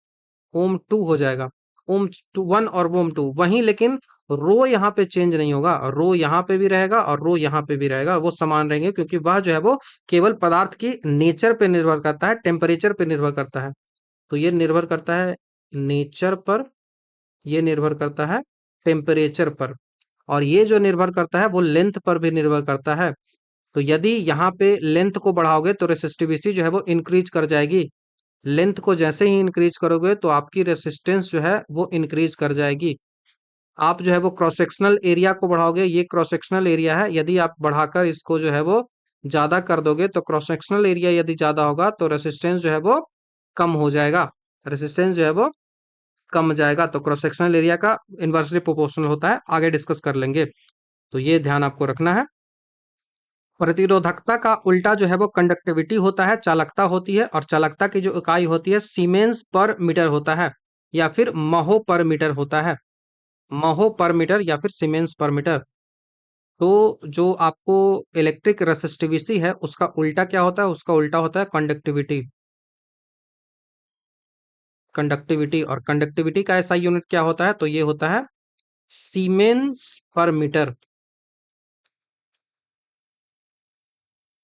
ओम 2 हो जाएगा। ओम 1 और ओम 2 वहीं, लेकिन रो यहाँ पे चेंज नहीं होगा। रो यहाँ पे भी रहेगा और रो यहाँ पे भी रहेगा, वो समान रहेंगे, क्योंकि वह जो है वो केवल पदार्थ की नेचर पे निर्भर करता है, टेम्परेचर पे निर्भर करता है। तो ये निर्भर करता है नेचर पर, ये निर्भर करता है टेम्परेचर पर, और ये जो निर्भर करता है वो लेंथ पर भी निर्भर करता है। तो यदि यहाँ पे लेंथ को बढ़ाओगे तो रेसिस्टिविटी जो है वो इंक्रीज कर जाएगी। लेंथ को जैसे ही इंक्रीज करोगे तो आपकी रेसिस्टेंस जो है वो इंक्रीज कर जाएगी। आप जो है वो क्रॉस सेक्शनल एरिया को बढ़ाओगे, ये क्रॉस सेक्शनल एरिया है, यदि आप बढ़ाकर इसको जो है वो ज्यादा कर दोगे तो क्रॉस सेक्शनल एरिया यदि ज्यादा होगा तो रेसिस्टेंस जो है वो कम हो जाएगा। रेसिस्टेंस जो है वो कम हो जाएगा, तो क्रॉस सेक्शनल एरिया का इन्वर्सली प्रोपोर्शनल होता है, आगे डिस्कस कर लेंगे। तो ये ध्यान आपको रखना है। प्रतिरोधकता का उल्टा जो है वो कंडक्टिविटी होता है, चालकता होती है, और चालकता की जो इकाई होती है सीमेंस पर मीटर होता है, या फिर महो पर मीटर होता है। महो पर मीटर या फिर सीमेंस पर मीटर। तो जो आपको इलेक्ट्रिक रेसिस्टिविटी है उसका उल्टा क्या होता है, उसका उल्टा होता है कंडक्टिविटी। कंडक्टिविटी, और कंडक्टिविटी का ऐसा यूनिट क्या होता है, तो ये होता है सीमेंस पर मीटर।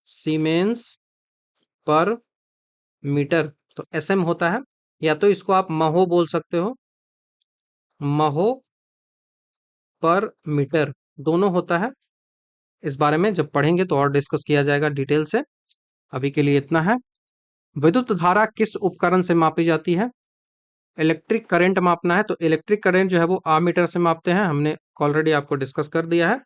सीमेंस पर मीटर, तो एसएम होता है, या तो इसको आप महो बोल सकते हो, महो पर मीटर, दोनों होता है। इस बारे में जब पढ़ेंगे तो और डिस्कस किया जाएगा डिटेल से। अभी के लिए इतना है। विद्युत धारा किस उपकरण से मापी जाती है? इलेक्ट्रिक करंट मापना है तो इलेक्ट्रिक करंट जो है वो आमीटर से मापते हैं, हमने ऑलरेडी आपको डिस्कस कर दिया है।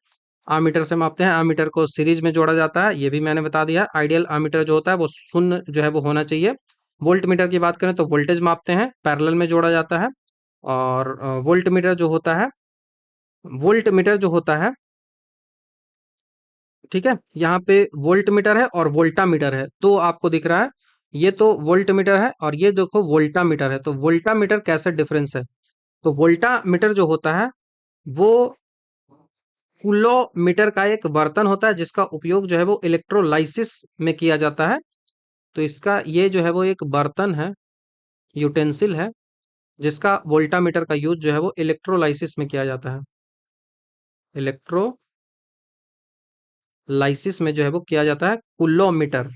आमीटर से मापते हैं, आमीटर को सीरीज में जोड़ा जाता है, ये भी मैंने बता दिया। आइडियल आमीटर जो होता है वो शून्य जो है वो होना चाहिए। वोल्ट मीटर की बात करें तो वोल्टेज मापते हैं, पैरेलल में जोड़ा जाता है। और वोल्ट मीटर जो होता है, वोल्ट मीटर जो होता है, ठीक है, यहाँ पे वोल्ट मीटर है और वोल्टा मीटर है, तो आपको दिख रहा है ये तो वोल्ट मीटर है और ये देखो वोल्टा मीटर है। तो वोल्टा मीटर कैसे डिफरेंस है, तो वोल्टा मीटर जो होता है वो कूलोमीटर का एक बर्तन होता है जिसका उपयोग जो है वो इलेक्ट्रोलाइसिस में किया जाता है। तो इसका ये जो है वो एक बर्तन है, यूटेंसिल है, जिसका वोल्टामीटर का यूज जो है वो इलेक्ट्रोलाइसिस में किया जाता है। इलेक्ट्रोलाइसिस में जो है वो किया जाता है कूलोमीटर।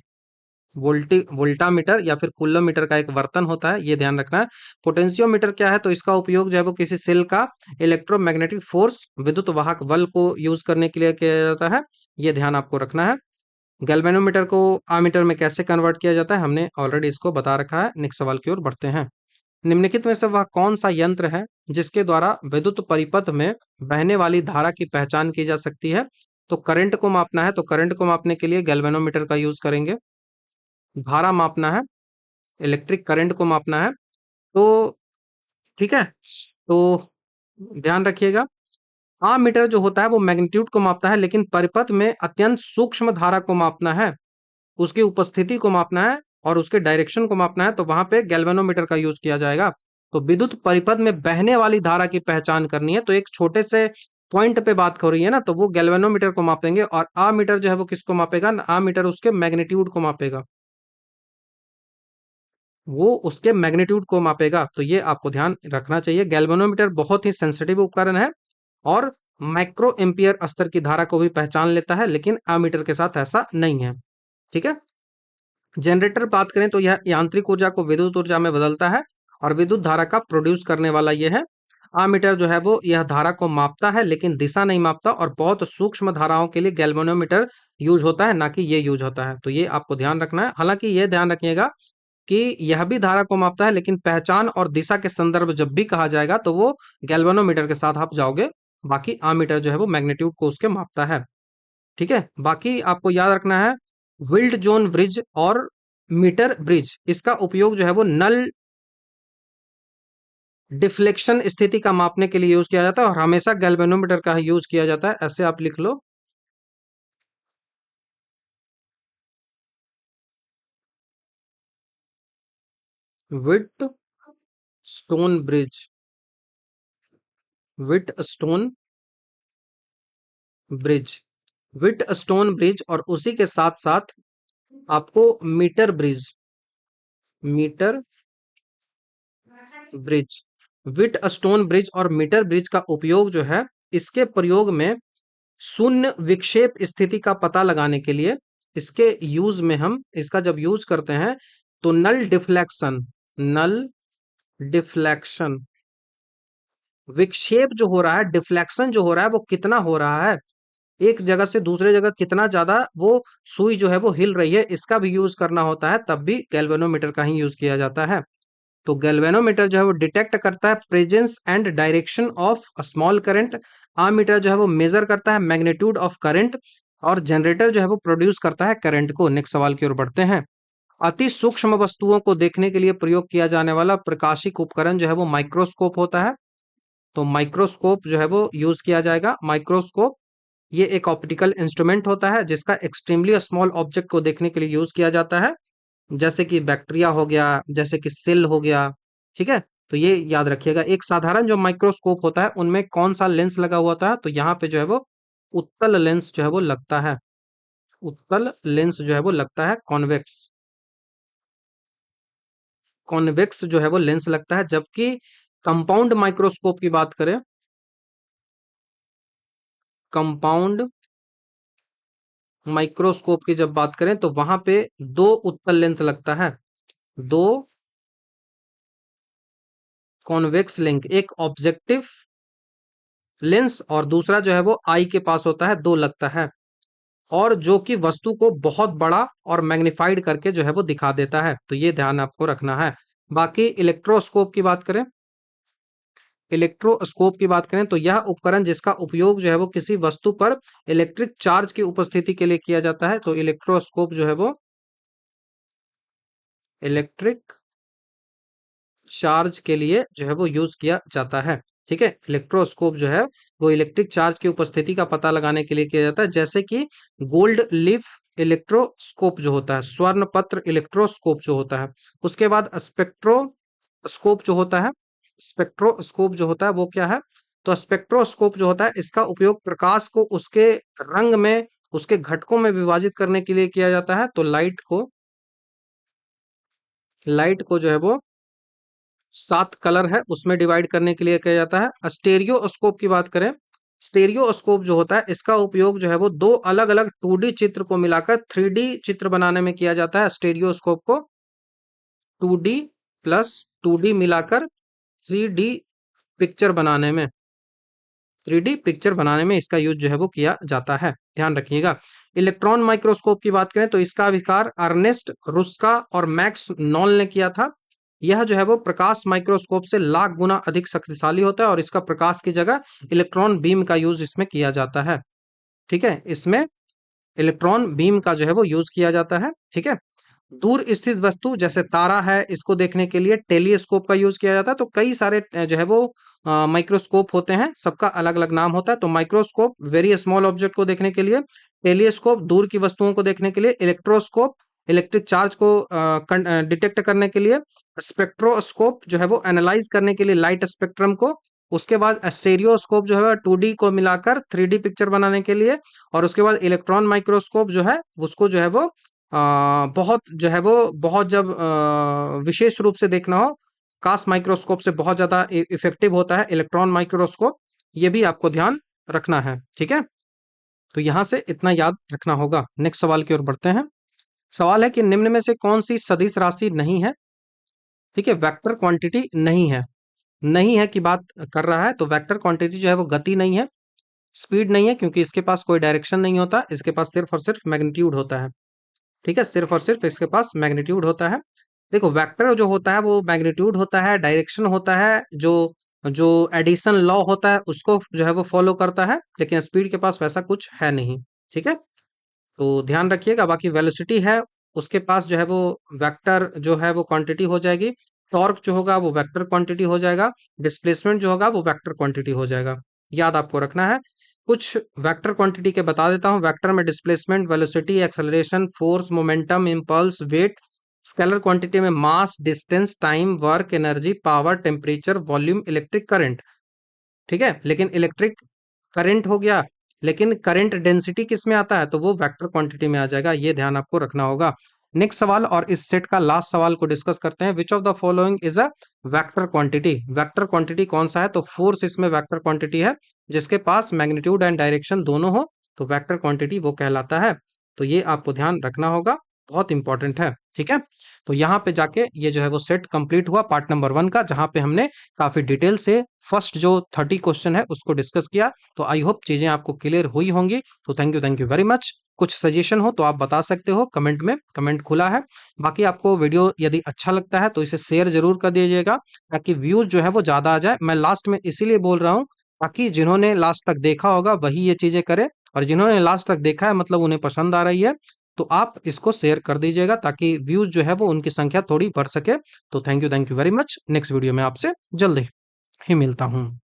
वोल्टामीटर या फिर कूलोमीटर का एक बर्तन होता है, ये ध्यान रखना है। पोटेंशियोमीटर क्या है, तो इसका उपयोग जो है वो किसी सेल का इलेक्ट्रोमैग्नेटिक फोर्स, विद्युत वाहक बल को यूज करने के लिए किया जाता है, ये ध्यान आपको रखना है। गैल्वेनोमीटर को आमीटर में कैसे कन्वर्ट किया जाता है, हमने ऑलरेडी इसको बता रखा है। नेक्स्ट सवाल की ओर बढ़ते हैं। निम्नलिखित में से वह कौन सा यंत्र है जिसके द्वारा विद्युत परिपथ में बहने वाली धारा की पहचान की जा सकती है? तो करंट को मापना है, तो करंट को मापने के लिए गैल्वेनोमीटर का यूज करेंगे। धारा मापना है, इलेक्ट्रिक करंट को मापना है, तो ठीक है, तो ध्यान रखिएगा। आमीटर जो होता है वो मैग्नीट्यूड को मापता है, लेकिन परिपथ में अत्यंत सूक्ष्म धारा को मापना है, उसकी उपस्थिति को मापना है और उसके डायरेक्शन को मापना है, तो वहां पे गैल्वेनोमीटर का यूज किया जाएगा। तो विद्युत परिपथ में बहने वाली धारा की पहचान करनी है, तो एक छोटे से पॉइंट पे बात हो रही है ना, तो वो गैल्वेनोमीटर को मापेंगे, और आमीटर जो है वो किसको मापेगा, आमीटर उसके मैग्नीट्यूड को मापेगा, वो उसके मैग्नीट्यूड को मापेगा। तो ये आपको ध्यान रखना चाहिए। गैल्वेनोमीटर बहुत ही सेंसिटिव उपकरण है और माइक्रो एम्पियर स्तर की धारा को भी पहचान लेता है, लेकिन एमीटर के साथ ऐसा नहीं है। ठीक है। जनरेटर बात करें तो यह यांत्रिक ऊर्जा को विद्युत ऊर्जा में बदलता है और विद्युत धारा का प्रोड्यूस करने वाला यह है। आमीटर जो है वो यह धारा को मापता है लेकिन दिशा नहीं मापता, और बहुत सूक्ष्म धाराओं के लिए गैल्वेनोमीटर यूज होता है, ना कि ये यूज होता है। तो ये आपको ध्यान रखना है। हालांकि ये ध्यान रखिएगा कि यह भी धारा को मापता है, लेकिन पहचान और दिशा के संदर्भ जब भी कहा जाएगा तो वो गैल्वेनोमीटर के साथ आप जाओगे। बाकी आमीटर जो है वो मैग्नीट्यूड को उसके मापता है। ठीक है। बाकी आपको याद रखना है, विल्ड जोन ब्रिज और मीटर ब्रिज, इसका उपयोग जो है वो नल डिफ्लेक्शन स्थिति का मापने के लिए यूज किया जाता है, और हमेशा गैल्वेनोमीटर का ही यूज किया जाता है। ऐसे आप लिख लो, विट स्टोन ब्रिज, विट स्टोन ब्रिज, विट स्टोन ब्रिज, और उसी के साथ साथ आपको मीटर ब्रिज, मीटर ब्रिज, विट स्टोन ब्रिज और मीटर ब्रिज का उपयोग जो है, इसके प्रयोग में शून्य विक्षेप स्थिति का पता लगाने के लिए, इसके यूज में हम इसका जब यूज करते हैं तो नल डिफ्लेक्शन, नल डिफ्लेक्शन, विक्षेप जो हो रहा है, डिफ्लेक्शन जो हो रहा है वो कितना हो रहा है, एक जगह से दूसरे जगह कितना ज्यादा वो सुई जो है वो हिल रही है, इसका भी यूज करना होता है, तब भी गैल्वेनोमीटर का ही यूज किया जाता है। तो गैल्वेनोमीटर जो है वो डिटेक्ट करता है presence and direction of small current, ammeter जो है वो मेजर करता है मैग्नीट्यूड ऑफ करंट, और जनरेटर जो है वो प्रोड्यूस करता है करंट को। नेक्स्ट सवाल की ओर बढ़ते हैं। अति सूक्ष्म वस्तुओं को देखने के लिए प्रयोग किया जाने वाला प्रकाशिक उपकरण जो है वो माइक्रोस्कोप होता है। तो माइक्रोस्कोप जो है वो यूज किया जाएगा। माइक्रोस्कोप ये एक ऑप्टिकल इंस्ट्रूमेंट होता है जिसका एक्सट्रीमली स्मॉल ऑब्जेक्ट को देखने के लिए यूज किया जाता है, जैसे कि बैक्टीरिया हो गया, जैसे कि सेल हो गया। ठीक है। तो ये याद रखिएगा। एक साधारण जो माइक्रोस्कोप होता है उनमें कौन सा लेंस लगा हुआ होता है, तो यहाँ पे जो है वो उत्तल लेंस जो है वो लगता है, उत्तल लेंस जो है वो लगता है, कॉन्वेक्स, कॉन्वेक्स जो है वो लेंस लगता है। जबकि कंपाउंड माइक्रोस्कोप की बात करें, कंपाउंड माइक्रोस्कोप की जब बात करें तो वहां पे दो उत्तल लेंस लगता है, दो कॉन्वेक्स लेंस, एक ऑब्जेक्टिव लेंस और दूसरा जो है वो आई के पास होता है, दो लगता है, और जो कि वस्तु को बहुत बड़ा और मैग्निफाइड करके जो है वो दिखा देता है। तो ये ध्यान आपको रखना है। बाकी इलेक्ट्रोस्कोप की बात करें, इलेक्ट्रोस्कोप की बात करें तो यह उपकरण जिसका उपयोग जो है वो किसी वस्तु पर इलेक्ट्रिक चार्ज की उपस्थिति के लिए किया जाता है। तो इलेक्ट्रोस्कोप जो है वो इलेक्ट्रिक चार्ज के लिए जो है वो यूज किया जाता है। ठीक है। इलेक्ट्रोस्कोप जो है वो इलेक्ट्रिक चार्ज की उपस्थिति का पता लगाने के लिए किया जाता है, जैसे कि गोल्ड लीफ इलेक्ट्रोस्कोप जो होता है, स्वर्ण पत्र इलेक्ट्रोस्कोप जो होता है। उसके बाद स्पेक्ट्रोस्कोप जो होता है, स्पेक्ट्रोस्कोप जो होता है वो क्या है, तो स्पेक्ट्रोस्कोप जो होता है इसका उपयोग प्रकाश को उसके रंग में, उसके घटकों में विभाजित करने के लिए किया जाता है। तो लाइट को जो है वो 7 कलर है उसमें डिवाइड करने के लिए किया जाता है। स्टेरियोस्कोप की बात करें, स्टेरियोस्कोप जो होता है इसका उपयोग जो है वो दो अलग अलग 2D चित्र को मिलाकर 3D चित्र बनाने में किया जाता है। स्टेरियोस्कोप को 2D प्लस 2D मिलाकर 3D पिक्चर बनाने में, 3D पिक्चर बनाने में इसका यूज जो है वो किया जाता है। ध्यान रखिएगा। इलेक्ट्रॉन माइक्रोस्कोप की बात करें तो इसका आविष्कार अर्नेस्ट रुस्का और मैक्स नॉल ने किया था। यह जो है वो प्रकाश माइक्रोस्कोप से लाख गुना अधिक शक्तिशाली होता है, और इसका प्रकाश की जगह इलेक्ट्रॉन बीम का यूज इसमें किया जाता है। ठीक है। इसमें इलेक्ट्रॉन बीम का जो है वो यूज किया जाता है। ठीक है। दूर स्थित वस्तु जैसे तारा है, इसको देखने के लिए टेलीस्कोप का यूज किया जाता है। तो कई सारे जो है वो माइक्रोस्कोप होते हैं, सबका अलग अलग नाम होता है। तो माइक्रोस्कोप वेरी स्मॉल ऑब्जेक्ट को देखने के लिए, टेलीस्कोप दूर की वस्तुओं को देखने के लिए, इलेक्ट्रोस्कोप इलेक्ट्रिक चार्ज को डिटेक्ट करने के लिए, स्पेक्ट्रोस्कोप जो है वो एनालाइज करने के लिए लाइट स्पेक्ट्रम को, उसके बाद स्टेरियोस्कोप जो है 2D को मिलाकर 3D पिक्चर बनाने के लिए, और उसके बाद इलेक्ट्रॉन माइक्रोस्कोप जो है उसको जो है वो बहुत जो है वो बहुत जब विशेष रूप से देखना हो, कास्ट माइक्रोस्कोप से बहुत ज्यादा इफेक्टिव होता है इलेक्ट्रॉन माइक्रोस्कोप। ये भी आपको ध्यान रखना है, ठीक है। तो यहां से इतना याद रखना होगा। नेक्स्ट सवाल की ओर बढ़ते हैं। सवाल है कि निम्न में से कौन सी सदिश राशि नहीं है? ठीक है, वेक्टर क्वांटिटी नहीं है। नहीं है की बात कर रहा है, तो वेक्टर क्वांटिटी जो है वो गति नहीं है, स्पीड नहीं है, क्योंकि इसके पास कोई डायरेक्शन नहीं होता, इसके पास सिर्फ और सिर्फ मैग्नीट्यूड होता है। ठीक है, सिर्फ और सिर्फ इसके पास मैग्नीट्यूड होता है। देखो, वेक्टर जो होता है वो मैग्नीट्यूड होता है, डायरेक्शन होता है, जो जो एडिशन लॉ होता है उसको जो है वो फॉलो करता है, लेकिन स्पीड के पास वैसा कुछ है नहीं। ठीक है, तो ध्यान रखिएगा। बाकी वेलोसिटी है, उसके पास जो है वो वेक्टर जो है वो क्वांटिटी हो जाएगी। टॉर्क जो होगा वो वेक्टर क्वांटिटी हो जाएगा। डिस्प्लेसमेंट जो होगा वो वेक्टर क्वांटिटी हो जाएगा। याद आपको रखना है। कुछ वेक्टर क्वांटिटी के बता देता हूँ। वेक्टर में displacement, velocity, acceleration, force, momentum, impulse, weight. Scalar quantity में mass, distance, time, work, energy, power, temperature, volume, electric current. ठीक है, लेकिन इलेक्ट्रिक करंट हो गया, लेकिन करंट डेंसिटी किस में आता है? तो वो वेक्टर क्वांटिटी में आ जाएगा। ये ध्यान आपको रखना होगा। नेक्स्ट सवाल और इस सेट का लास्ट सवाल को डिस्कस करते हैं। Which of the following is a vector quantity? Vector quantity कौन सा है? तो फोर्स इसमें वेक्टर क्वांटिटी है, जिसके पास मैग्नीट्यूड एंड डायरेक्शन दोनों हो तो वेक्टर क्वांटिटी वो कहलाता है। तो ये आपको ध्यान रखना होगा, बहुत इंपॉर्टेंट है। ठीक है, तो यहाँ पे जाके ये जो है वो सेट कंप्लीट हुआ पार्ट नंबर 1 का, जहां पे हमने काफी डिटेल से फर्स्ट जो 30 क्वेश्चन है उसको डिस्कस किया। तो आई होप चीजें आपको क्लियर हुई होंगी। तो थैंक यू वेरी मच। कुछ सजेशन हो तो आप बता सकते हो कमेंट में, कमेंट खुला है। बाकी आपको वीडियो यदि अच्छा लगता है तो इसे शेयर जरूर कर दीजिएगा, ताकि व्यूज जो है वो ज्यादा आ जाए। मैं लास्ट में इसीलिए बोल रहा हूँ ताकि जिन्होंने लास्ट तक देखा होगा वही ये चीजें करे, और जिन्होंने लास्ट तक देखा है मतलब उन्हें पसंद आ रही है, तो आप इसको शेयर कर दीजिएगा ताकि व्यूज जो है वो उनकी संख्या थोड़ी बढ़ सके। तो thank you very much. Next video में आपसे जल्दी ही मिलता हूँ।